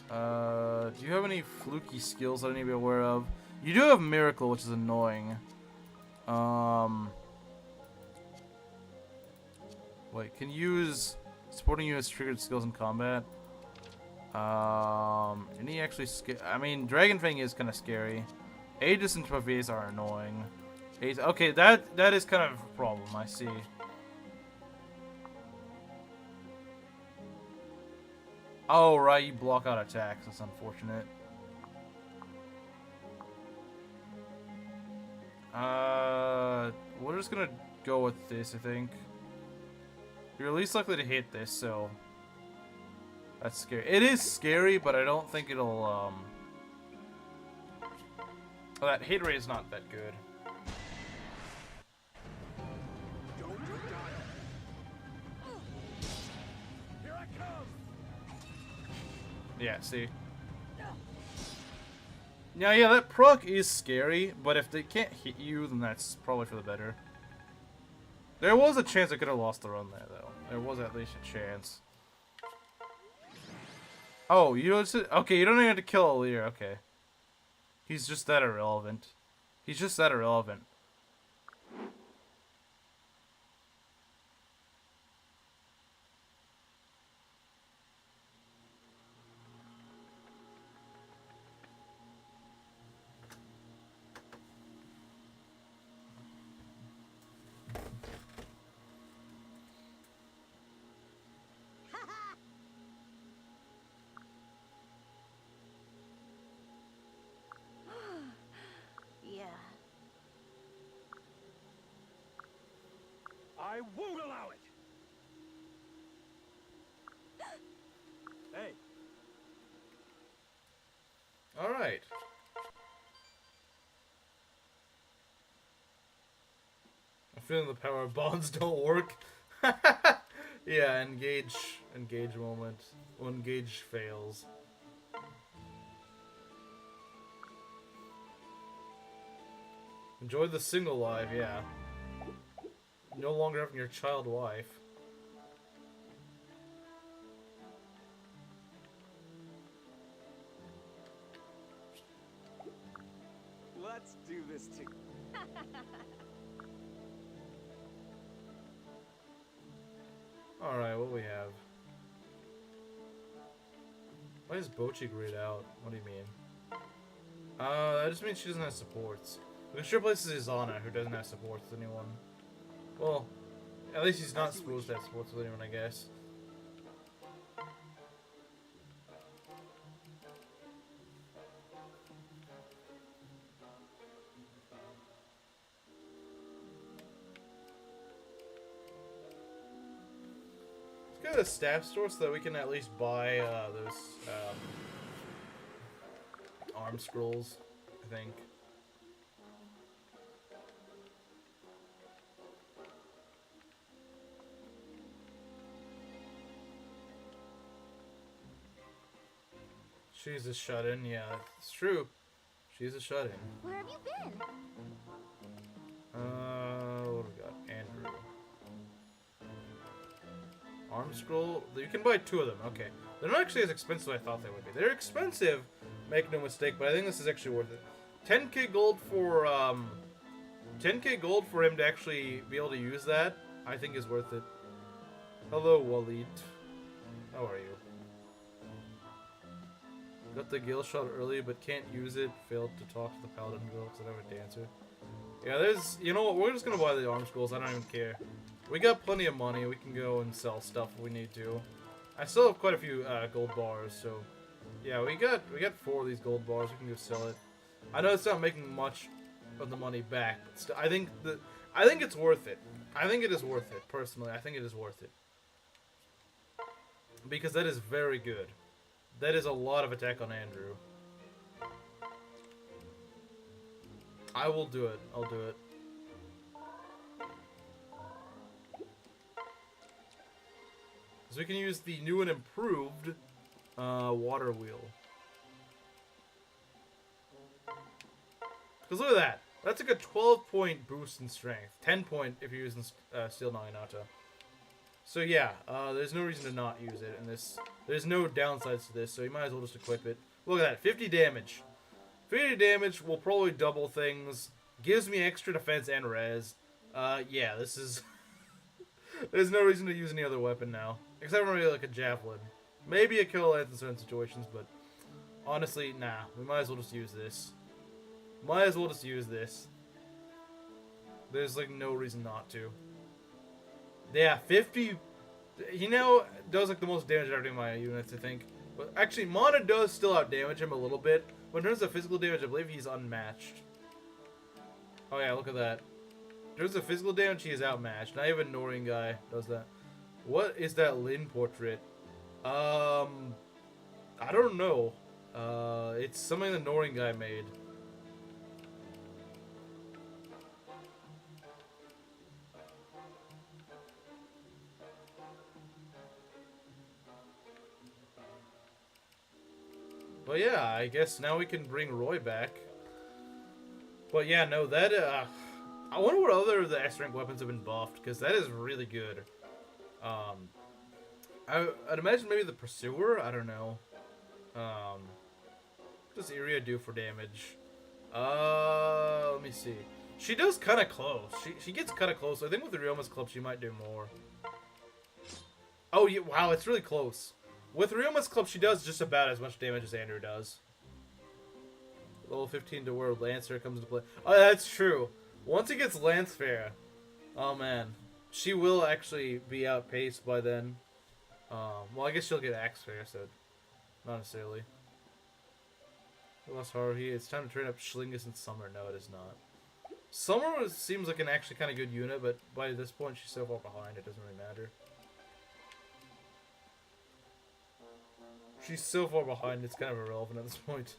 Do you have any fluky skills I need to be aware of? You do have Miracle, which is annoying. Wait, can use supporting units triggered skills in combat? Any actually I mean, Dragon Fang is kind of scary. Aegis and Pavese are annoying. Okay, that is kind of a problem, I see. Oh, right, you block out attacks. That's unfortunate. We're just gonna go with this, I think. You're least likely to hit this, so... That's scary. It is scary, but I don't think it'll, Oh, that hit rate is not that good. Yeah, see? Yeah, that proc is scary, but if they can't hit you, then that's probably for the better. There was a chance I could have lost the run there, though. There was at least a chance. Oh, you don't... Okay, you don't even have to kill Alir, okay. He's just that irrelevant. He's just that irrelevant. Yeah. I won't allow it. Hey. All right. I'm feeling the power of bonds don't work. Yeah, engage moment. When engage fails. Enjoy the single life, yeah. No longer having your child wife. Let's do this too. Alright, what do we have? Why is Bochi grayed out? What do you mean? That just means she doesn't have supports. We can sure places Izana, who doesn't have supports with anyone. Well, at least he's not supposed to have supports with anyone, I guess. Let's go to the staff store so that we can at least buy those arm scrolls, I think. She's a shut-in, yeah, it's true. She's a shut-in. Where have you been? What do we got? Andrew. Arm scroll? You can buy 2 of them, okay. They're not actually as expensive as I thought they would be. They're expensive, make no mistake, but I think this is actually worth it. 10k gold for, 10k gold for him to actually be able to use that, I think is worth it. Hello, Walid. How are you? Got the Gale shot early, but can't use it. Failed to talk to the Paladin girl because I don't have a dancer. Yeah, there's... You know what? We're just gonna buy the arm scrolls. I don't even care. We got plenty of money. We can go and sell stuff if we need to. I still have quite a few gold bars, so... Yeah, we got 4 of these gold bars. We can go sell it. I know it's not making much of the money back, but still, I think it's worth it. I think it is worth it, personally. I think it is worth it. Because that is very good. That is a lot of attack on Andrew. I will do it. I'll do it. So we can use the new and improved water wheel. Because look at that. That's like a 12-point boost in strength. 10-point if you're using Steel Naginata. So yeah, there's no reason to not use it in this. There's no downsides to this, so you might as well just equip it. Look at that, 50 damage. 50 damage will probably double things. Gives me extra defense and res. Yeah, this is... There's no reason to use any other weapon now. Except for maybe like a javelin. Maybe a kill lance in certain situations, but... Honestly, nah. We might as well just use this. Might as well just use this. There's like no reason not to. Yeah, 50... He now does like the most damage out of my units, I think. But actually, Mana does still outdamage him a little bit. But in terms of physical damage, I believe he's unmatched. Oh yeah, look at that. In terms of physical damage, he is outmatched. Not even Nohrianguy does that. What is that Lyn portrait? I don't know. It's something that Nohrianguy made. But yeah, I guess now we can bring Roy back. But yeah, no, that, I wonder what other of the S-rank weapons have been buffed, because that is really good. I'd imagine maybe the Pursuer? I don't know. What does Iria do for damage? Let me see. She does kind of close. She gets kind of close. I think with the Ryoma's Club, she might do more. Oh, yeah, wow, it's really close. With Ryoma's Club, she does just about as much damage as Andrew does. Level 15 to where Lancer comes into play. Oh, that's true. Once he gets Lancefair, oh man, she will actually be outpaced by then. Well, I guess she'll get Axefair, so not necessarily. We lost Haruhi. It's time to train up Schlingus in Summer. No, it is not. Summer seems like an actually kind of good unit, but by this point, she's so far behind, it doesn't really matter. She's so far behind, it's kind of irrelevant at this point.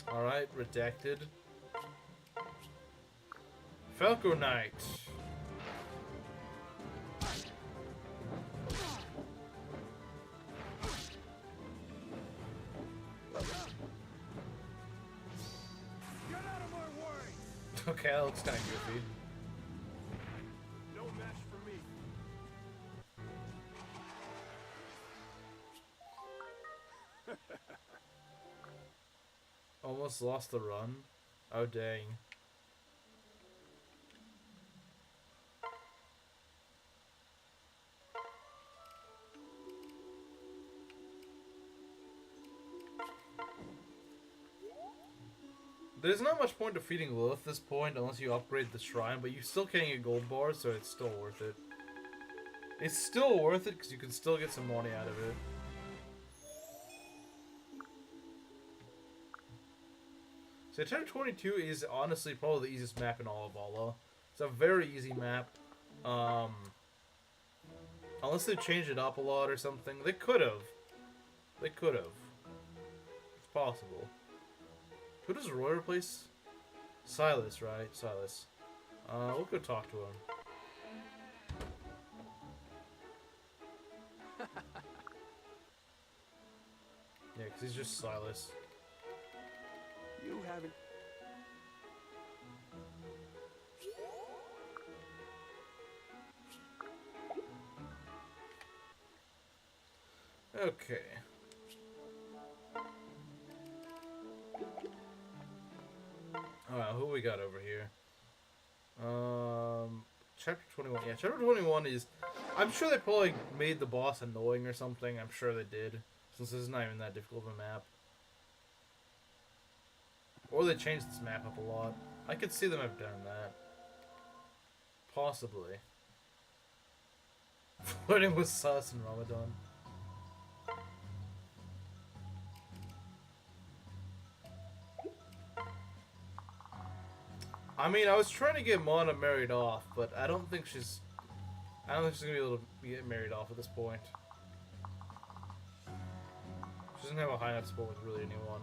Alright, redacted. Falco Knight. Get out of my way! Okay, that looks kind of goofy. No match for me. Almost lost the run. Oh, dang. There's not much point defeating Lilith at this point unless you upgrade the shrine, but you still can't get gold bars, so it's still worth it. It's still worth it because you can still get some money out of it. So Chapter 22 is honestly probably the easiest map in all of Vala. It's a very easy map. Unless they changed it up a lot or something. They could have. They could have. It's possible. Who does Roy replace? Silas, right? Silas. We'll go talk to him. Yeah, because he's just Silas. You haven't. Okay. Alright, who we got over here? Chapter 21. Yeah, Chapter 21 is... I'm sure they probably made the boss annoying or something. I'm sure they did. Since this is not even that difficult of a map. Or they changed this map up a lot. I could see them have done that. Possibly. Flirting with Sus and Ramadan. I mean, I was trying to get Mana married off, but I don't think she's... I don't think she's gonna be able to get married off at this point. She doesn't have a high enough support with really anyone.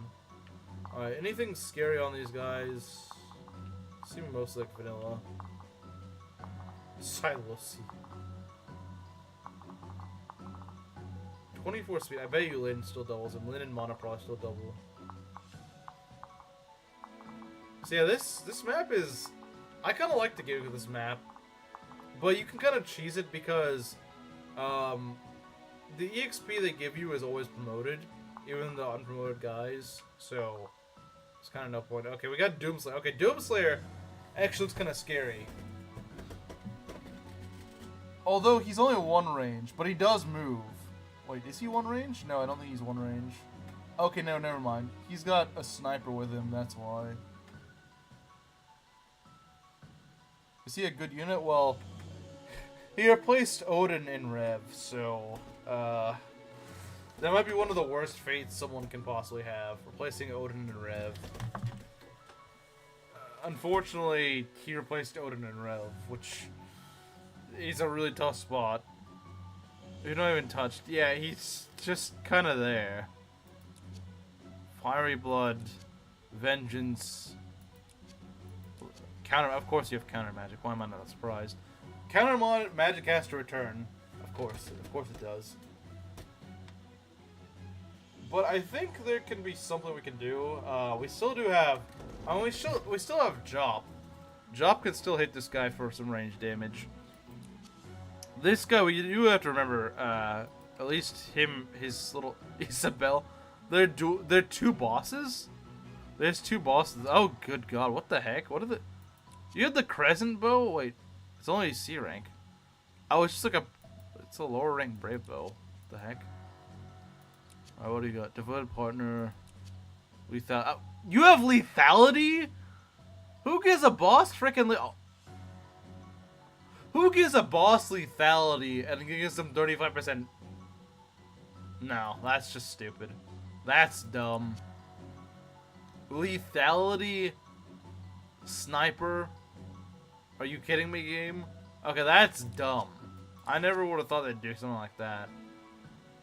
Alright, anything scary on these guys? Seem mostly like vanilla. Silosi. 24 speed. I bet you Lyn still doubles him. Lyn and Mana probably still double. So yeah, this map is... I kind of like the gimmick of this map. But you can kind of cheese it because... the EXP they give you is always promoted. Even the unpromoted guys. So... It's kind of no point. Okay, we got Doomslayer. Okay, Doomslayer actually looks kind of scary. Although he's only one range, but he does move. Wait, is he one range? No, I don't think he's one range. Okay, no, never mind. He's got a sniper with him, that's why. Is he a good unit? Well, he replaced Odin in Rev, so, that might be one of the worst fates someone can possibly have, replacing Odin in Rev. Unfortunately, he replaced Odin in Rev, which is a really tough spot. You're not even touched. Yeah, he's just kind of there. Fiery Blood, Vengeance, counter. Of course, you have counter magic. Why am I not surprised? Counter magic has to return. Of course it does. But I think there can be something we can do. We still do have. I mean, we still have Jop. Jop can still hit this guy for some range damage. This guy, you have to remember, at least his little Isabel, they're two bosses? There's two bosses. Oh, good God, what the heck? What are the... You have the Crescent Bow? Wait, it's only C rank. Oh, it's just like it's a lower rank Brave Bow. What the heck? Alright, what do you got? Devoted Partner, Lethal... you have Lethality? Who gives a boss freaking... Who gives a boss lethality and gives them 35%? No, that's just stupid. That's dumb. Lethality? Sniper? Are you kidding me, game? Okay, that's dumb. I never would have thought they'd do something like that.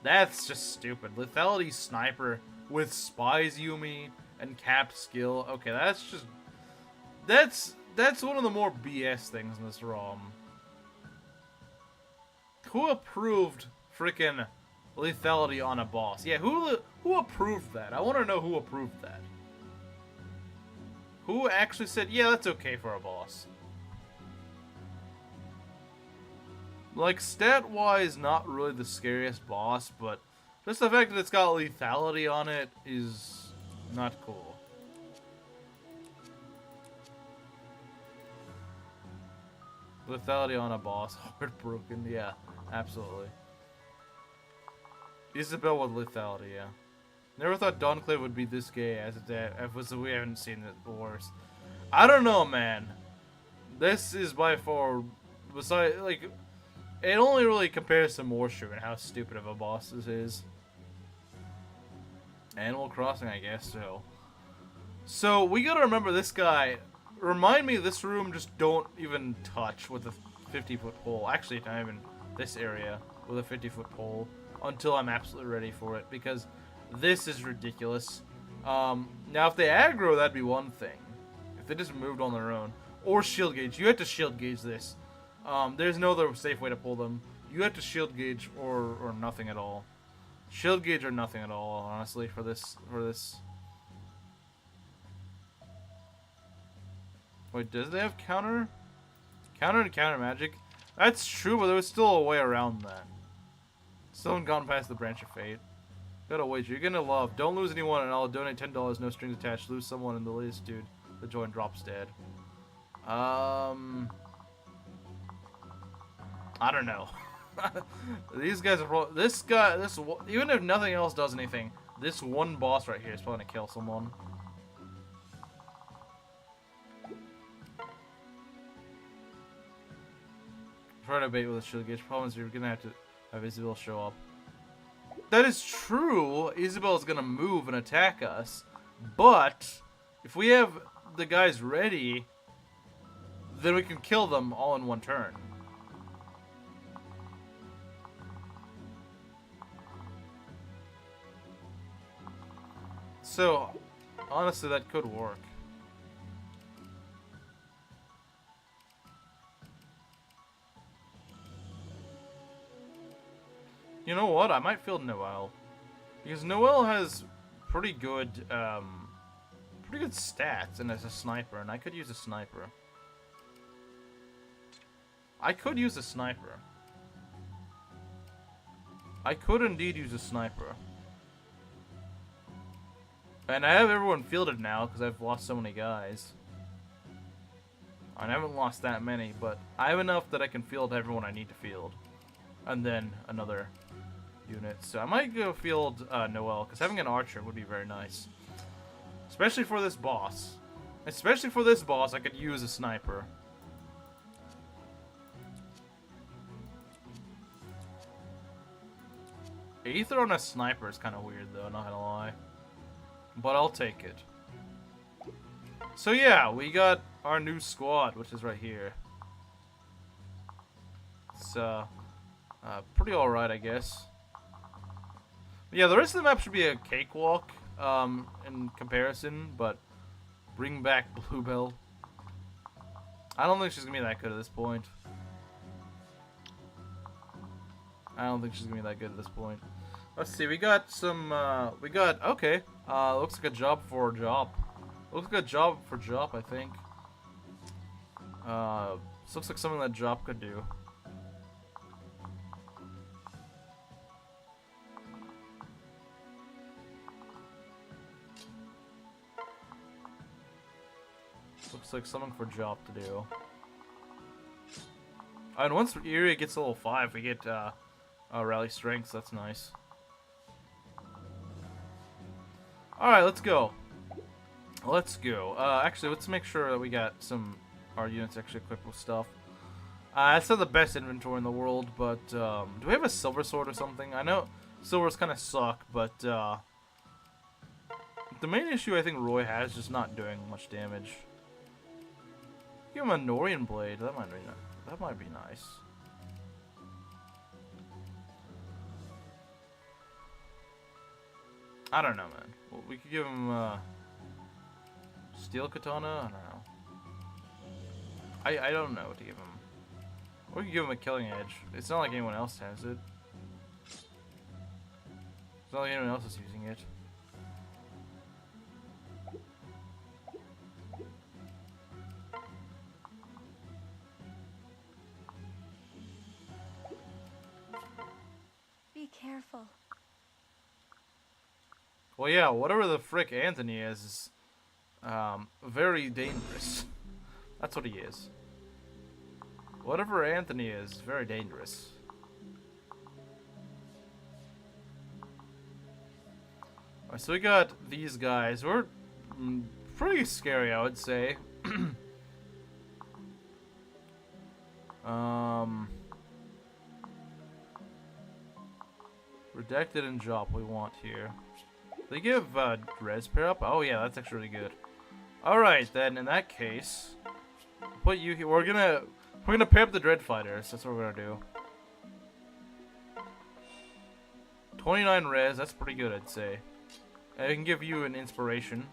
That's just stupid. Lethality Sniper with Spies Yumi and Cap skill. Okay, that's just... That's one of the more BS things in this ROM. Who approved freaking lethality on a boss? Yeah, who approved that? I want to know who approved that. Who actually said, yeah, that's okay for a boss? Like, stat-wise, not really the scariest boss, but just the fact that it's got lethality on it is not cool. Lethality on a boss, heartbroken, yeah. Absolutely. Isabel with lethality, yeah. Never thought Dawnclave would be this gay as we haven't seen it worse. I don't know, man. This is by far, besides, like, it only really compares to Morshu and how stupid of a boss this is. Animal Crossing, I guess, so we gotta remember this guy. Remind me, this room just don't even touch with a 50-foot pole. Actually, not even this area with a 50-foot pole until I'm absolutely ready for it, because this is ridiculous. Now, if they aggro, that'd be one thing. If they just moved on their own. Or shield gauge. You have to shield gauge this. There's no other safe way to pull them. You have to shield gauge or nothing at all. Shield gauge or nothing at all, honestly, for this. Wait, does they have counter? Counter and counter magic? That's true, but there was still a way around that. Still haven't gone past the Branch of Fate. Gotta wait, you're gonna love. Don't lose anyone and I'll donate $10, no strings attached. Lose someone and the latest dude. The join drops dead. I don't know. These guys are even if nothing else does anything, this one boss right here is probably gonna kill someone. Try to bait with a shield gauge. Problem is you're gonna have to have Isabel show up. That is true. Isabel is gonna move and attack us, but if we have the guys ready, then we can kill them all in one turn. So, honestly, that could work. You know what? I might field Noelle. Because Noelle has pretty good stats and as a sniper, and I could use a sniper. I could use a sniper. I could indeed use a sniper. And I have everyone fielded now because I've lost so many guys. I haven't lost that many, but I have enough that I can field everyone I need to field. And then another unit. So I might go field Noelle, because having an archer would be very nice. Especially for this boss. Especially for this boss, I could use a sniper. Aether on a sniper is kind of weird, though, not gonna lie. But I'll take it. So yeah, we got our new squad, which is right here. It's pretty alright, I guess. But yeah, the rest of the map should be a cakewalk in comparison, but bring back Bluebell. I don't think she's gonna be that good at this point. Let's see, we got some, okay. Looks like a job for Jop. Looks like a job for Jop, I think. This looks like something that Jop could do. Looks like something for Jop to do. And once Iria gets level 5, we get, rally strength, so that's nice. Alright, let's go. Actually, let's make sure that we got our units actually equipped with stuff. It's not the best inventory in the world, but, do we have a silver sword or something? I know silvers kind of suck, but, the main issue I think Roy has is just not doing much damage. Give him a Nohrian blade, that might be nice. I don't know, man. Well, we could give him steel katana. I don't know. I don't know what to give him. Or we could give him a killing edge. It's not like anyone else has it. It's not like anyone else is using it. Be careful. Well, yeah, whatever the frick Anthony is very dangerous. That's what he is. Whatever Anthony is, very dangerous. Alright, so we got these guys. Who are pretty scary, I would say. Redacted and Jop we want here. They give res pair up? Oh yeah, that's actually really good. Alright then, in that case, put you here. We're gonna pair up the Dread Fighters. That's what we're gonna do. 29 res, that's pretty good, I'd say. And it can give you an inspiration.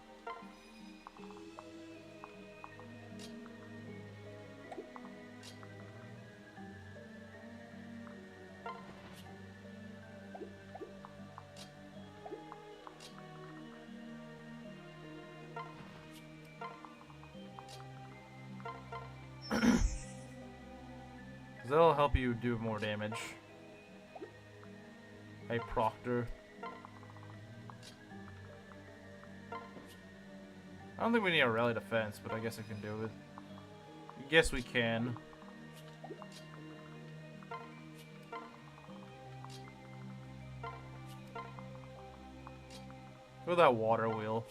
That'll help you do more damage. Hey, Prctor. I don't think we need a rally defense, but I guess I can do it. I guess we can. Go with that water wheel.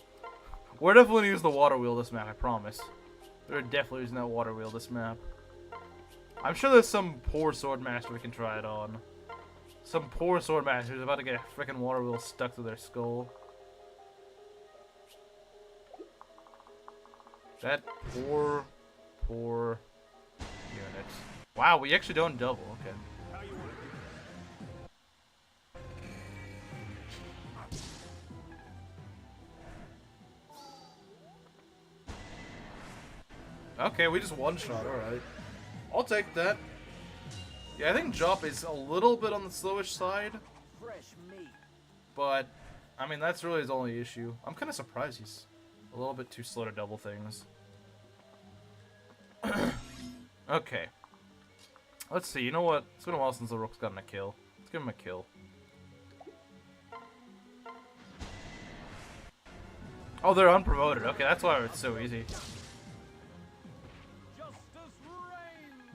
We're definitely gonna use the water wheel this map, I promise. We're definitely using that water wheel this map. I'm sure there's some poor swordmaster we can try it on. Some poor swordmaster who's about to get a freaking water wheel stuck to their skull. That poor unit. Wow, we actually don't double. Okay. Okay, we just one-shot, alright. I'll take that. Yeah, I think Jop is a little bit on the slowish side. Fresh meat. But, I mean, that's really his only issue. I'm kind of surprised he's a little bit too slow to double things. Okay. Let's see, you know what? It's been a while since the Rook's gotten a kill. Let's give him a kill. Oh, they're unpromoted. Okay, that's why it's so easy.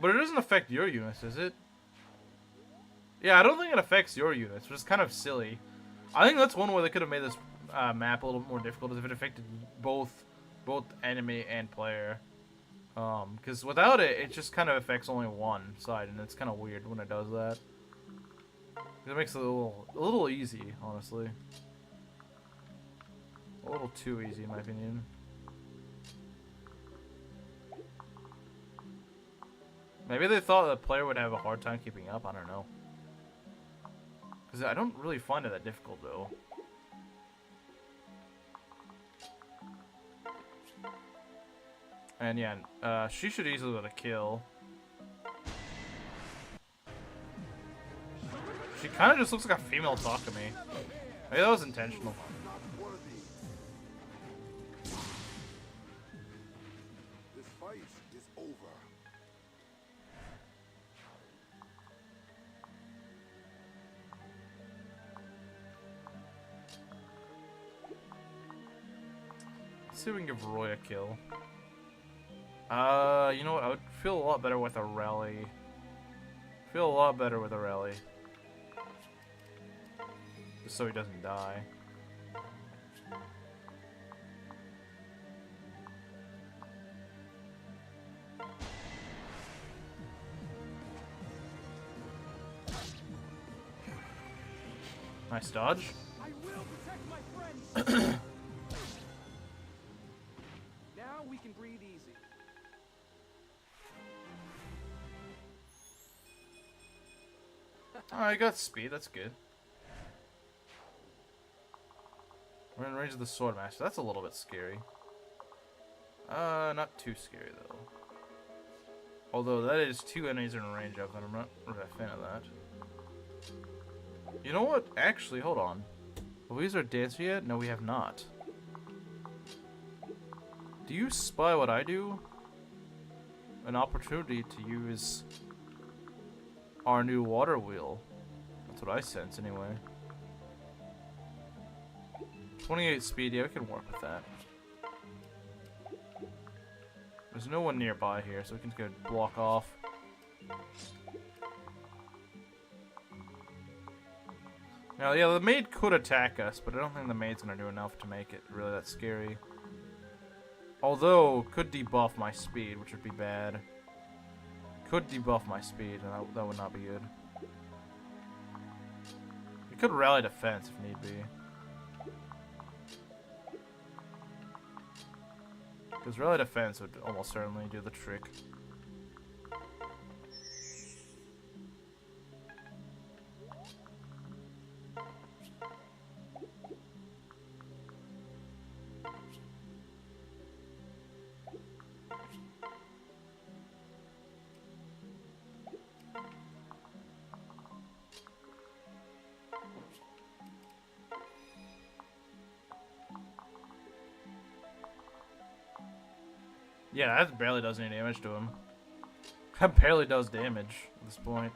But it doesn't affect your units, does it? Yeah, I don't think it affects your units, which is kind of silly. I think that's one way they could have made this map a little more difficult, is if it affected both enemy and player. Because without it, it just kind of affects only one side, and it's kind of weird when it does that. It makes it a little easy, honestly. A little too easy, in my opinion. Maybe they thought the player would have a hard time keeping up. I don't know. Because I don't really find it that difficult, though. And yeah, she should easily get a kill. She kind of just looks like a female talking to me. Maybe that was intentional. This fight is over. Let's see if we can give Roy a kill. You know what? I would feel a lot better with a rally. Feel a lot better with a rally. Just so he doesn't die. Nice dodge. I will protect my friends. Now we can breathe easy. Oh, I got speed. That's good. We're in range of the Sword Master. That's a little bit scary. Not too scary though. Although that is two enemies in range of, and I'm not really a fan of that. You know what? Actually, hold on. Have we used our dancer yet? No, we have not. Do you spy what I do? An opportunity to use our new water wheel. That's what I sense, anyway. 28 speed, yeah, we can work with that. There's no one nearby here, so we can go block off. Now, yeah, the maid could attack us, but I don't think the maid's gonna do enough to make it really that scary. Although, could debuff my speed, which would be bad. Could debuff my speed, and that would not be good. We could rally defense if need be. Because rally defense would almost certainly do the trick. Yeah, that barely does any damage to him. That barely does damage at this point.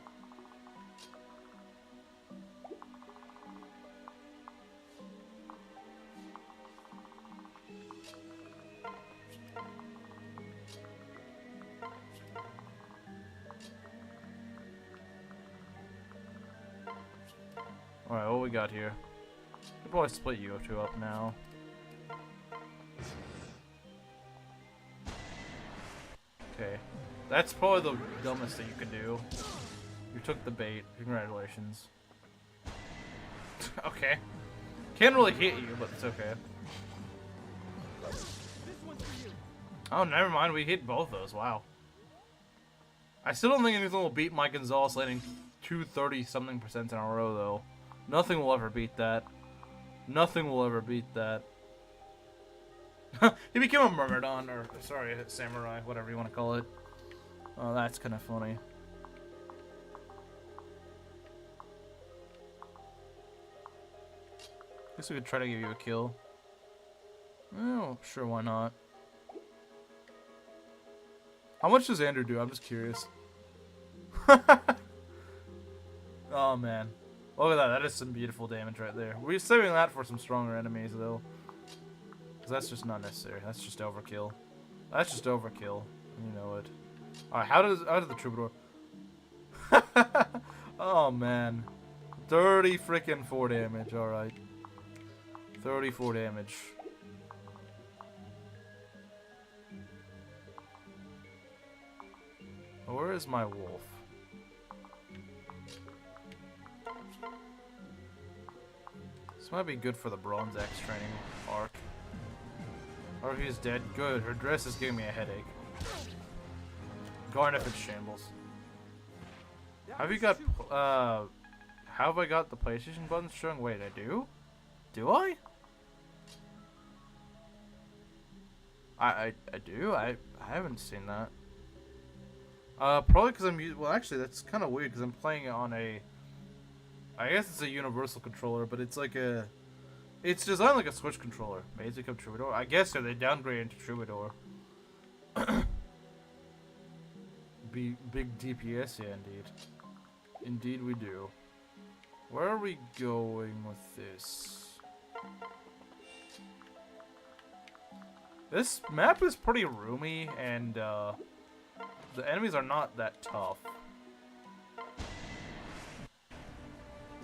Alright, what we got here? We'll probably split you two up now. Okay. That's probably the dumbest thing you could do. You took the bait. Congratulations. Okay. Can't really hit you, but it's okay. This one's for you. Oh, never mind. We hit both those. Wow. I still don't think anything will beat Mike Gonzalez landing 230-something% in a row, though. Nothing will ever beat that. Nothing will ever beat that. He became a Myrmidon, or sorry, a samurai, whatever you want to call it. Oh, that's kind of funny. Guess we could try to give you a kill. Oh, sure, why not? How much does Andrew do? I'm just curious. Oh, man. Look at that. That is some beautiful damage right there. We're saving that for some stronger enemies, though. Because that's just not necessary. That's just overkill. That's just overkill. You know it. Alright, how does the Troubadour... Oh, man. 30 freaking 4 damage. Alright. 34 damage. Where is my wolf? This might be good for the Bronze Axe training arc. Haruhi is dead. Good. Her dress is giving me a headache. Gharnef in shambles. Have you got, how have I got the PlayStation buttons showing? Wait, I do? Do I? I do? I haven't seen that. Probably because I'm, well actually that's kind of weird because I'm playing it on a, I guess it's a universal controller, but it's like a, it's designed like a Switch controller. Basic of Troubadour. I guess so they downgraded to Troubadour. Big DPS, yeah, indeed. Indeed we do. Where are we going with this? This map is pretty roomy, and the enemies are not that tough.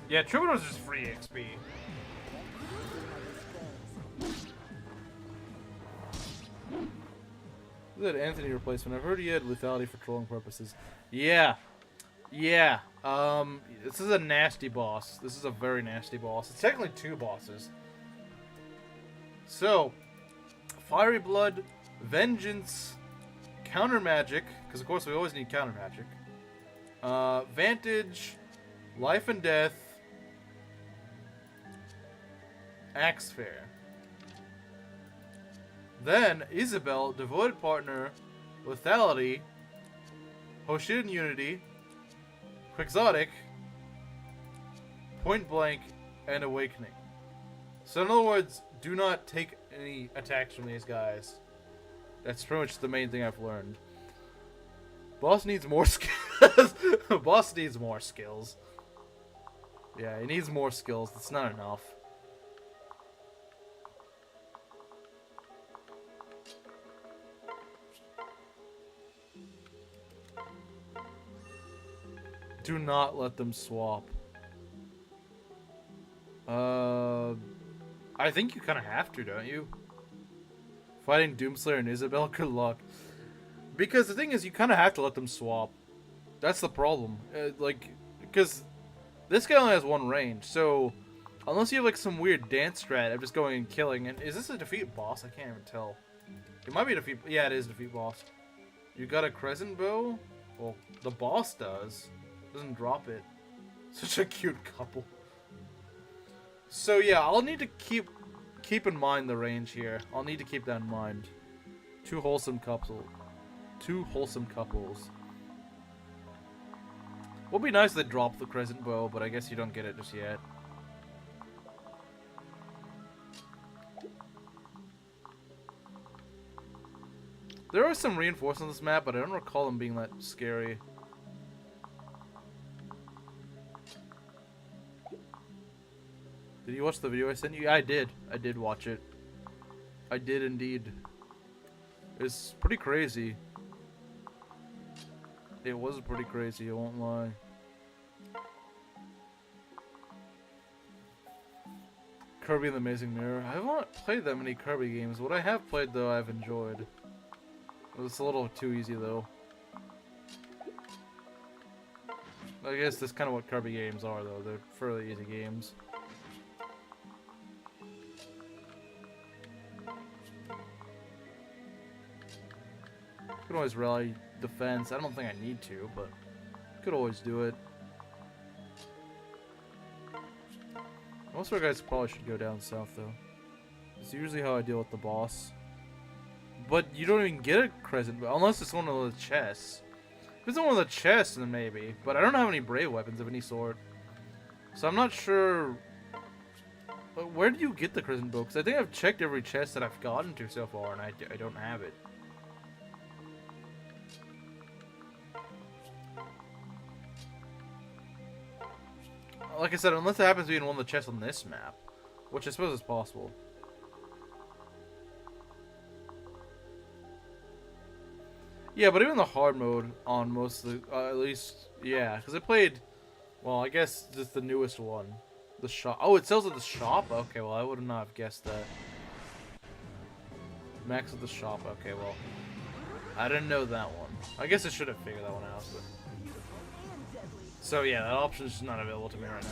Yeah, Troubadour's just free XP. That Anthony replacement. I've heard he had lethality for trolling purposes. Yeah. Yeah. This is a nasty boss. This is a very nasty boss. It's technically 2 bosses. So, Fiery Blood, Vengeance, Counter Magic, because of course we always need Counter Magic. Vantage, Life and Death, Axe Fair. Then, Isabel, Devoted Partner, Lethality, Hoshidan Unity, Quixotic, Point Blank, and Awakening. So in other words, do not take any attacks from these guys. That's pretty much the main thing I've learned. Boss needs more skills. Boss needs more skills. Yeah, he needs more skills. That's not enough. Do not let them swap. I think you kind of have to, don't you? Fighting Doomslayer and Isabel, good luck. Because the thing is, you kind of have to let them swap. That's the problem. Because this guy only has 1 range, so unless you have like some weird dance strat of just going and killing, and is this a defeat boss? I can't even tell. It might be a defeat. Yeah, it is a defeat boss. You got a crescent bow? Well, the boss does. Doesn't drop it. Such a cute couple. So yeah, I'll need to keep in mind the range here. I'll need to keep that in mind. 2 wholesome couples. 2 wholesome couples. Would be nice if they drop the crescent bow, but I guess you don't get it just yet. There are some reinforcements on this map, but I don't recall them being that scary. Did you watch the video I sent you? Yeah, I did. I did watch it. I did indeed. It's pretty crazy. It was pretty crazy, I won't lie. Kirby and the Amazing Mirror. I haven't played that many Kirby games. What I have played, though, I've enjoyed. It's a little too easy, though. I guess that's kind of what Kirby games are, though. They're fairly easy games. Could always rally defense. I don't think I need to, but could always do it. Most of our guys probably should go down south, though. It's usually how I deal with the boss. But you don't even get a crescent bow unless it's one of the chests. If it's one of the chests, then maybe. But I don't have any brave weapons of any sort. So I'm not sure. Where do you get the crescent bow? Because I think I've checked every chest that I've gotten to so far, and I don't have it. Like I said, unless it happens to be in one of the chests on this map, which I suppose is possible. Yeah, but even the hard mode on most of the, at least, yeah, because I played, well, I guess just the newest one, the shop. Oh, it sells at the shop? Okay, well, I would not have guessed that. Max at the shop. Okay, well, I didn't know that one. I guess I should have figured that one out, but. So yeah, that option is just not available to me right now.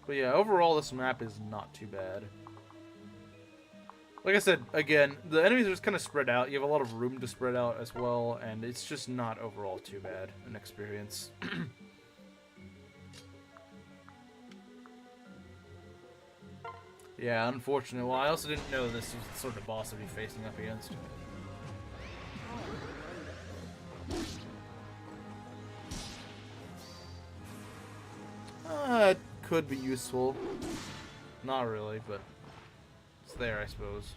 But yeah, overall this map is not too bad. Like I said, again, the enemies are just kind of spread out. You have a lot of room to spread out as well, and it's just not overall too bad an experience. Yeah, unfortunate. Well, I also didn't know this was the sort of boss I'd be facing up against. It could be useful. Not really, but it's there, I suppose.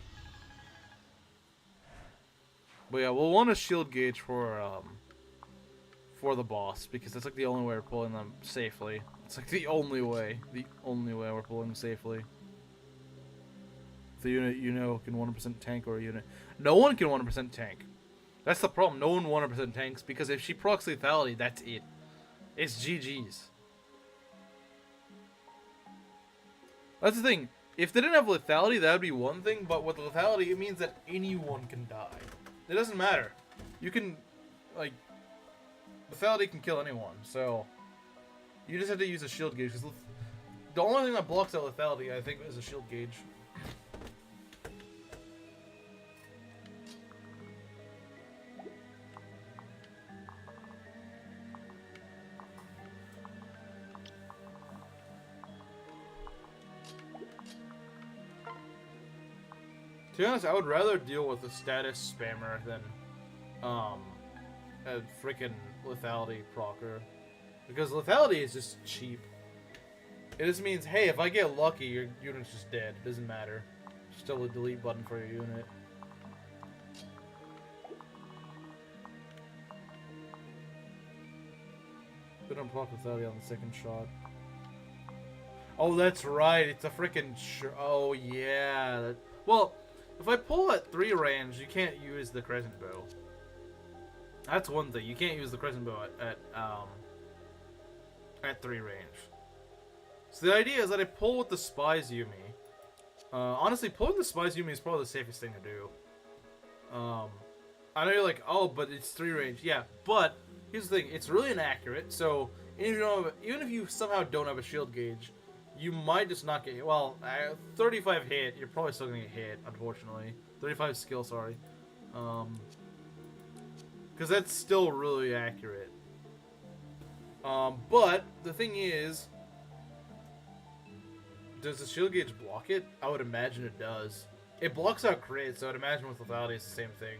But yeah, we'll want a shield gauge for the boss, because that's like the only way we're pulling them safely. It's like the only way we're pulling them safely. The unit you know can 100% tank or a unit. No one can 100% tank. That's the problem. No one 100% tanks, because if she procs lethality, that's it. It's GG's. That's the thing. If they didn't have lethality, that would be one thing, but with lethality, it means that anyone can die. It doesn't matter. You can, like, lethality can kill anyone, so you just have to use a shield gauge, because the only thing that blocks out lethality, I think, is a shield gauge. To be honest, I would rather deal with a status spammer than a freaking lethality procer. Because lethality is just cheap. It just means, hey, if I get lucky, your unit's just dead. It doesn't matter. Still a delete button for your unit. They don't proc lethality on the second shot. Oh, that's right. It's a freaking... Oh, yeah. Well... If I pull at 3 range, you can't use the crescent bow. That's one thing. You can't use the crescent bow at 3 range. So the idea is that I pull with the Spies Yumi. Honestly, pulling the Spies Yumi is probably the safest thing to do. I know you're like, oh, but it's 3 range. Yeah, but here's the thing. It's really inaccurate. So even if you somehow don't have a shield gauge, you might just not get hit. Well, 35 hit, you're probably still going to get hit, unfortunately. 35 skill, sorry. Because that's still really accurate. But, the thing is, does the shield gauge block it? I would imagine it does. It blocks out crit, so I'd imagine with lethality it's the same thing.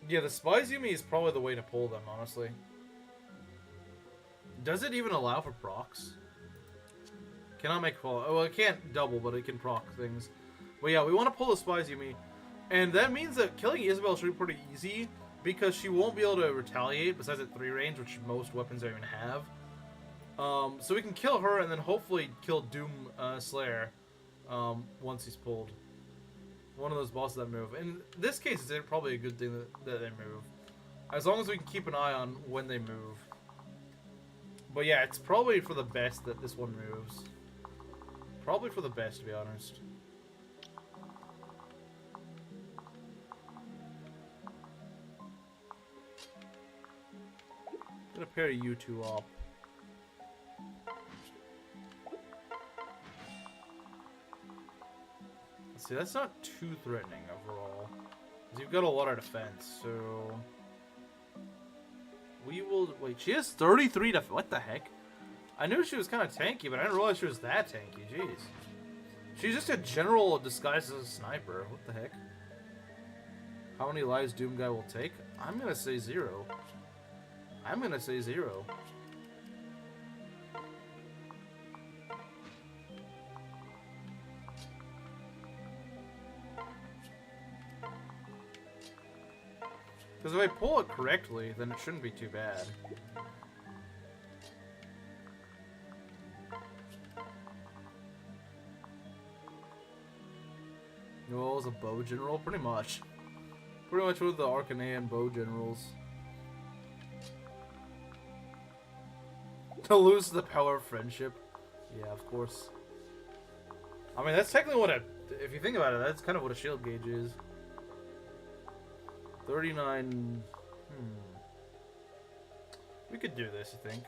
Yeah, the Spies Yumi is probably the way to pull them, honestly. Does it even allow for procs? Cannot make fall. Oh, well, it can't double, but it can proc things. But yeah, we want to pull the Spies Yumi. And that means that killing Isabel should be pretty easy, because she won't be able to retaliate, besides at 3 range, which most weapons don't even have. So we can kill her, and then hopefully kill Doom Slayer once he's pulled. One of those bosses that move. In this case, it's probably a good thing that they move. As long as we can keep an eye on when they move. But yeah, it's probably for the best that this one moves. Probably for the best, to be honest. I'm gonna pair you two up. Let's see, that's not too threatening overall. 'Cause you've got a lot of defense, so we will wait. She has 33 defense. What the heck? I knew she was kind of tanky, but I didn't realize she was that tanky. Jeez. She's just a general disguised as a sniper. What the heck? How many lives Doom Guy will take? I'm gonna say 0. I'm gonna say 0. Because if I pull it correctly, then it shouldn't be too bad. Well, as a bow general, pretty much. Pretty much with the Arcanean bow generals. To lose the power of friendship. Yeah, of course. I mean, that's technically what if you think about it, that's kind of what a shield gauge is. 39... We could do this, I think.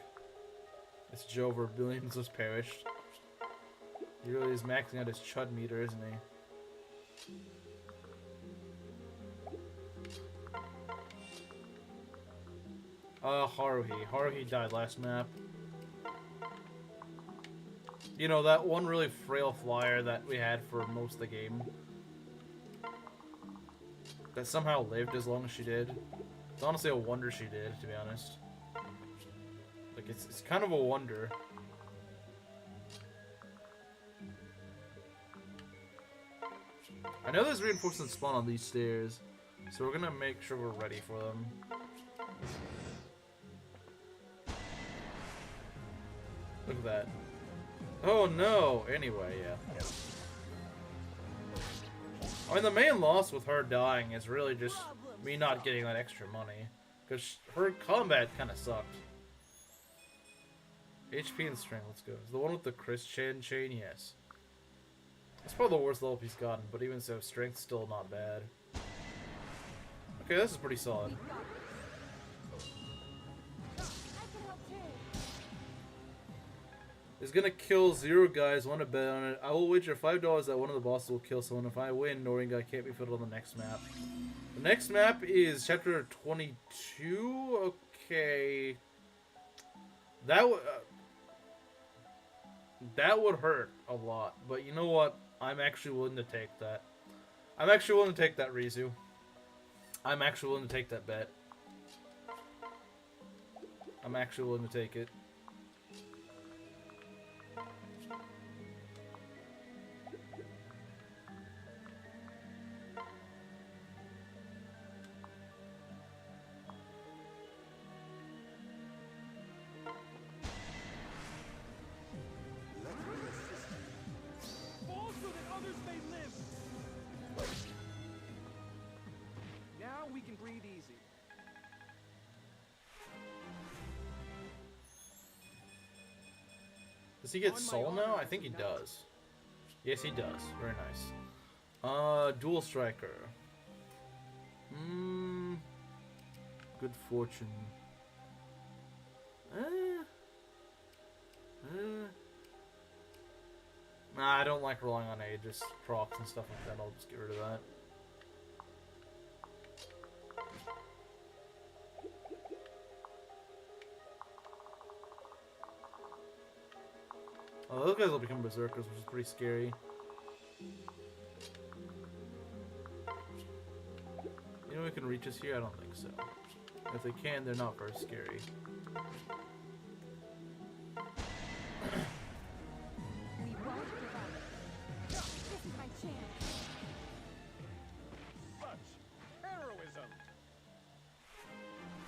This Jover billions has perished. He really is maxing out his chud meter, isn't he? Haruhi. Haruhi died last map. You know, that one really frail flyer that we had for most of the game. That somehow lived as long as she did. It's honestly a wonder she did, to be honest. Like, it's kind of a wonder. I know there's reinforcements spawn on these stairs, so we're gonna make sure we're ready for them. Look at that. Oh no! Anyway, yeah. I mean, the main loss with her dying is really just me not getting that extra money. Because her combat kind of sucked. HP and strength, let's go. Is the one with the Christian chain? Yes. It's probably the worst level he's gotten, but even so, strength's still not bad. Okay, this is pretty solid. Is gonna kill 0 guys, want to bet on it. I will wager $5 that one of the bosses will kill someone. If I win, Nohrianguy can't be filled on the next map. The next map is chapter 22. Okay. That would hurt a lot, but you know what? I'm actually willing to take that. I'm actually willing to take that, Ryzu. I'm actually willing to take that bet. I'm actually willing to take it. Fall so that others may live. Now we can breathe easy. Does he get soul now? I think he does. Yes, he does. Very nice. Dual striker. Good fortune. Nah, I don't like relying on Aegis procs and stuff like that. I'll just get rid of that. Oh, those guys will become berserkers, which is pretty scary. You know we can reach us here? I don't think so. If they can, they're not very scary. We won't give up. This is my chance. Such heroism.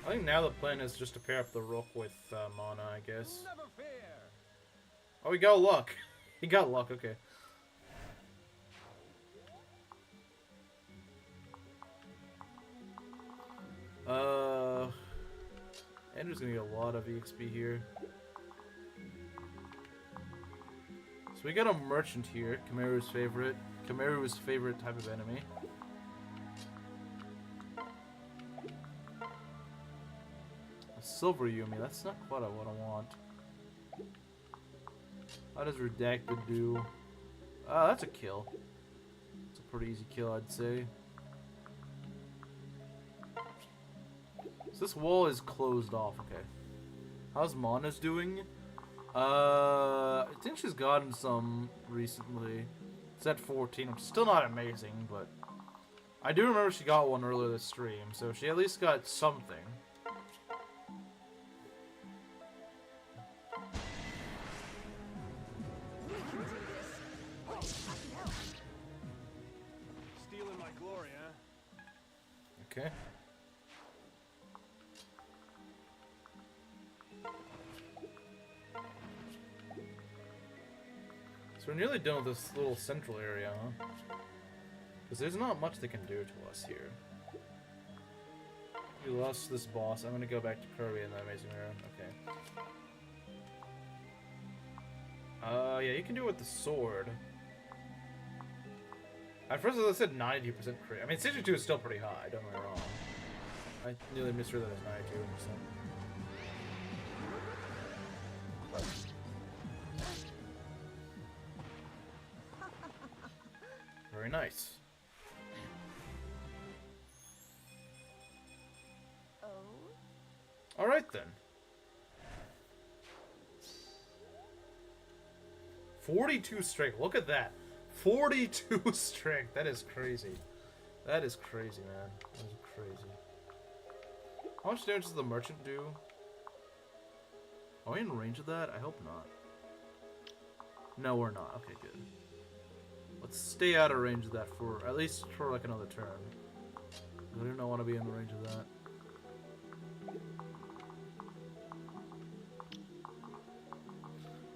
I think now the plan is just to pair up the Rook with Mana, I guess. Never fear. Oh, he got luck. He got luck, okay. Andrew's gonna get a lot of EXP here. So we got a merchant here, Kamaru's favorite type of enemy. A silver Yumi, that's not quite what I want. How does Redacted do? That's a kill. It's a pretty easy kill, I'd say. this wall is closed off. Okay. How's Mana's doing? I think she's gotten some recently. It's at 14. Which is still not amazing, but I do remember she got one earlier this stream, so she at least got something. Stealing my glory, huh? Okay. So we're nearly done with this little central area, huh? Because there's not much they can do to us here. We lost this boss. I'm gonna go back to Kirby in the Amazing Mirror. Okay. Yeah, you can do it with the sword. At first I said 92% crit. I mean, 62 is still pretty high, don't get me wrong. I nearly misread that as 92%. Very nice. Oh? Alright then. 42 strength. Look at that. 42 strength. That is crazy. That is crazy, man. That is crazy. How much damage does the merchant do? Are we in range of that? I hope not. No, we're not. Okay, good. Let's stay out of range of that for at least for like another turn. I do not want to be in the range of that.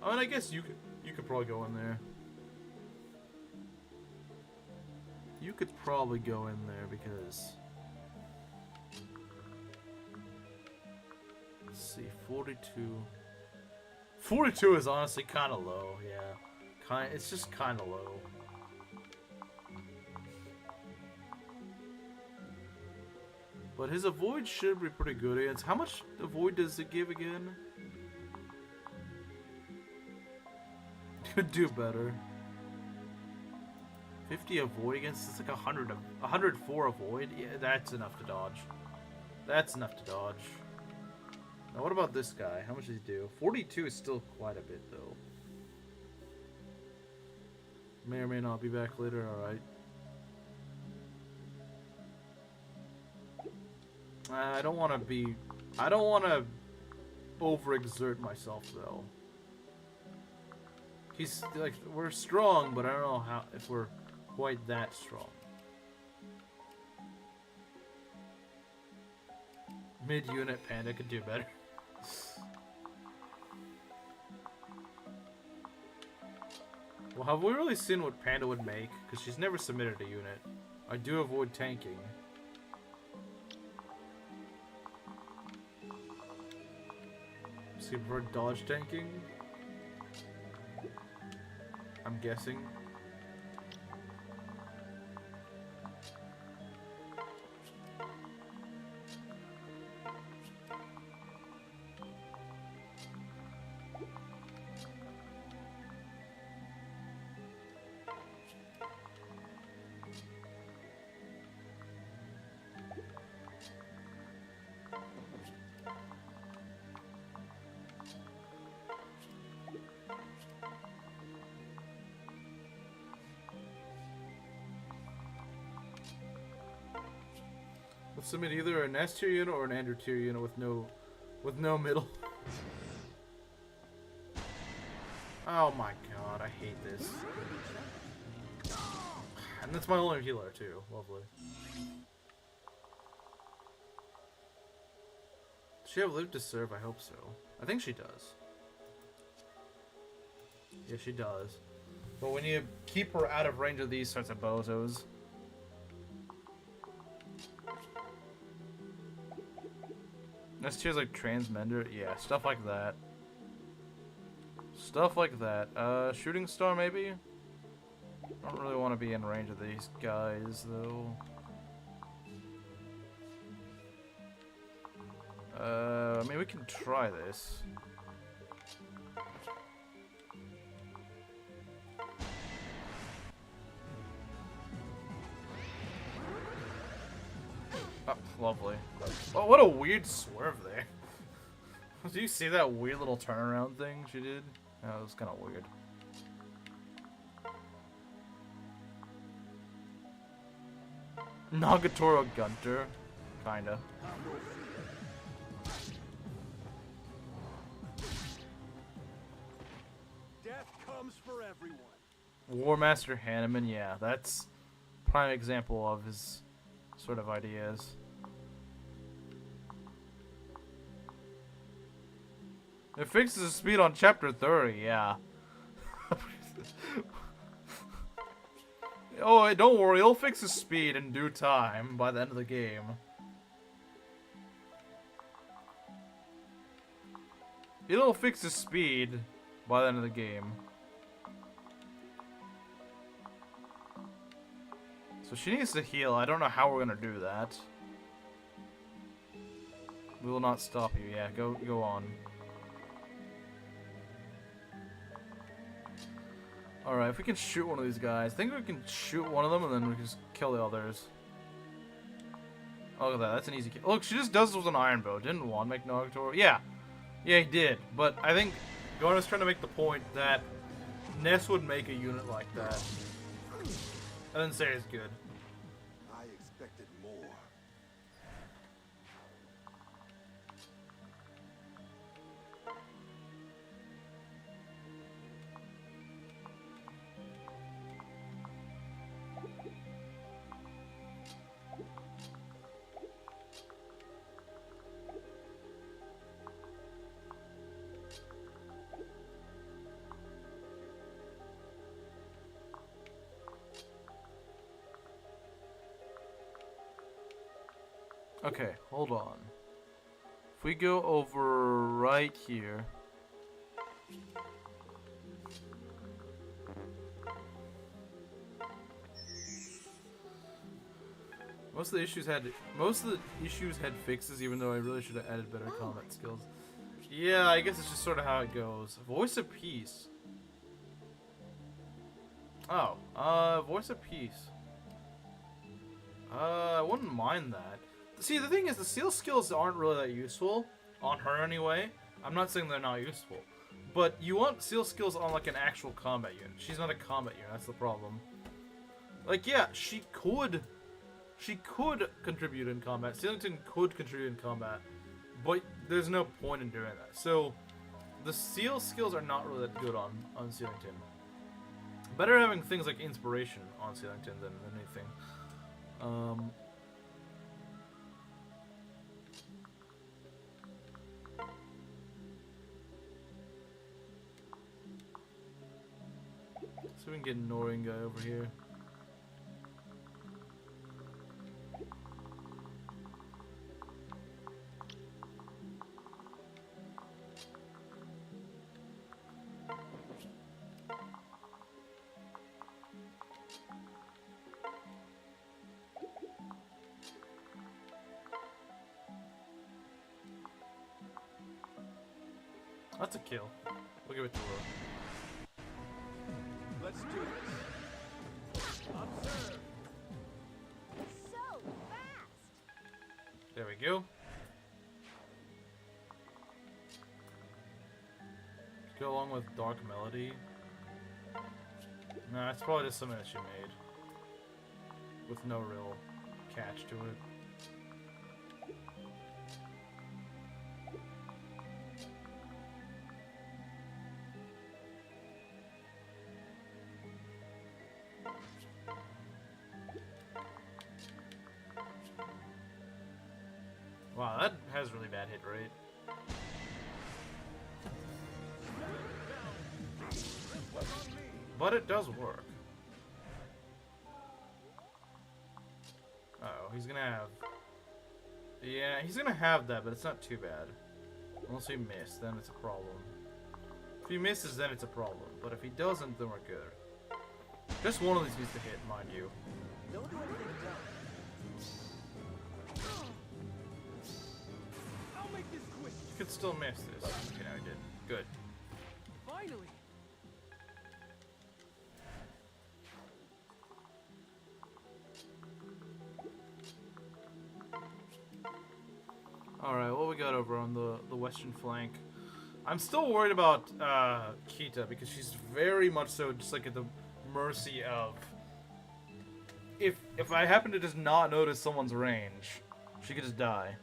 I mean, I guess you could probably go in there. You could probably go in there because let's see, 42. 42 is honestly kind of low. Yeah, it's just kind of low. But his avoid should be pretty good against. How much avoid does it give again? Could do better. 50 avoid against. It's like 104 avoid. Yeah, that's enough to dodge. That's enough to dodge. Now what about this guy? How much does he do? 42 is still quite a bit though. May or may not be back later. All right. I don't want to overexert myself though. He's like, we're strong, but I don't know if we're quite that strong. Mid-unit Panda could do better. Well, have we really seen what Panda would make? Because she's never submitted a unit. I do avoid tanking. Does he prefer dodge tanking? I'm guessing. Let's submit either an S tier unit or an Andrew tier unit with no middle. Oh my god, I hate this. And that's my only healer too. Lovely. Does she have live to serve? I hope so. I think she does. Yeah, she does. But when you keep her out of range of these sorts of bozos. This tier's like Transmender, yeah, stuff like that. Stuff like that. Shooting Star maybe? I don't really want to be in range of these guys though. I mean, we can try this. Oh, lovely. Oh, what a weird swerve there. Do you see that weird little turnaround thing she did? That was kind of weird. Nagatoro Gunter. Kinda. Death comes for everyone. War Master Hanneman, yeah, that's prime example of his sort of ideas. It fixes the speed on chapter 30, yeah. Oh, don't worry, it'll fix his speed in due time by the end of the game. It'll fix his speed by the end of the game. So she needs to heal. I don't know how we're gonna do that. We will not stop you. Yeah, go on. Alright, if we can shoot one of these guys. I think we can shoot one of them and then we can just kill the others. Oh, look at that. That's an easy kill. Look, she just does this with an iron bow. Didn't Juan make Nagatoro? Yeah. Yeah, he did. But I think Gharnef's trying to make the point that Ness would make a unit like that. I didn't say it's good. I expected more. Okay, hold on. If we go over right here. Most of the issues had fixes, even though I really should have added better combat skills. Yeah, I guess it's just sort of how it goes. Voice of Peace. Oh, Voice of Peace. I wouldn't mind that. See, the thing is, the seal skills aren't really that useful on her anyway. I'm not saying they're not useful, but you want seal skills on like an actual combat unit. She's not a combat unit. That's the problem. Like, yeah, she could contribute in combat. Sealington could contribute in combat, but there's no point in doing that. So the seal skills are not really that good on Sealington. Better having things like inspiration on Sealington than anything. So we can get Nohrianguy over here. That's a kill. We'll give it to her. Let's do this. Observe. So fast. There we go. Let's go along with Dark Melody. Nah, it's probably just something that she made. With no real catch to it. Wow, that has really bad hit rate. But it does work. Uh-oh, he's gonna have... Yeah, he's gonna have that, but it's not too bad. Unless he missed, then it's a problem. If he misses, then it's a problem. But if he doesn't, then we're good. Just one of these needs to hit, mind you. Don't do anything dumb. I'll make this quick. You could still miss this. Okay, now he did. Good. Finally. Alright, what we got over on the western flank? I'm still worried about Kita because she's very much so just like at the mercy of if I happen to just not notice someone's range, she could just die.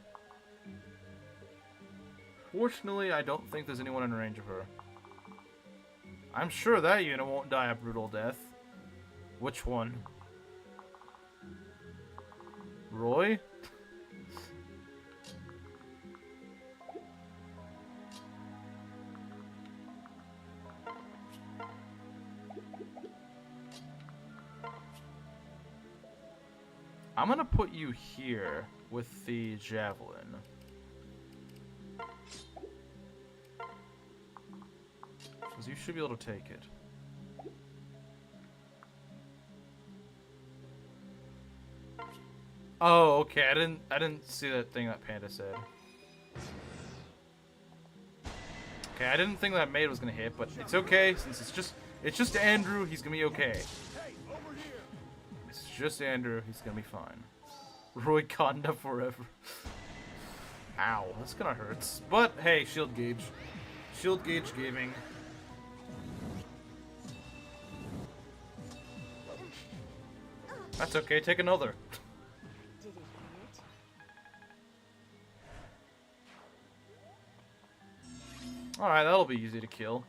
Fortunately, I don't think there's anyone in range of her. I'm sure that unit won't die a brutal death. Which one? Roy? I'm gonna put you here with the javelin. Because you should be able to take it. Oh, okay. I didn't see that thing that Panda said. Okay, I didn't think that maid was gonna hit, but it's okay since it's just Andrew. He's gonna be okay. It's just Andrew. He's gonna be fine. Roy Conda forever. Ow, that's gonna hurt. But hey, shield gauge. Shield gauge gaming. That's okay. Take another. Did it hurt? Alright, that'll be easy to kill.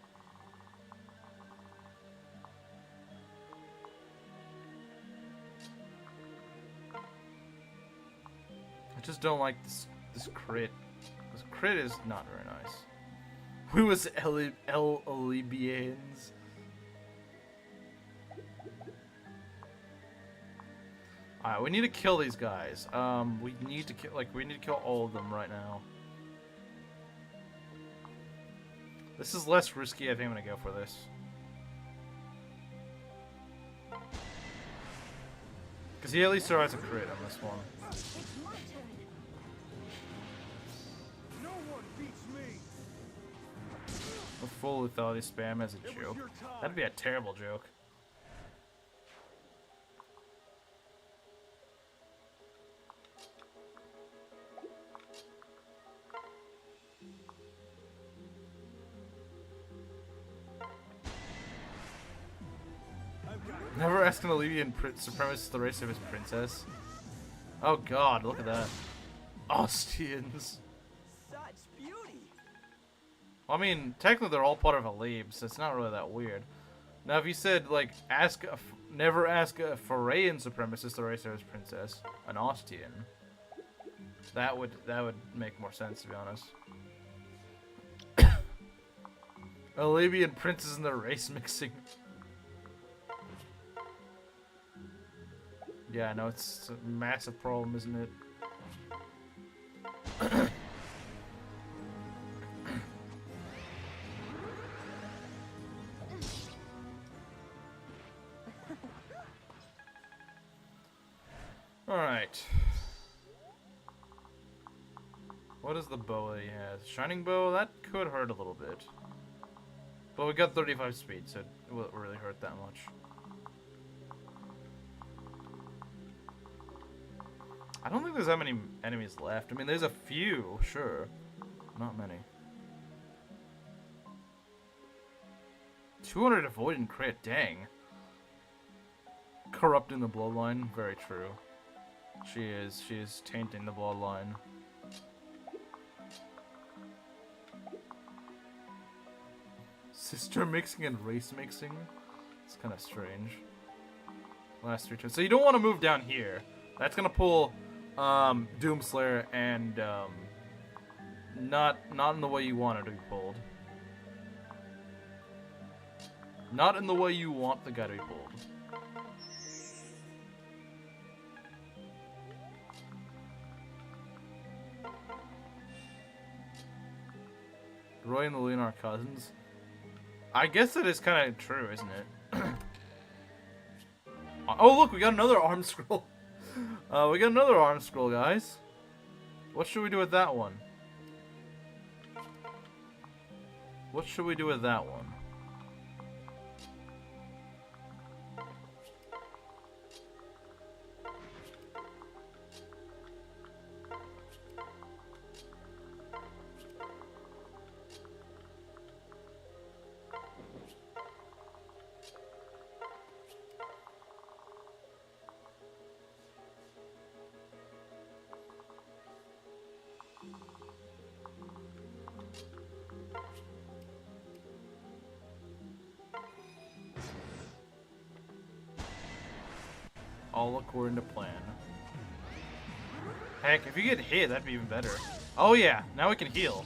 I just don't like this crit. This crit is not very nice. Who was Elibians? Alright, we need to kill these guys. We need to kill all of them right now. This is less risky. I think I'm gonna go for this. Because he at least survives a crit on this one. It's my turn. No one beats me. A full lethality spam as a joke. That'd be a terrible joke. Never ask an Allevian supremacist the race of his princess. Oh god, look at that. Ostians. Such beauty. Well, I mean, technically they're all part of a Lebe, so it's not really that weird. Now, if you said, like, never ask a Forayan supremacist the race of his princess, an Ostian, that would make more sense, to be honest. Allevian princes and their race mixing. Yeah, no, it's a massive problem, isn't it? Alright. What is the bow that he has? Shining bow? That could hurt a little bit. But we got 35 speed, so it won't really hurt that much. I don't think there's that many enemies left. I mean, there's a few, sure. Not many. 200 avoid and crit, dang. Corrupting the bloodline, very true. She is tainting the bloodline. Sister mixing and race mixing? It's kind of strange. Last 3 turns. So you don't want to move down here. That's going to pull Doomslayer and not in the way you want it to be pulled. Not in the way you want the guy to be pulled. Roy and the Lyn are cousins. I guess that is kind of true, isn't it? Oh look, we got another arm scroll. We got another arm scroll, guys. What should we do with that one? What should we do with that one? all according to plan. Heck, if you get hit, that'd be even better. Oh yeah, now we can heal.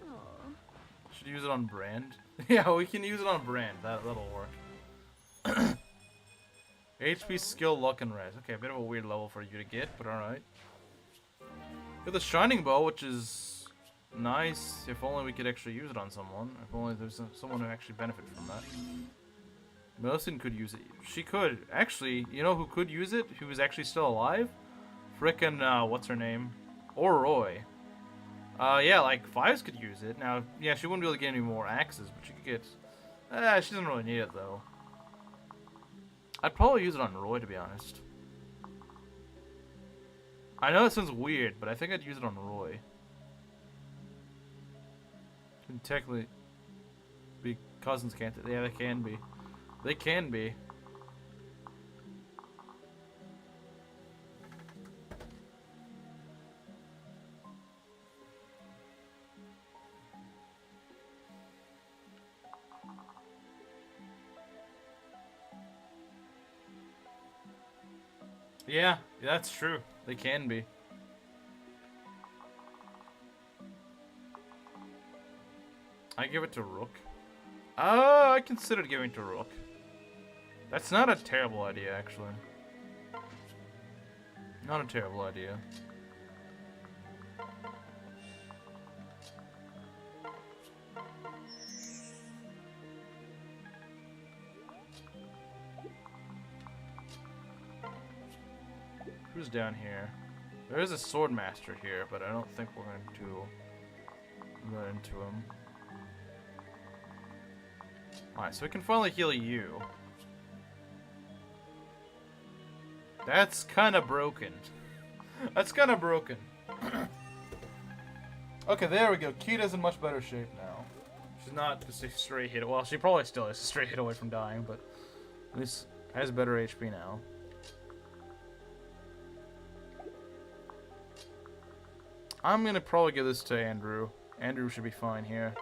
Aw. Should use it on brand. Yeah, we can use it on brand. That'll work. HP, skill, luck, and res. Okay, a bit of a weird level for you to get, but alright. Got the Shining Bow, which is nice. If only we could actually use it on someone. If only there's someone who actually benefits from that. Melusine could use it. She could. Actually, you know who could use it? Who is actually still alive? Frickin', what's her name? Or Roy. Yeah, like, Fives could use it. Now, yeah, she wouldn't be able to get any more axes, but she could get... she doesn't really need it, though. I'd probably use it on Roy, to be honest. I know it sounds weird, but I think I'd use it on Roy. Can technically be cousins, can't they? Yeah, they can be. They can be. Yeah, that's true. They can be. I give it to Rook. I considered giving it to Rook. That's not a terrible idea, actually. Not a terrible idea. Who's down here? There is a sword master here, but I don't think we're going to run into him. Alright, so we can finally heal you. That's kind of broken. That's kind of broken. Okay, there we go. Kita's in much better shape now. She's not just a straight hit. Well, she probably still is a straight hit away from dying, but at least has better HP now. I'm gonna probably give this to Andrew. Andrew should be fine here.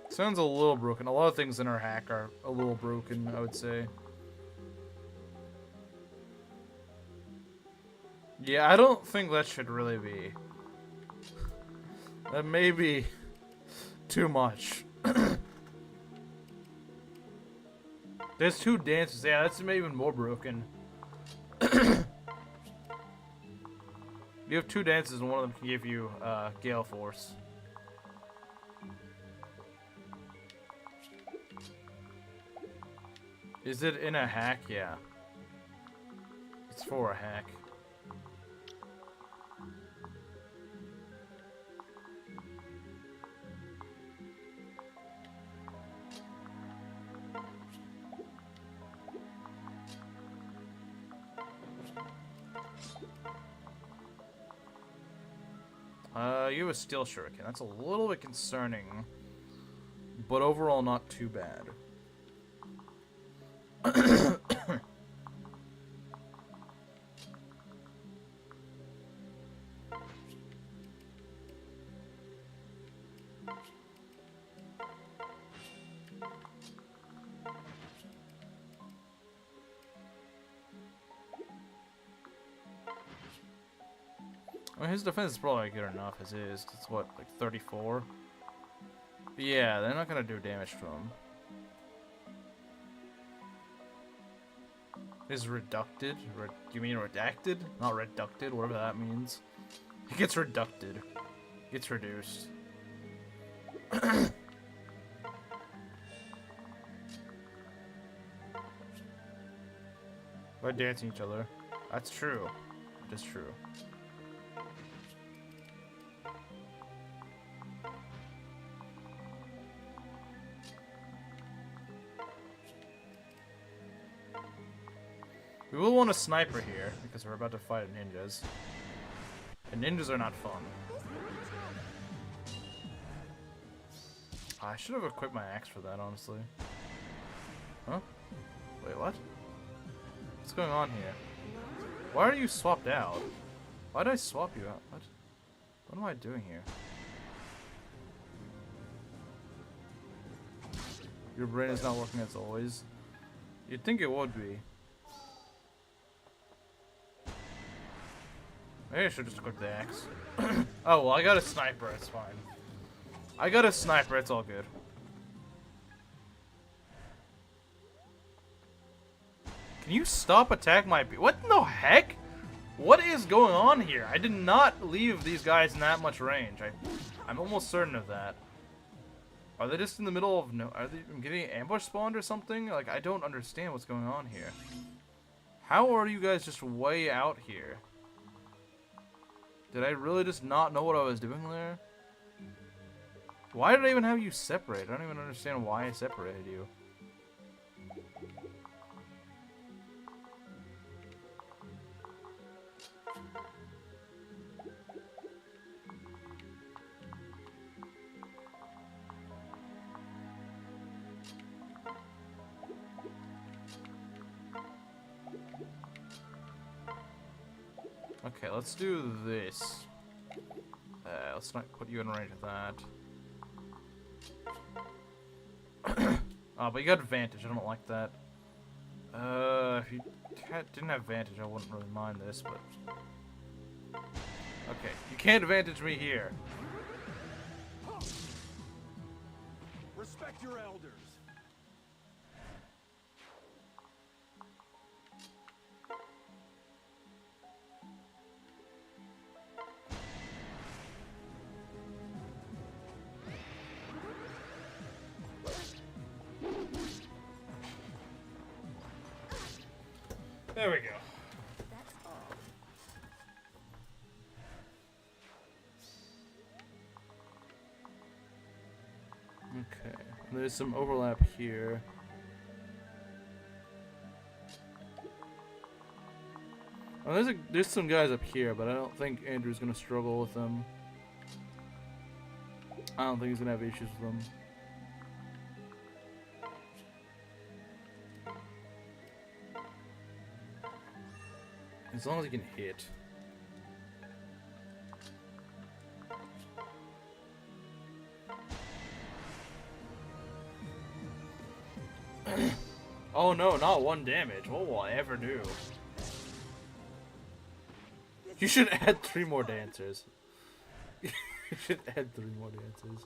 Sounds a little broken. A lot of things in our hack are a little broken, I would say. Yeah, I don't think that should really be. That may be too much. There's two dances. Yeah, that's maybe even more broken. You have two dances, and one of them can give you Gale Force. Is it in a hack? Yeah. It's for a hack. You have a Steel Shuriken. That's a little bit concerning, but overall not too bad. I mean, his defense is probably good enough as is. It's what, like 34? But yeah, they're not gonna do damage to him. Is reducted? You mean redacted? Not reducted, whatever that means. He gets reducted. Gets reduced. By dancing each other. That's true. It is true. We will want a sniper here, because we're about to fight ninjas. And ninjas are not fun. I should have equipped my axe for that, honestly. Huh? Wait, what? What's going on here? Why are you swapped out? Why did I swap you out? What? What am I doing here? Your brain is not working as always. You'd think it would be. Maybe I should just equip the axe. Oh, well, I got a sniper. It's fine. I got a sniper. It's all good. Can you stop attacking my... What in the heck? What is going on here? I did not leave these guys in that much range. I'm almost certain of that. Are they just in the middle of... No, are they getting ambush spawned or something? Like, I don't understand what's going on here. How are you guys just way out here? Did I really just not know what I was doing there? Why did I even have you separate? I don't even understand why I separated you. Okay, let's do this. Let's not put you in range of that. Oh, but you got advantage. I don't like that. If you didn't have advantage, I wouldn't really mind this, but... Okay, you can't advantage me here. Respect your elders. There we go. That's all. Okay, there's some overlap here. Oh, there's some guys up here, but I don't think Andrew's gonna struggle with them. I don't think he's gonna have issues with them. As long as he can hit. Oh no, not 1 damage. What will I ever do? You should add 3 more dancers. You should add 3 more dancers.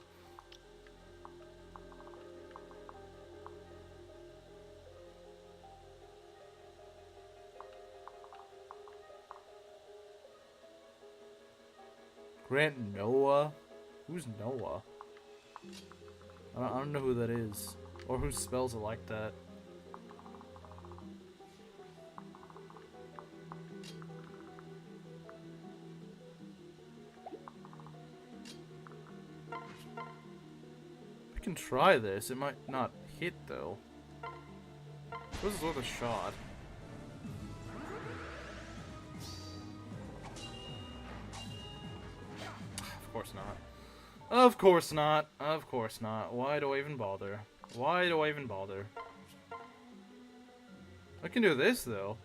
Grant Noah? Who's Noah? I don't know who that is. Or who spells it like that. We can try this. It might not hit though. This is worth a shot. Of course not. Of course not. Of course not. Why do I even bother? Why do I even bother? I can do this though.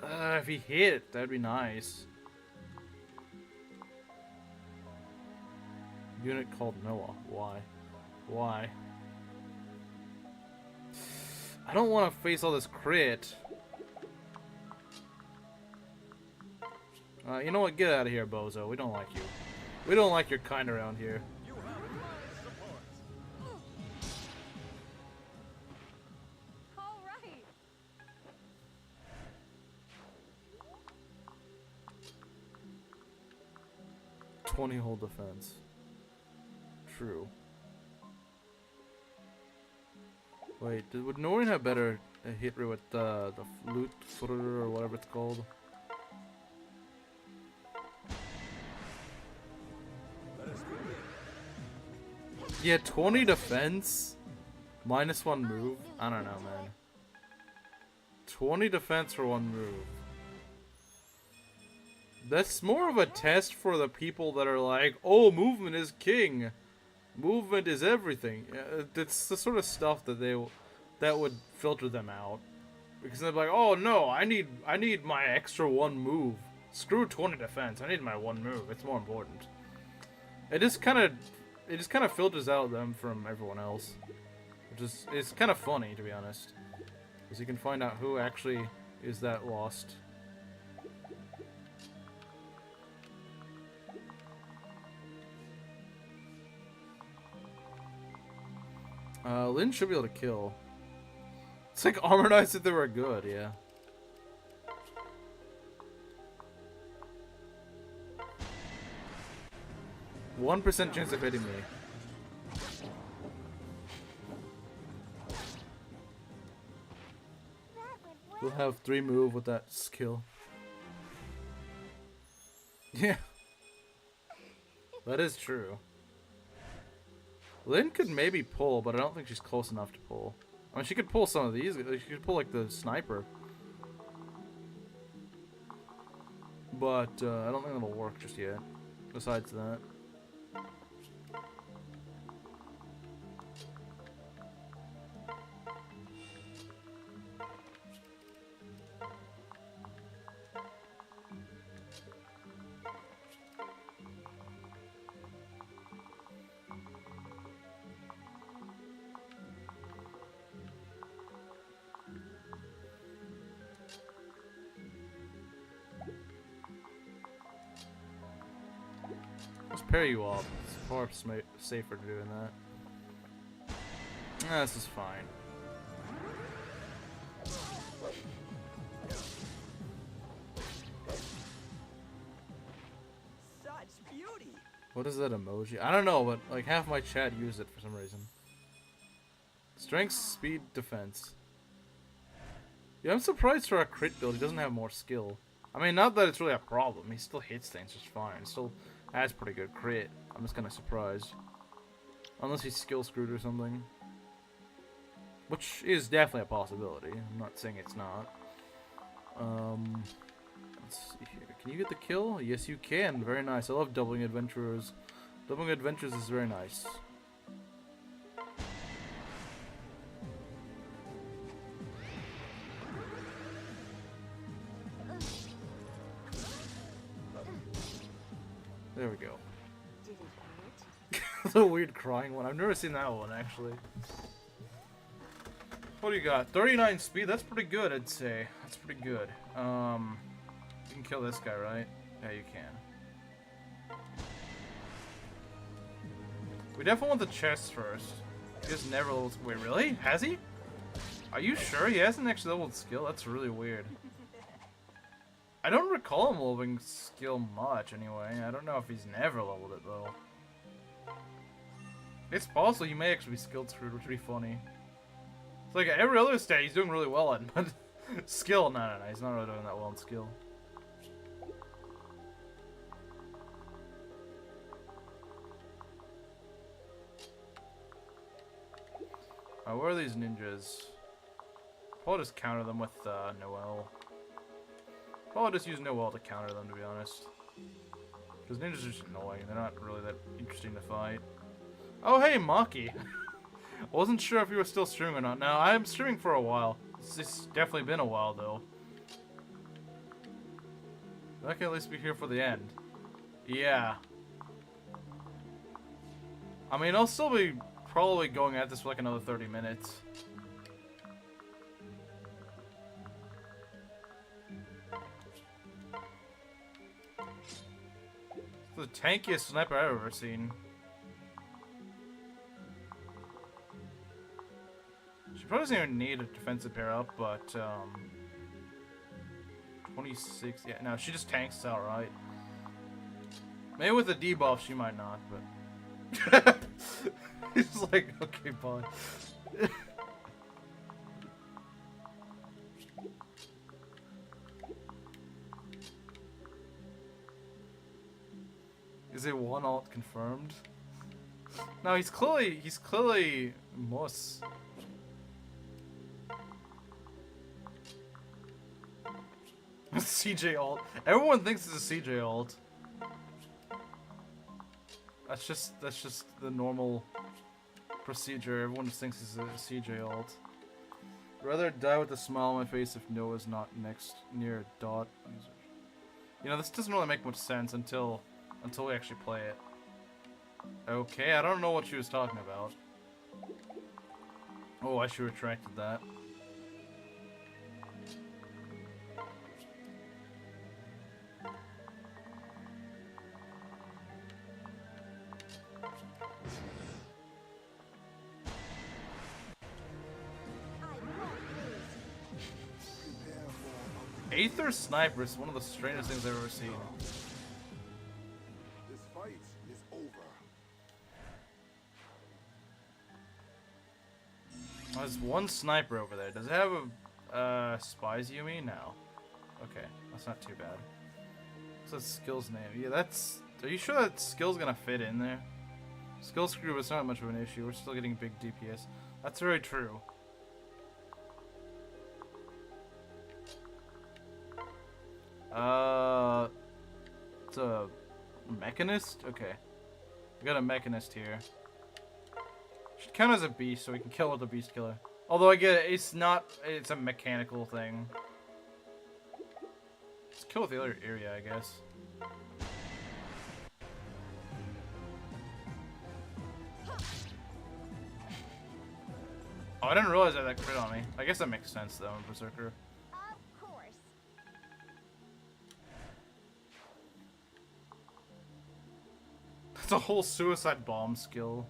If he hit, that'd be nice. Unit called Noah. Why? Why? I don't want to face all this crit. You know what? Get out of here, bozo. We don't like you. We don't like your kind around here. You have my support. All right. 20 hold defense. True. Wait, would Nohrian have better hit rate with the flute footer or whatever it's called? Yeah, 20 defense, -1 move. I don't know, man. 20 defense for 1 move. That's more of a test for the people that are like, oh, movement is king. Movement is everything. It's the sort of stuff that would filter them out. Because they're like, oh no, I need my extra 1 move. Screw 20 defense. I need my 1 move. It's more important. It just kind of it just kind of filters out them from everyone else, which is it's kind of funny to be honest, because you can find out who actually is that lost. Lyn should be able to kill. It's like Armor Knights if they were good, yeah. %1 chance of hitting me. We'll have 3 move with that skill. Yeah. That is true. Lyn could maybe pull, but I don't think she's close enough to pull. I mean, she could pull some of these. She could pull, like, the sniper. But, I don't think that'll work just yet. Besides that. Let's pair you up. It's far safer doing that. Nah, this is fine. Such beauty. What is that emoji? I don't know, but like half my chat used it for some reason. Strength, speed, defense. Yeah, I'm surprised for a crit build he doesn't have more skill. I mean, not that it's really a problem. He still hits things just fine. Still has pretty good crit. I'm just kind of surprised. Unless he's skill screwed or something. Which is definitely a possibility. I'm not saying it's not. Let's see here. Can you get the kill? Yes, you can. Very nice. I love doubling adventurers. Doubling adventures is very nice. There we go. Did it hurt? The weird crying one. I've never seen that one, actually. What do you got? 39 speed? That's pretty good, I'd say. That's pretty good. You can kill this guy, right? Yeah, you can. We definitely want the chest first. He just never levels. Wait, really? Has he? Are you sure? He hasn't actually leveled skill? That's really weird. I don't recall him leveling skill much, anyway. I don't know if he's never leveled it, though. It's possible he may actually be skilled screwed, which would be funny. It's like every other stat he's doing really well at, but skill, no, he's not really doing that well in skill. Where are these ninjas? I'll just counter them with Noelle. I'll just use Noelle to counter them, to be honest. Because ninjas are just annoying. They're not really that interesting to fight. Oh, hey, Maki. Wasn't sure if you were still streaming or not. Now, I'm streaming for a while. It's definitely been a while, though. I can at least be here for the end. Yeah. I mean, I'll still be probably going at this for like another 30 minutes. It's the tankiest sniper I've ever seen. She probably doesn't even need a defensive pair up, but 26, yeah, no, she just tanks outright. Maybe with a debuff she might not, but he's like, okay, bye. Is it one alt confirmed? No, he's clearly Mus. CJ alt. Everyone thinks it's a CJ alt. That's just the normal procedure. Everyone just thinks it's a CJ alt. I'd rather die with a smile on my face if Noah's not near a dot. You know, this doesn't really make much sense until we actually play it. Okay, I don't know what she was talking about. Oh, I should have retracted that. Aether Sniper is one of the strangest things I've ever seen. This fight is over. There's one sniper over there. Does it have a spies Yumi? No. Okay, that's not too bad. What's that skill's name? Yeah, that's... Are you sure that skill's gonna fit in there? Skill screw is not much of an issue. We're still getting big DPS. That's very true. It's a mechanist? Okay. We got a mechanist here. Should count as a beast so we can kill with the beast killer. Although I get it, it's not, it's a mechanical thing. Let's kill with the other Iria, I guess. Oh, I didn't realize that that crit on me. I guess that makes sense though in Berserker. Of course. It's a whole suicide bomb skill.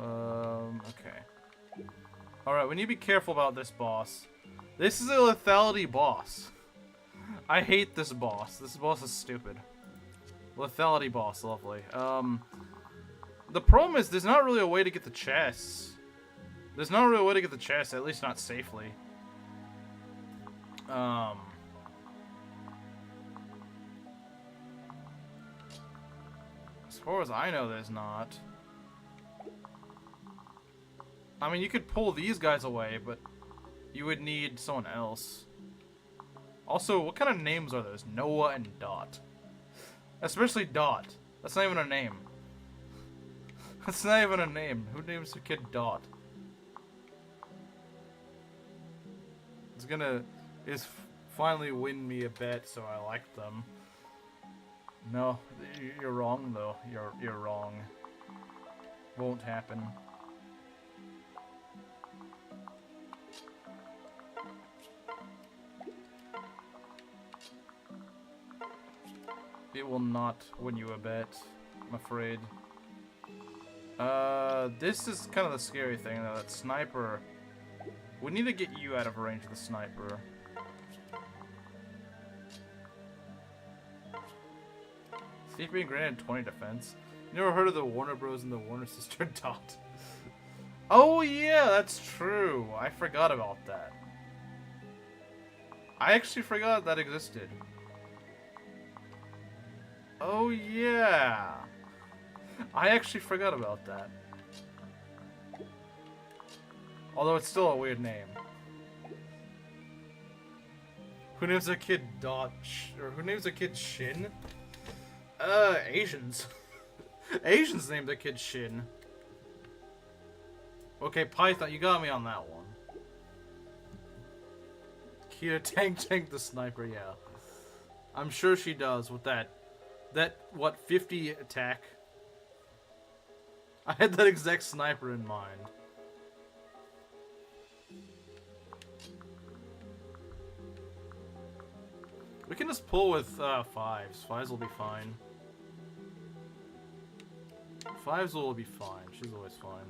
Okay. Alright, we need to be careful about this boss. This is a lethality boss. I hate this boss. This boss is stupid. Lethality boss, lovely. The problem is there's not really a way to get the chests. There's not really a way to get the chests, at least not safely. As far as I know, there's not. I mean, you could pull these guys away, but you would need someone else. Also, what kind of names are those? Noah and Dot. Especially Dot. That's not even a name. That's not even a name. Who names their kid Dot? It's finally win me a bet, so I like them. No, you're wrong though. You're wrong. Won't happen. It will not win you a bet, I'm afraid. This is kind of the scary thing though, that sniper. We need to get you out of range of the sniper. Thief being granted 20 defense. You never heard of the Warner Bros and the Warner Sister Dot? Oh yeah, that's true. I forgot about that. I actually forgot that existed. Oh yeah. I actually forgot about that. Although it's still a weird name. Who names their kid Dot? Or who names their kid Shin? Asians. Asians named their kid Shin. Okay, Python, you got me on that one. Kia tank the sniper, yeah. I'm sure she does with that, what, 50 attack? I had that exact sniper in mind. We can just pull with fives. Fives will be fine. Fives will be fine. She's always fine.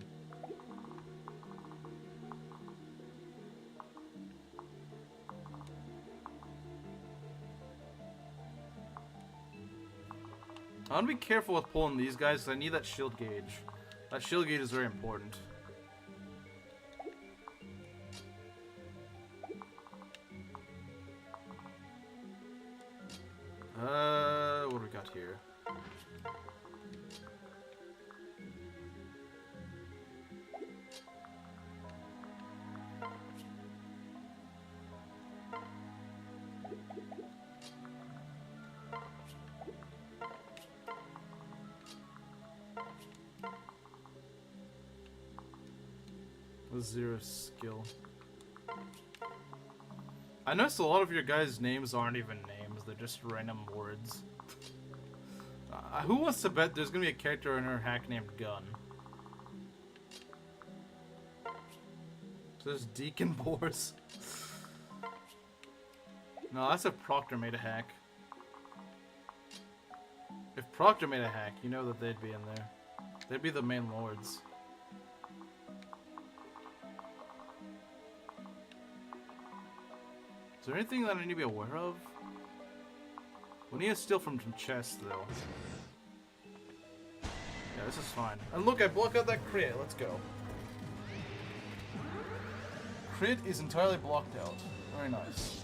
I want to be careful with pulling these guys because I need that shield gauge. That shield gauge is very important. What do we got here? Zero skill. I noticed a lot of your guys' names aren't even names. they're just random words. Who wants to bet there's gonna be a character in her hack named Gun? So there's Deacon Boars. No, that's if Prctor made a hack. If Prctor made a hack, you know that they'd be in there. They'd be the main lords. Is there anything that I need to be aware of? We need to steal from some chests, though. Yeah, this is fine. And look, I blocked out that crit. Let's go. Crit is entirely blocked out. Very nice.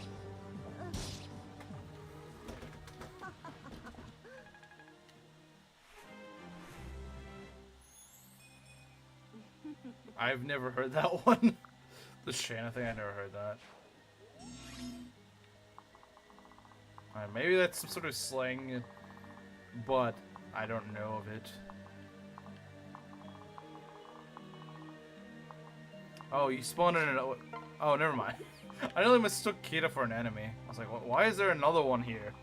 I've never heard that one. The Shanna thing, I never heard that. Alright, maybe that's some sort of slang, but I don't know of it. Oh, you spawned in an... Oh, never mind. I nearly mistook Kita for an enemy. I was like, why is there another one here?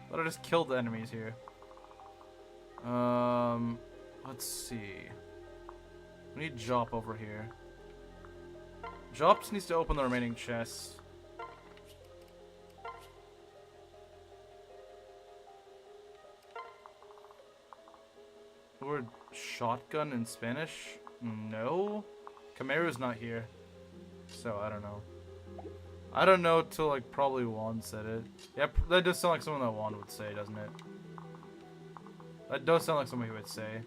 I thought I just killed the enemies here. Let's see. We need Jop over here. Jop just needs to open the remaining chests. The word shotgun in Spanish? No? Camaro's not here. So, I don't know. I don't know till, like, probably Juan said it. Yep, that does sound like something that Juan would say, doesn't it? That does sound like something he would say.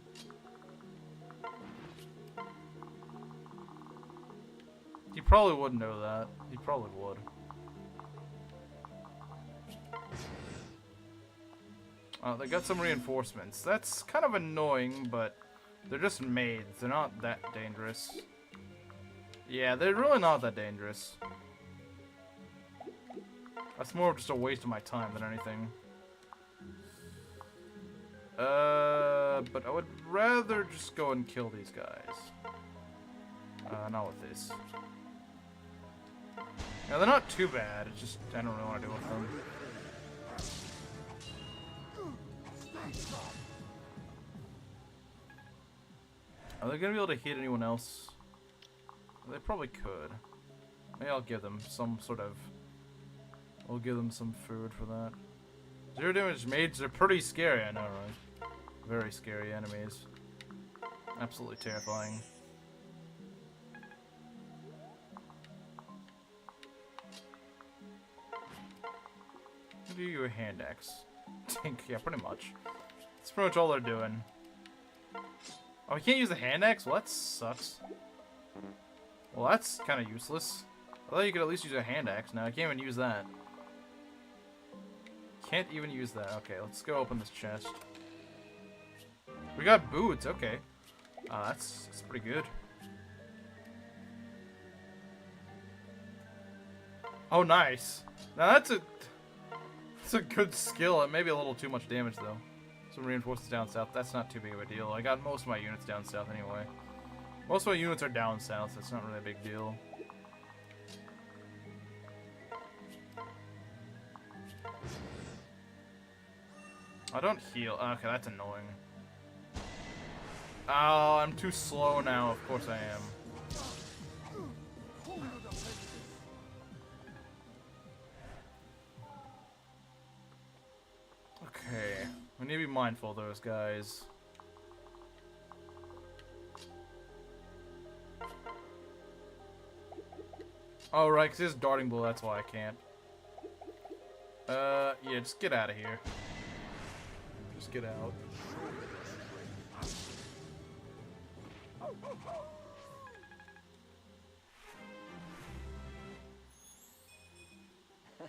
He probably would know that. He probably would. Oh, they got some reinforcements. That's kind of annoying, but they're just maids. They're not that dangerous. Yeah, they're really not that dangerous. That's more of just a waste of my time than anything. But I would rather just go and kill these guys. Not with this. Yeah, they're not too bad. It's just I don't really want to deal with them. Are they gonna be able to hit anyone else? They probably could. Maybe I'll give them some sort of... I'll give them some food for that. 0 damage maids are pretty scary, I know, right? Very scary enemies. Absolutely terrifying. I'll give you a hand axe. Yeah, pretty much. That's pretty much all they're doing. Oh, we can't use the hand axe? Well, that sucks. Well, that's kind of useless. I thought you could at least use a hand axe. Now I can't even use that. Can't even use that. Okay, let's go open this chest. We got boots. Okay, that's pretty good. Oh, nice. Now that's a good skill. It may be a little too much damage though. Some reinforcements down south. That's not too big of a deal. I got most of my units down south anyway. Most of my units are down south, so it's not really a big deal. I don't heal. Okay, that's annoying. Oh, I'm too slow now. Of course I am. Okay. We need to be mindful of those guys. Oh, right, because it's darting blow, that's why I can't. Yeah, just get out of here. Just get out.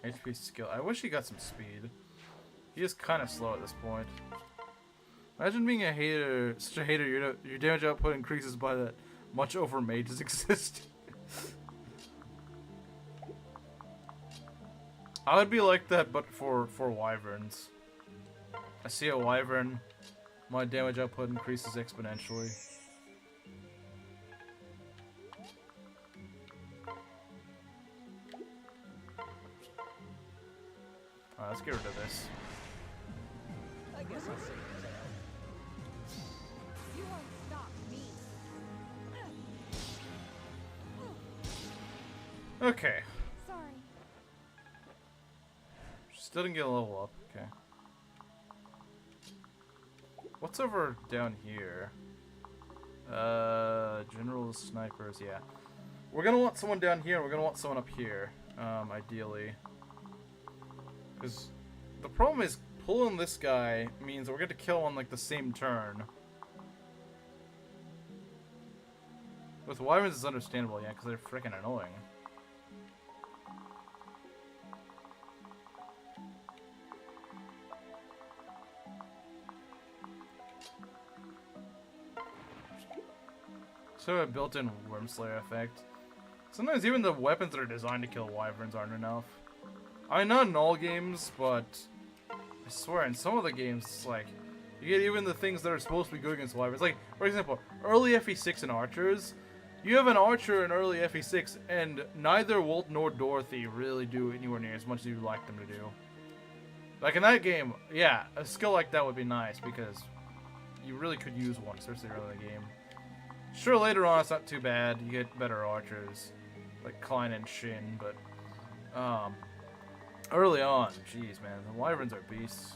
HP skill. I wish he got some speed. He is kind of slow at this point. Imagine being a hater, such a hater, your damage output increases by that much over mages exist. I would be like that, but for wyverns. I see a wyvern, my damage output increases exponentially. Let's get rid of this. I guess I'll save the tail. You won't stop me. Okay. Sorry. Still didn't get a level up. Okay. What's over down here? General snipers, yeah. We're gonna want someone down here, and we're gonna want someone up here, ideally. Because the problem is, pulling this guy means we're gonna kill on, like, the same turn. With wyverns, it's understandable, yeah, because they're freaking annoying. So a built-in Wormslayer effect. Sometimes even the weapons that are designed to kill wyverns aren't enough. I mean, not in all games, but I swear in some of the games, it's like, you get even the things that are supposed to be good against wyverns. Like, for example, early FE6 in Archers, you have an Archer in early FE6, and neither Walt nor Dorothy really do anywhere near as much as you'd like them to do. Like in that game, yeah, a skill like that would be nice, because you really could use one, especially early in the game. Sure, later on it's not too bad. You get better archers, like Klein and Shin, but early on, jeez, man, the wyverns are beasts.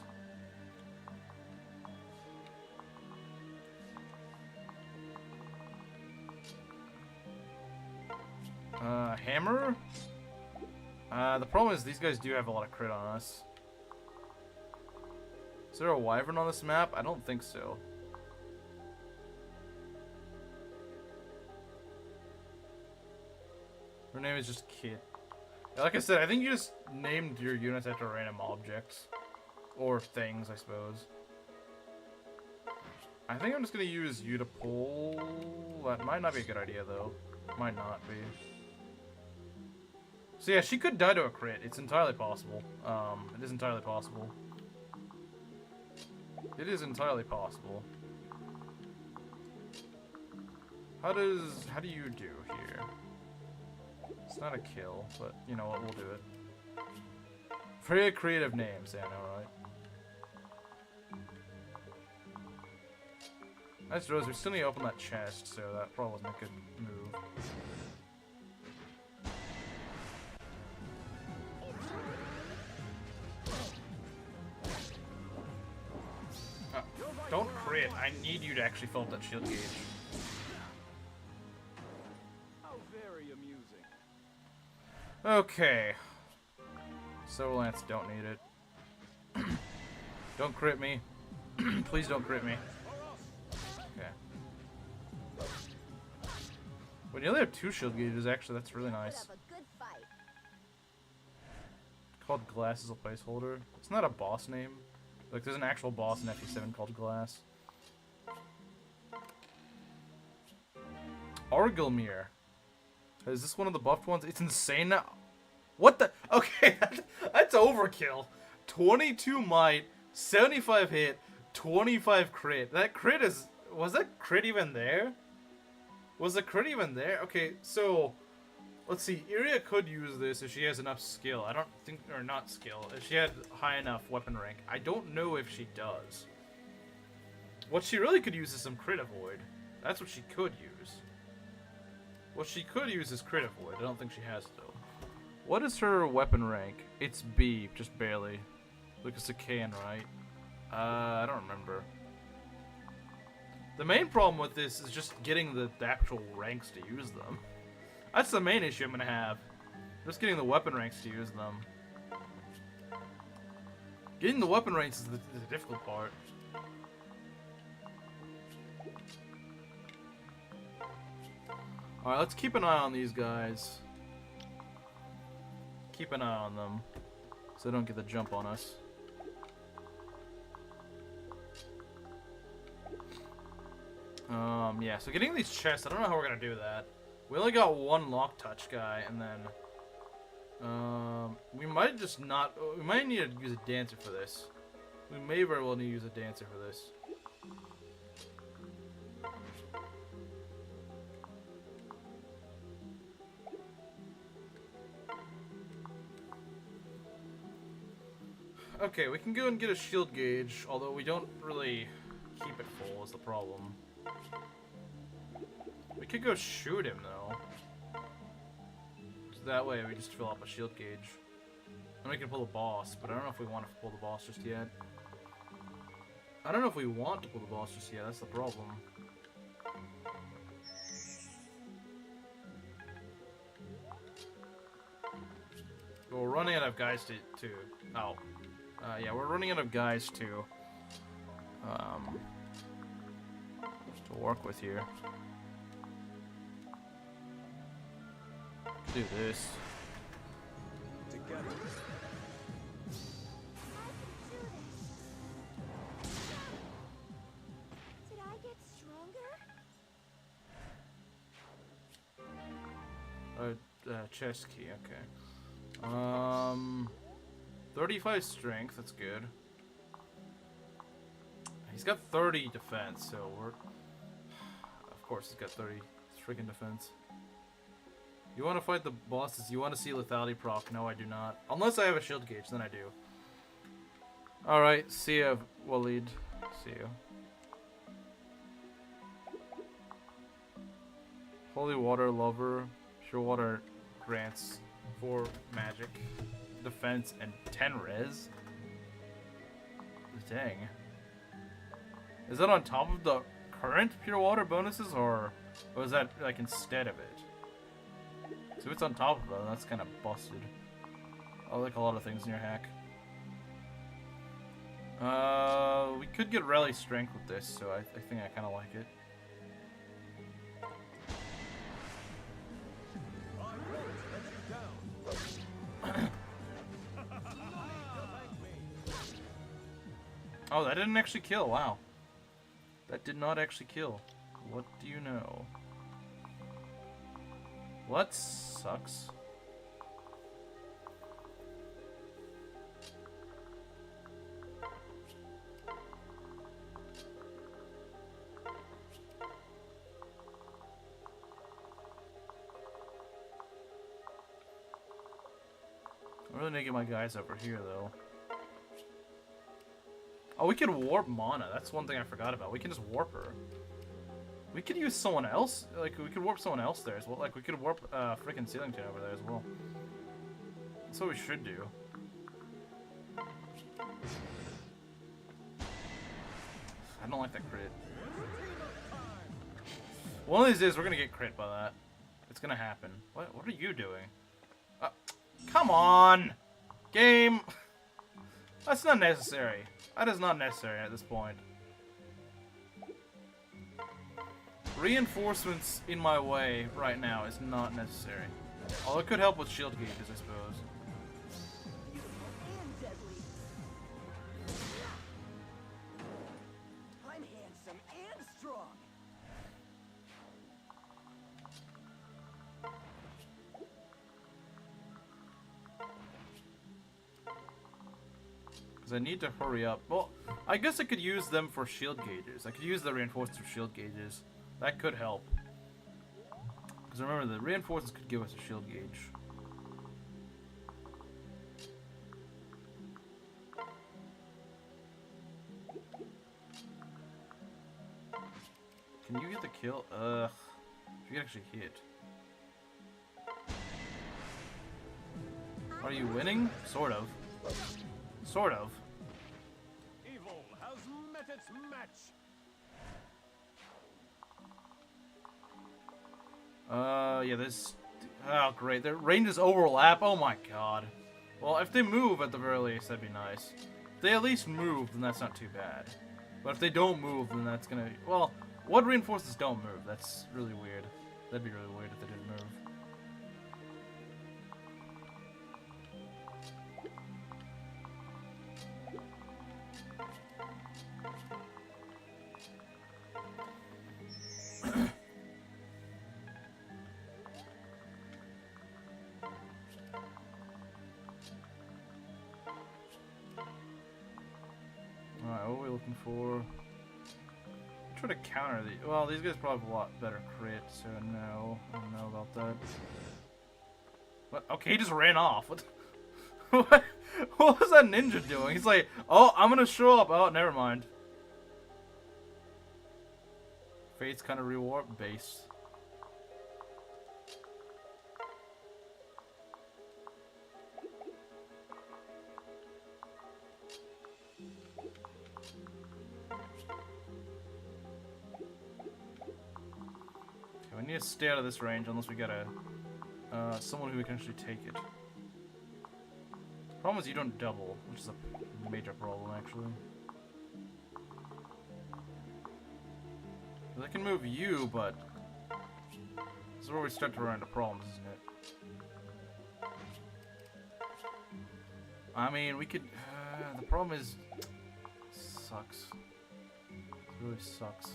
Hammer? The problem is these guys do have a lot of crit on us. Is there a wyvern on this map? I don't think so. Her name is just Kit. Yeah, like I said, I think you just named your units after random objects. Or things, I suppose. I think I'm just going to use you to pull. That might not be a good idea, though. Might not be. So yeah, she could die to a crit. It's entirely possible. It is entirely possible. It is entirely possible. How do you do here? It's not a kill, but you know what, we'll do it. Very creative names, I know, right? Nice, Rose. We still need to open that chest, so that probably wasn't a good move. Don't crit. I need you to actually fill up that shield gauge. How very amusing. Okay. So Lance, don't need it. Don't crit me. Please don't crit me. Okay. We nearly have 2 shield gauges, actually. That's really nice. Called Glass is a placeholder. It's not a boss name. Like, there's an actual boss in FE7 called Glass. Argylmir. Is this one of the buffed ones? It's insane now. What the? Okay, that's overkill. 22 might, 75 hit, 25 crit. That crit is... Was that crit even there? Was the crit even there? Okay, so... Let's see. Iria could use this if she has enough skill. I don't think... Or not skill. If she had high enough weapon rank. I don't know if she does. What she really could use is some crit avoid. That's what she could use. What she could use is crit avoid. I don't think she has it, though. What is her weapon rank? It's B, just barely. Look, it's a K, right? I don't remember. The main problem with this is just getting the actual ranks to use them. That's the main issue I'm gonna have. Just getting the weapon ranks to use them. Getting the weapon ranks is the difficult part. Alright, let's keep an eye on these guys. Keep an eye on them, so they don't get the jump on us. Yeah, so getting these chests, I don't know how we're gonna do that. We only got one lock touch guy, and then, we might just not, we might need to use a dancer for this. We may very well need to use a dancer for this. Okay, we can go and get a shield gauge, although we don't really keep it full is the problem. We could go shoot him, though. So that way we just fill up a shield gauge. And we can pull the boss, but I don't know if we want to pull the boss just yet. I don't know if we want to pull the boss just yet, that's the problem. But we're running out of guys to yeah, we're running out of guys to work with here. Do this. Together. Did I get stronger? Chest key, okay. 35 strength, that's good. He's got 30 defense, so we're... Of course he's got 30 freaking defense. You want to fight the bosses, you want to see lethality proc? No, I do not. Unless I have a shield gauge, then I do. Alright, see ya, Waleed. See you. Holy water lover. Pure water grants 4 magic, defense, and 10 res. Dang. Is that on top of the current pure water bonuses, or is that like instead of it? So it's on top of it, that's kind of busted. I like a lot of things in your hack. We could get rally strength with this, so I think I kind of like it. Oh, that didn't actually kill. Wow. That did not actually kill. What do you know? Well, that sucks. I'm really making my guys over here, though. Oh, we could warp Mana. That's one thing I forgot about. We can just warp her. We could use someone else. Like, we could warp someone else there as well. Like, we could warp freaking Sealington over there as well. That's what we should do. I don't like that crit. One of these days, we're gonna get crit by that. It's gonna happen. What are you doing? Come on! Game! That's not necessary. That is not necessary at this point. Reinforcements in my way right now is not necessary. Although it could help with shield gauges, I suppose. And deadly. I'm handsome and strong. Because I need to hurry up. Well, I guess I could use them for shield gauges. I could use the reinforcements for shield gauges. That could help. Because remember, the reinforcements could give us a shield gauge. Can you get the kill? Ugh. You can actually hit. Are you winning? Sort of. Sort of. Evil has met its match. Yeah, this... Oh, great. Their ranges overlap. Oh my god. Well, if they move at the very least, that'd be nice. If they at least move, then that's not too bad. But if they don't move, then that's gonna... Well, what reinforcements don't move? That's really weird. That'd be really weird if they didn't move. Alright, what are we looking for? Try to counter the... Well, these guys probably have a lot better crit, so no. I don't know about that. What? Okay, he just ran off. What? What? What was that ninja doing? He's like, oh, I'm gonna show up. Oh, never mind. Fate's kind of reward based. Okay, we need to stay out of this range unless we get a someone who can actually take it. Problem is you don't double, which is a major problem actually. They can move you, but this is where we start to run into problems, isn't it? I mean, we could. The problem is, sucks. It really sucks.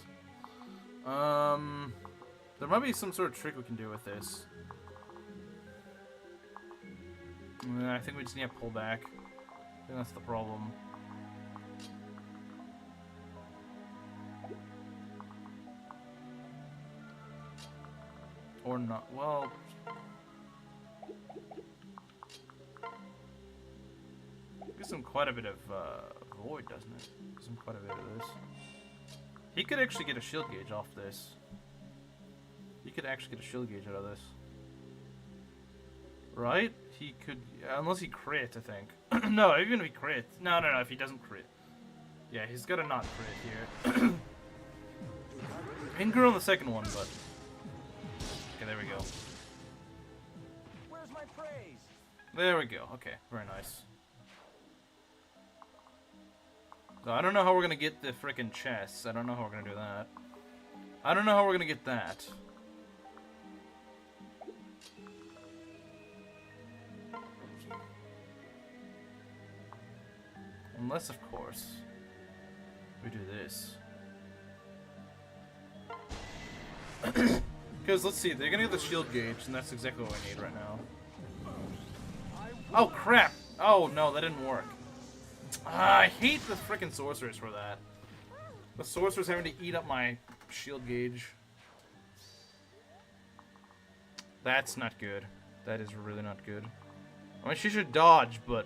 There might be some sort of trick we can do with this. I think we just need to pull back. I think that's the problem. Or not. Well, gives him quite a bit of void, doesn't it? Gives him quite a bit of this. He could actually get a shield gauge off this. He could actually get a shield gauge out of this. Right? He could, unless he crit, I think. No, even if he crit. No, if he doesn't crit. Yeah, he's got to not crit here. He can crit on the second one, but... Okay, there we go. Where's my praise? There we go. Okay, very nice. So I don't know how we're gonna get the frickin' chests. I don't know how we're gonna do that. I don't know how we're gonna get that. Unless, of course, we do this. Because, let's see, they're gonna get the shield gauge, and that's exactly what we need right now. Oh, crap! Oh, no, that didn't work. I hate the frickin' sorcerers for that. The sorcerer's having to eat up my shield gauge. That's not good. That is really not good. I mean, she should dodge, but...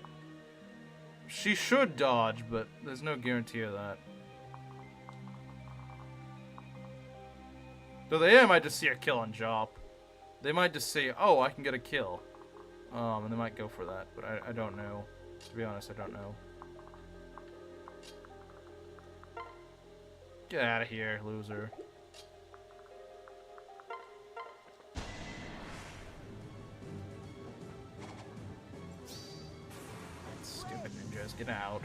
She should dodge, but there's no guarantee of that. Though the AI might just see a kill on Jop. They might just say, oh, I can get a kill. And they might go for that, but I don't know. To be honest, I don't know. Get out of here, loser. Stupid ninjas, get out.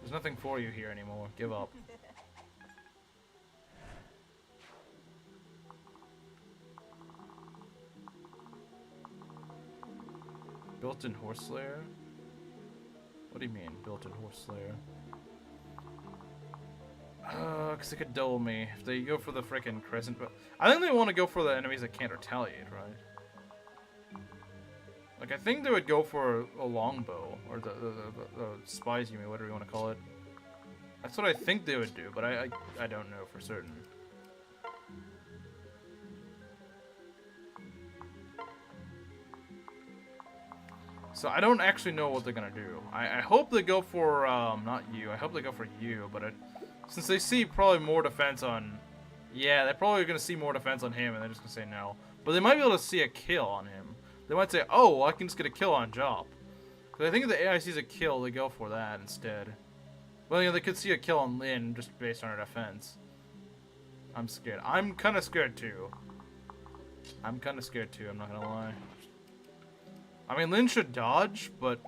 There's nothing for you here anymore. Give up. Built-in horse slayer? What do you mean, built-in horse slayer? Cause they could double me if they go for the frickin' crescent, but I think they want to go for the enemies that can't retaliate, right? Like, I think they would go for a longbow, or the spies, you mean, whatever you want to call it. That's what I think they would do, but I don't know for certain. So I don't actually know what they're gonna do. I hope they go for, not you, I hope they go for you, but since they see probably more defense on... Yeah, they're probably gonna see more defense on him, and they're just gonna say no. But they might be able to see a kill on him. They might say, oh, well, I can just get a kill on Jop. Because I think if the AI sees a kill, they go for that instead. Well, you know, they could see a kill on Lyn just based on her defense. I'm scared. I'm kind of scared too. I'm kind of scared too, I'm not gonna lie. I mean, Lyn should dodge, but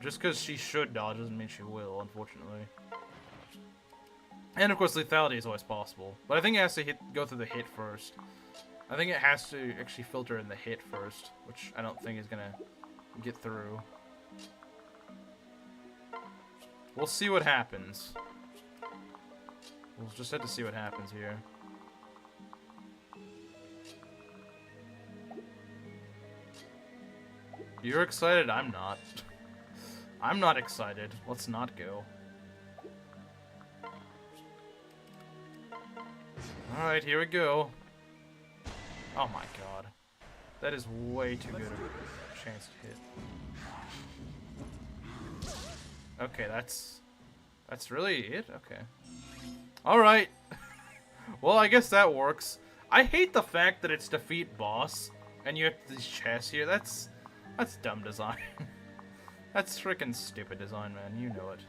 just because she should dodge doesn't mean she will, unfortunately. And of course, lethality is always possible. But I think it has to go through the hit first. I think it has to actually filter in the hit first, which I don't think is gonna get through. We'll see what happens. We'll just have to see what happens here. You're excited? I'm not. I'm not excited. Let's not go. Alright, here we go. Oh my god. That is way too good of a chance to hit. Okay, that's really it? Okay. Alright. Well, I guess that works. I hate the fact that it's defeat boss, and you have these chests here. That's dumb design. That's freaking stupid design, man. You know it.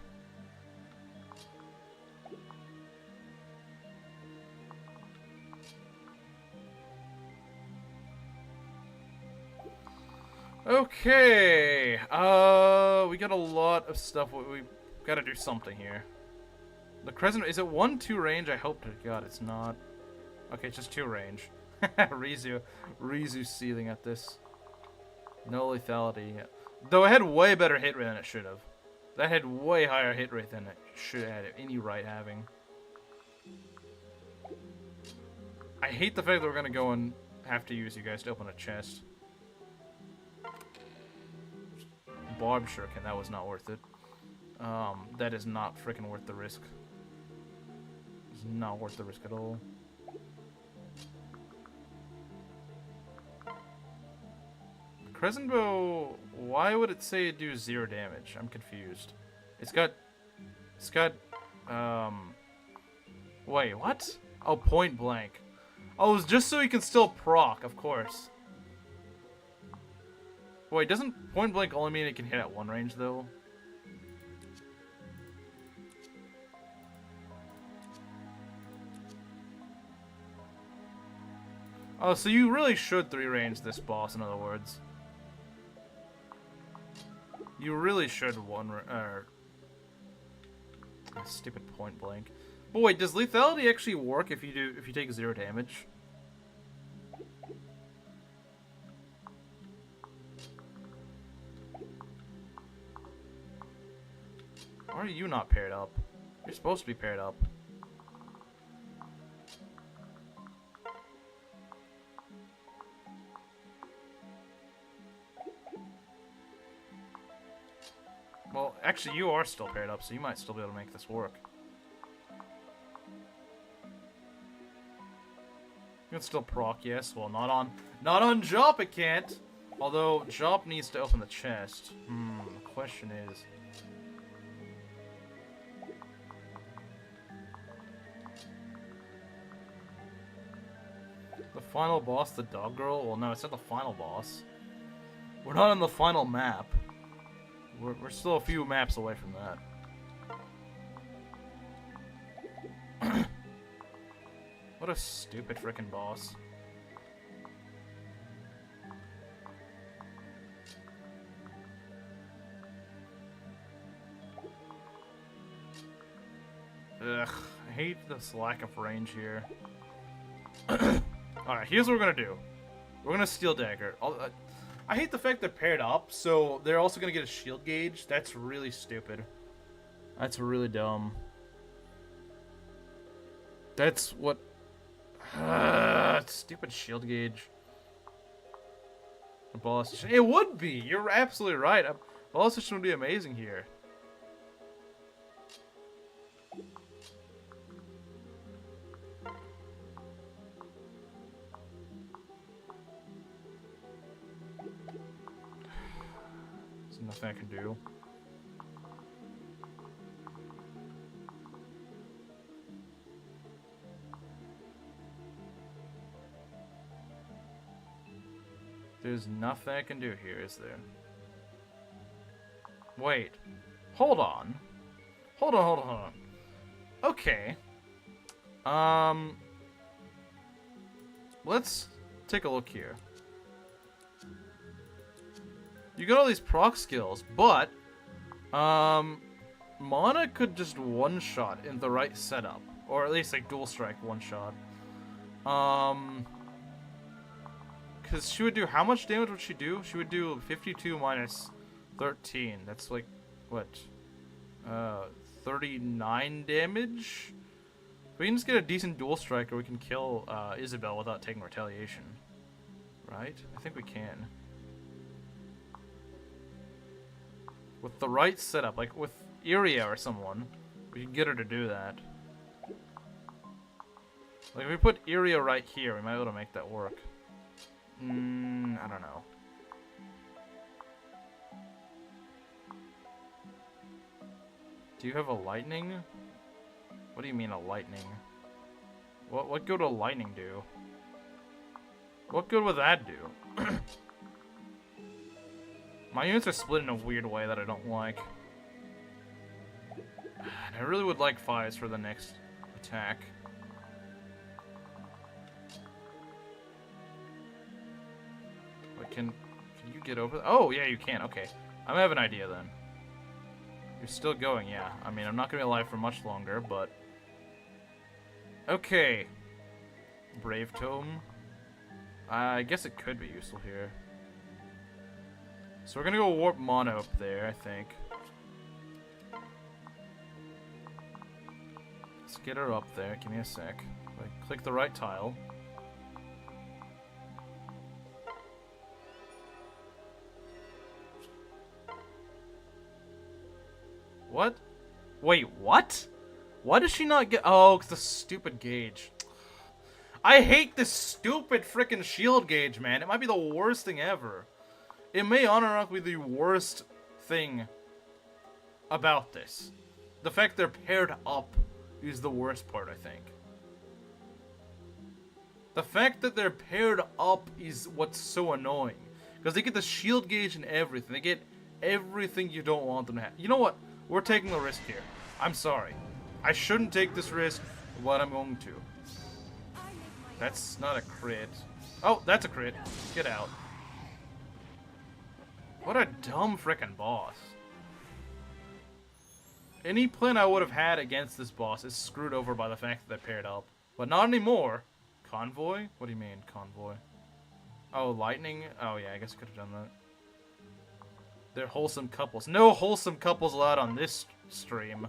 Okay. We got a lot of stuff. We gotta do something here. The crescent, is it 1-2 range? I hope to God it's not. Okay, it's just 2 range. Ryzu seething at this. No lethality. Though it had way better hit rate than it should have. That had way higher hit rate than it should have had any right having. I hate the fact that we're gonna go and have to use you guys to open a chest. Barb Shuriken, that was not worth it. That is not freaking worth the risk. It's not worth the risk at all. Crescent Bow, why would it say it do 0 damage? I'm confused. It's got, wait, what? Oh, point blank. Oh, it's just so he can still proc, of course. Wait, doesn't point blank only mean it can hit at 1 range, though? Oh, so you really should 3 range this boss, in other words. You really should stupid point blank. But wait, does lethality actually work if you take 0 damage? Why are you not paired up? You're supposed to be paired up. Well, actually, you are still paired up, so you might still be able to make this work. You can still proc, yes. Well, not on Jop it can't. Although Jop needs to open the chest. The question is, the final boss, the dog girl? Well, no, it's not the final boss. We're not on the final map. We're still a few maps away from that. What a stupid frickin' boss. Ugh, I hate this lack of range here. Alright, here's what we're gonna do. We're gonna Steel Dagger. I hate the fact they're paired up, so they're also gonna get a shield gauge. That's really stupid. That's really dumb. That's what... stupid shield gauge. A ball station. It would be! You're absolutely right. A ball station would be amazing here. Nothing I can do. There's nothing I can do here, is there? Wait. Hold on. Hold on. Okay. Let's take a look here. You got all these proc skills, but Mana could just one-shot in the right setup. Or at least like dual strike one-shot. Because she would do, how much damage would she do? She would do 52 minus 13. That's like, what? 39 damage? If we can just get a decent dual strike, or we can kill Isabelle without taking retaliation. Right? I think we can. With the right setup, like with Iria or someone, we can get her to do that. Like if we put Iria right here, we might be able to make that work. I don't know. Do you have a lightning? What do you mean a lightning? What good would a lightning do? What good would that do? My units are split in a weird way that I don't like. And I really would like fires for the next attack. Wait, can you get over? Oh, yeah, you can. Okay. I have an idea then. You're still going, yeah. I mean, I'm not gonna be alive for much longer, but... Okay. Brave Tome. I guess it could be useful here. So we're gonna go warp Mono up there, I think. Let's get her up there. Give me a sec. Click the right tile. What? Wait, what? Why does she not get... Oh, it's the stupid gauge. I hate this stupid freaking shield gauge, man. It might be the worst thing ever. It may unironically be the worst thing about this. The fact they're paired up is the worst part, I think. The fact that they're paired up is what's so annoying. Because they get the shield gauge and everything. They get everything you don't want them to have. You know what? We're taking the risk here. I'm sorry. I shouldn't take this risk, but I'm going to. That's not a crit. Oh, that's a crit. Get out. What a dumb frickin' boss. Any plan I would have had against this boss is screwed over by the fact that they're paired up. But not anymore. Convoy? What do you mean, convoy? Oh, lightning? Oh, yeah, I guess I could have done that. They're wholesome couples. No wholesome couples allowed on this stream.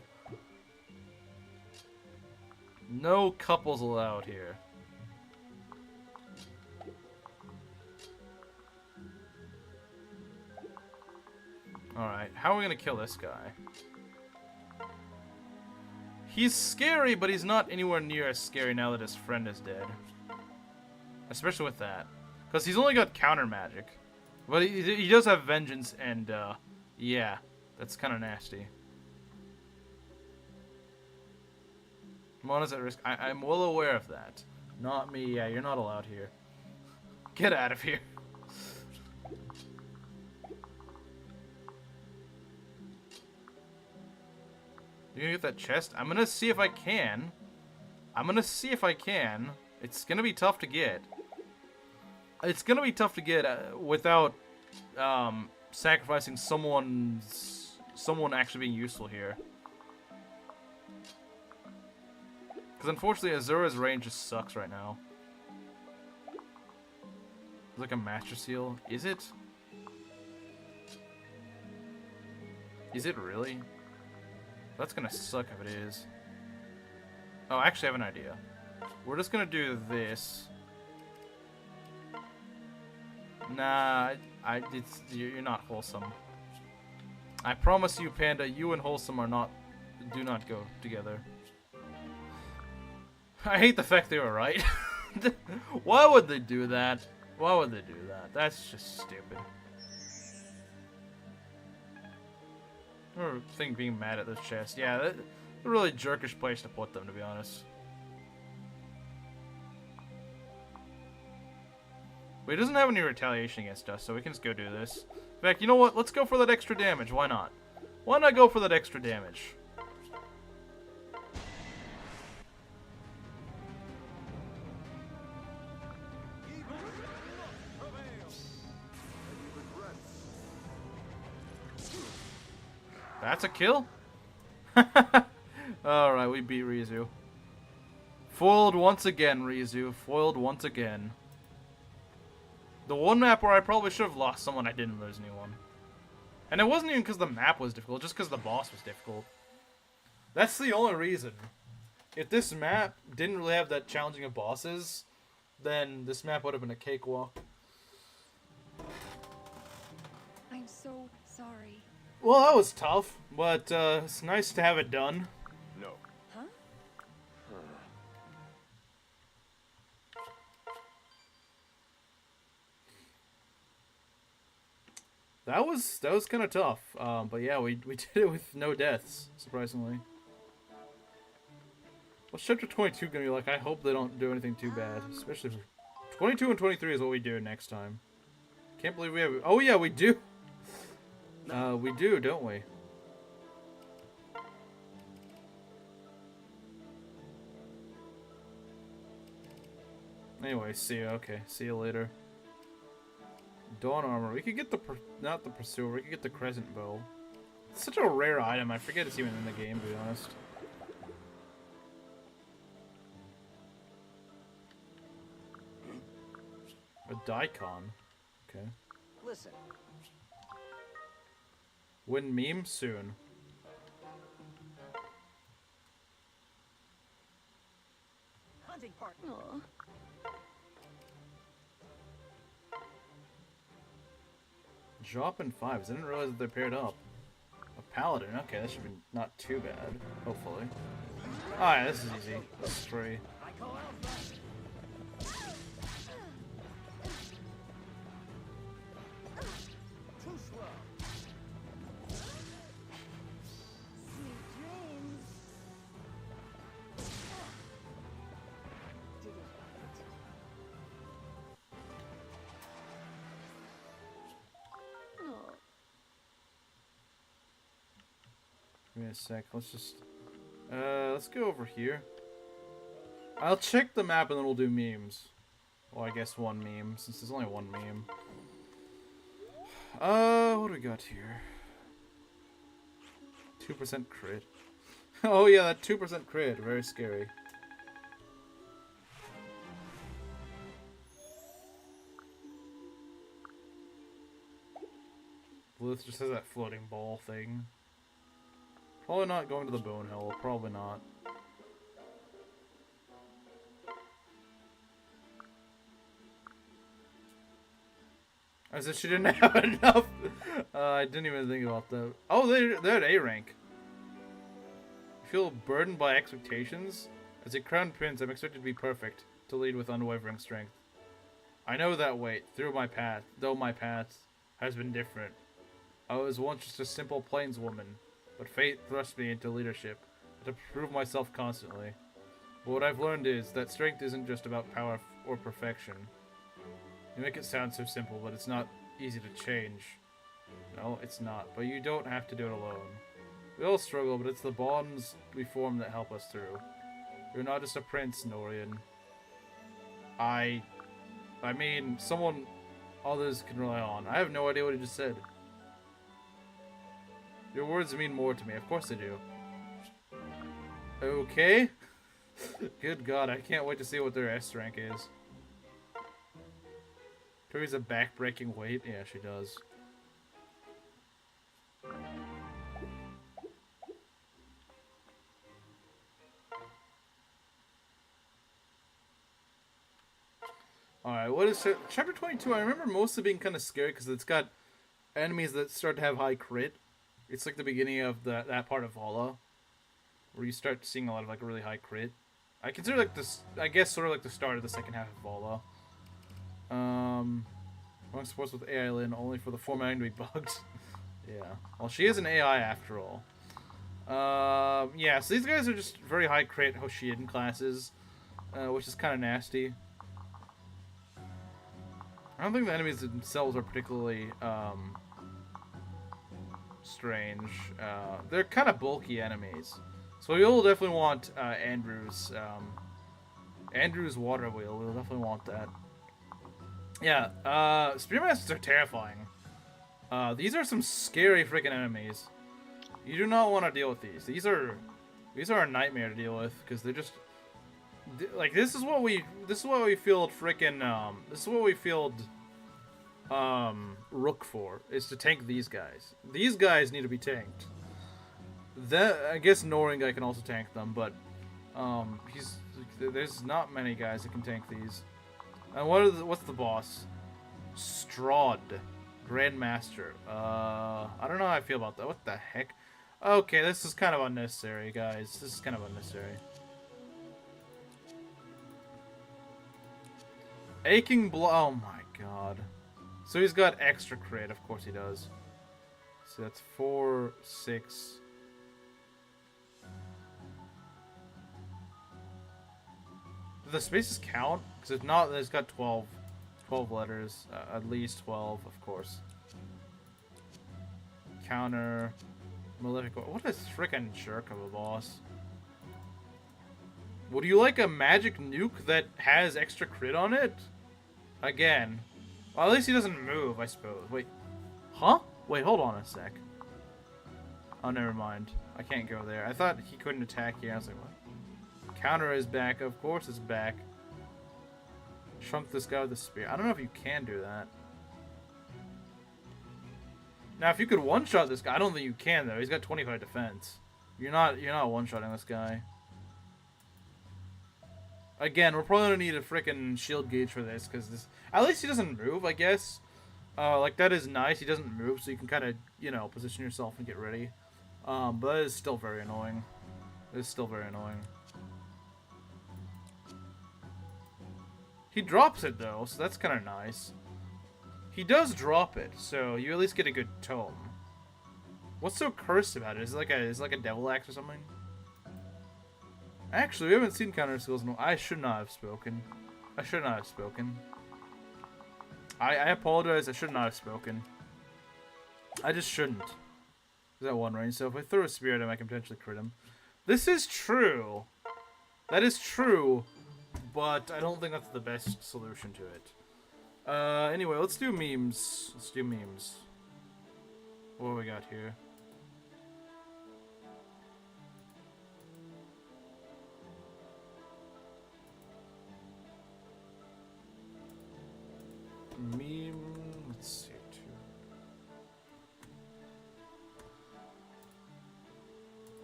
No couples allowed here. Alright, how are we gonna kill this guy? He's scary, but he's not anywhere near as scary now that his friend is dead. Especially with that. Because he's only got counter magic. But he does have vengeance, and, yeah. That's kind of nasty. Mona's at risk. I'm well aware of that. Not me. Yeah, you're not allowed here. Get out of here. You gonna get that chest? I'm gonna see if I can. It's gonna be tough to get. It's gonna be tough to get without sacrificing someone actually being useful here. Because unfortunately, Azura's range just sucks right now. It's like a Master Seal. Is it? Is it really? That's gonna suck if it is. Oh, I actually have an idea. We're just gonna do this. Nah, you're not wholesome. I promise you, Panda, you and wholesome do not go together. I hate the fact they were right. Why would they do that? Why would they do that? That's just stupid. I think being mad at this chest. Yeah, that's a really jerkish place to put them, to be honest. But he doesn't have any retaliation against us, so we can just go do this. In fact, you know what? Let's go for that extra damage. Why not? Why not go for that extra damage? That's a kill? Alright, we beat Ryzu. Foiled once again, Ryzu. Foiled once again. The one map where I probably should have lost someone, I didn't lose anyone. And it wasn't even because the map was difficult, just because the boss was difficult. That's the only reason. If this map didn't really have that challenging of bosses, then this map would have been a cakewalk. I'm so sorry. Well, that was tough, but it's nice to have it done. No. Huh? That was kind of tough. But yeah, we did it with no deaths, surprisingly. What's chapter 22 gonna be like? I hope they don't do anything too bad, especially for 22 and 23 is what we do next time. Can't believe we have. Oh yeah, we do. We do, don't we? Anyway, see you. Okay, see you later. Dawn armor. We could get the not the pursuer. We could get the crescent bow. It's such a rare item. I forget it's even in the game, to be honest. A daikon. Okay. Listen. Win meme soon. Hunting partner. Aw. Jop and 5s. I didn't realize that they're paired up. A paladin. Okay, that should be not too bad. Hopefully. Alright, this is easy. This is free. I call Alpha. Too slow. Sweet dreams. Did it right. Aw. Give me a sec. Let's go over here. I'll check the map and then we'll do memes. Well, I guess one meme, since there's only one meme. What do we got here? 2% crit. Oh yeah, that 2% crit. Very scary. Lilith just has that floating ball thing. Probably not going to the bone hill. Probably not. I said she didn't have enough. I didn't even think about that. Oh, they're at A rank. You feel burdened by expectations? As a crown prince, I'm expected to be perfect, to lead with unwavering strength. I know that weight, though my path has been different. I was once just a simple plainswoman, but fate thrust me into leadership, to prove myself constantly. But what I've learned is that strength isn't just about power or perfection. You make it sound so simple, but it's not easy to change. No, it's not, but you don't have to do it alone. We all struggle, but it's the bonds we form that help us through. You're not just a prince, Nohrian. I mean, someone others can rely on. I have no idea what he just said. Your words mean more to me. Of course they do. Okay. Good God, I can't wait to see what their S rank is. Tori's a back-breaking weight? Yeah, she does. Alright, what is chapter 22? I remember mostly being kind of scary because it's got enemies that start to have high crit. It's like the beginning of that part of Vala, where you start seeing a lot of like really high crit. I consider like this, I guess, sort of like the start of the second half of Vala. I'm supposed with AI Lyn only for the formatting to be bugged. Yeah. Well, she is an AI after all. Yeah, so these guys are just very high crit Hoshidan classes, which is kind of nasty. I don't think the enemies themselves are particularly, strange. They're kind of bulky enemies. So you'll definitely want, Andrew's water wheel. We'll definitely want that. Yeah, Spearmasters are terrifying. These are some scary freaking enemies. You do not want to deal with these. These are a nightmare to deal with because they're just like this is what we field freaking this is what we field Rook for, is to tank these guys. These guys need to be tanked. I guess Nohrianguy can also tank them, but there's not many guys that can tank these. And what's the boss? Strahd, Grandmaster. I don't know how I feel about that. What the heck? Okay, this is kind of unnecessary, guys. This is kind of unnecessary. Aching blow. Oh my God. So he's got extra crit, of course he does. So that's 4, 6. Do the spaces count? Because if not, it's got 12 letters. At least 12, of course. Counter. Malefic. What a frickin' jerk of a boss. Would you like a magic nuke that has extra crit on it? Again. Well, at least he doesn't move, I suppose. Wait. Huh? Wait, hold on a sec. Oh, never mind. I can't go there. I thought he couldn't attack here. I was like, what? Counter is back. Of course it's back. Shrunk this guy with the spear. I don't know if you can do that. Now, if you could one-shot this guy, I don't think you can, though. He's got 25 defense. You're not one-shotting this guy. Again, we're probably gonna need a freaking shield gauge for this, because this... At least he doesn't move, I guess. Like, that is nice. He doesn't move, so you can kind of, you know, position yourself and get ready. But that is still very annoying. It is still very annoying. He drops it, though, so that's kind of nice. He does drop it, so you at least get a good tome. What's so cursed about it? Is it like a devil axe or something? Actually, we haven't seen counter skills in a while. I should not have spoken. I should not have spoken. I apologize. I should not have spoken. I just shouldn't. Is that one range? So if I throw a spear at him, I can potentially crit him. This is true. That is true, but I don't think that's the best solution to it. Anyway, let's do memes. Let's do memes. What do we got here? Meme. Let's see.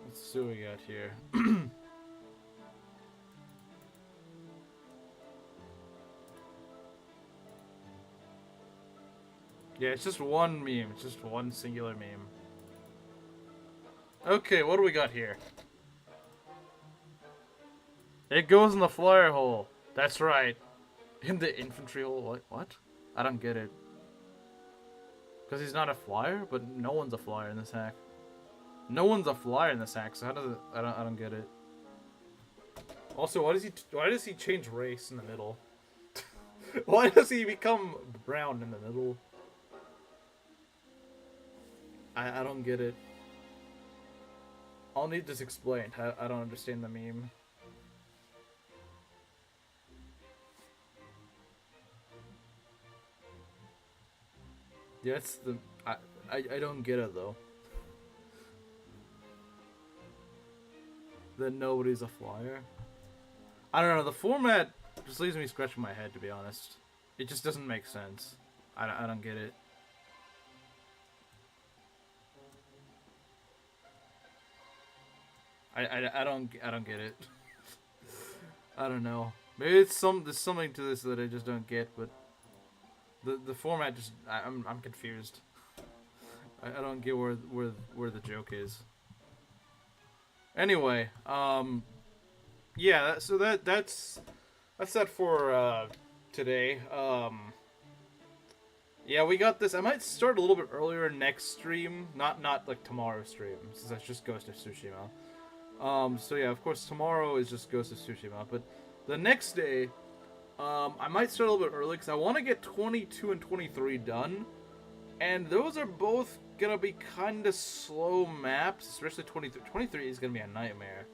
Let's see what we got here. Yeah, it's just one meme. It's just one singular meme. Okay, what do we got here? It goes in the flyer hole. That's right. In the infantry hole. What? I don't get it. Because he's not a flyer? But no one's a flyer in this hack. No one's a flyer in this hack, so how does it... I don't get it. Also, why does he change race in the middle? Why does he become brown in the middle? I don't get it. I'll need this explained. I don't understand the meme. Yeah, it's the... I don't get it, though. That nobody's a flyer. I don't know, the format just leaves me scratching my head, to be honest. It just doesn't make sense. I don't get it. I don't get it. I don't know. Maybe it's there's something to this that I just don't get, but the format just I'm confused. I don't get where the joke is. Anyway, yeah, so that's that for today. Yeah, we got this. I might start a little bit earlier next stream, not like tomorrow's stream, since that's just Ghost of Tsushima. So yeah, of course tomorrow is just Ghost of Tsushima, but the next day, I might start a little bit early because I want to get 22 and 23 done, and those are both gonna be kind of slow maps, especially 23. 23 is gonna be a nightmare.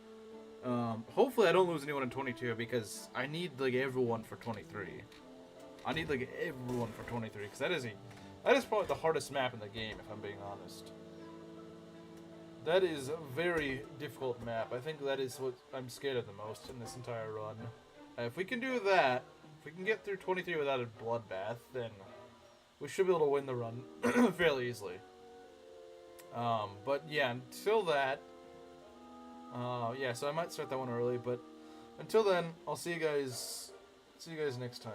Hopefully I don't lose anyone in 22 because I need like everyone for 23. I need like everyone for 23 because that is probably the hardest map in the game, if I'm being honest. That is a very difficult map. I think that is what I'm scared of the most in this entire run. If we can do that, if we can get through 23 without a bloodbath, then we should be able to win the run fairly easily. But yeah, until that, yeah, so I might start that one early, but until then, I'll see you guys next time.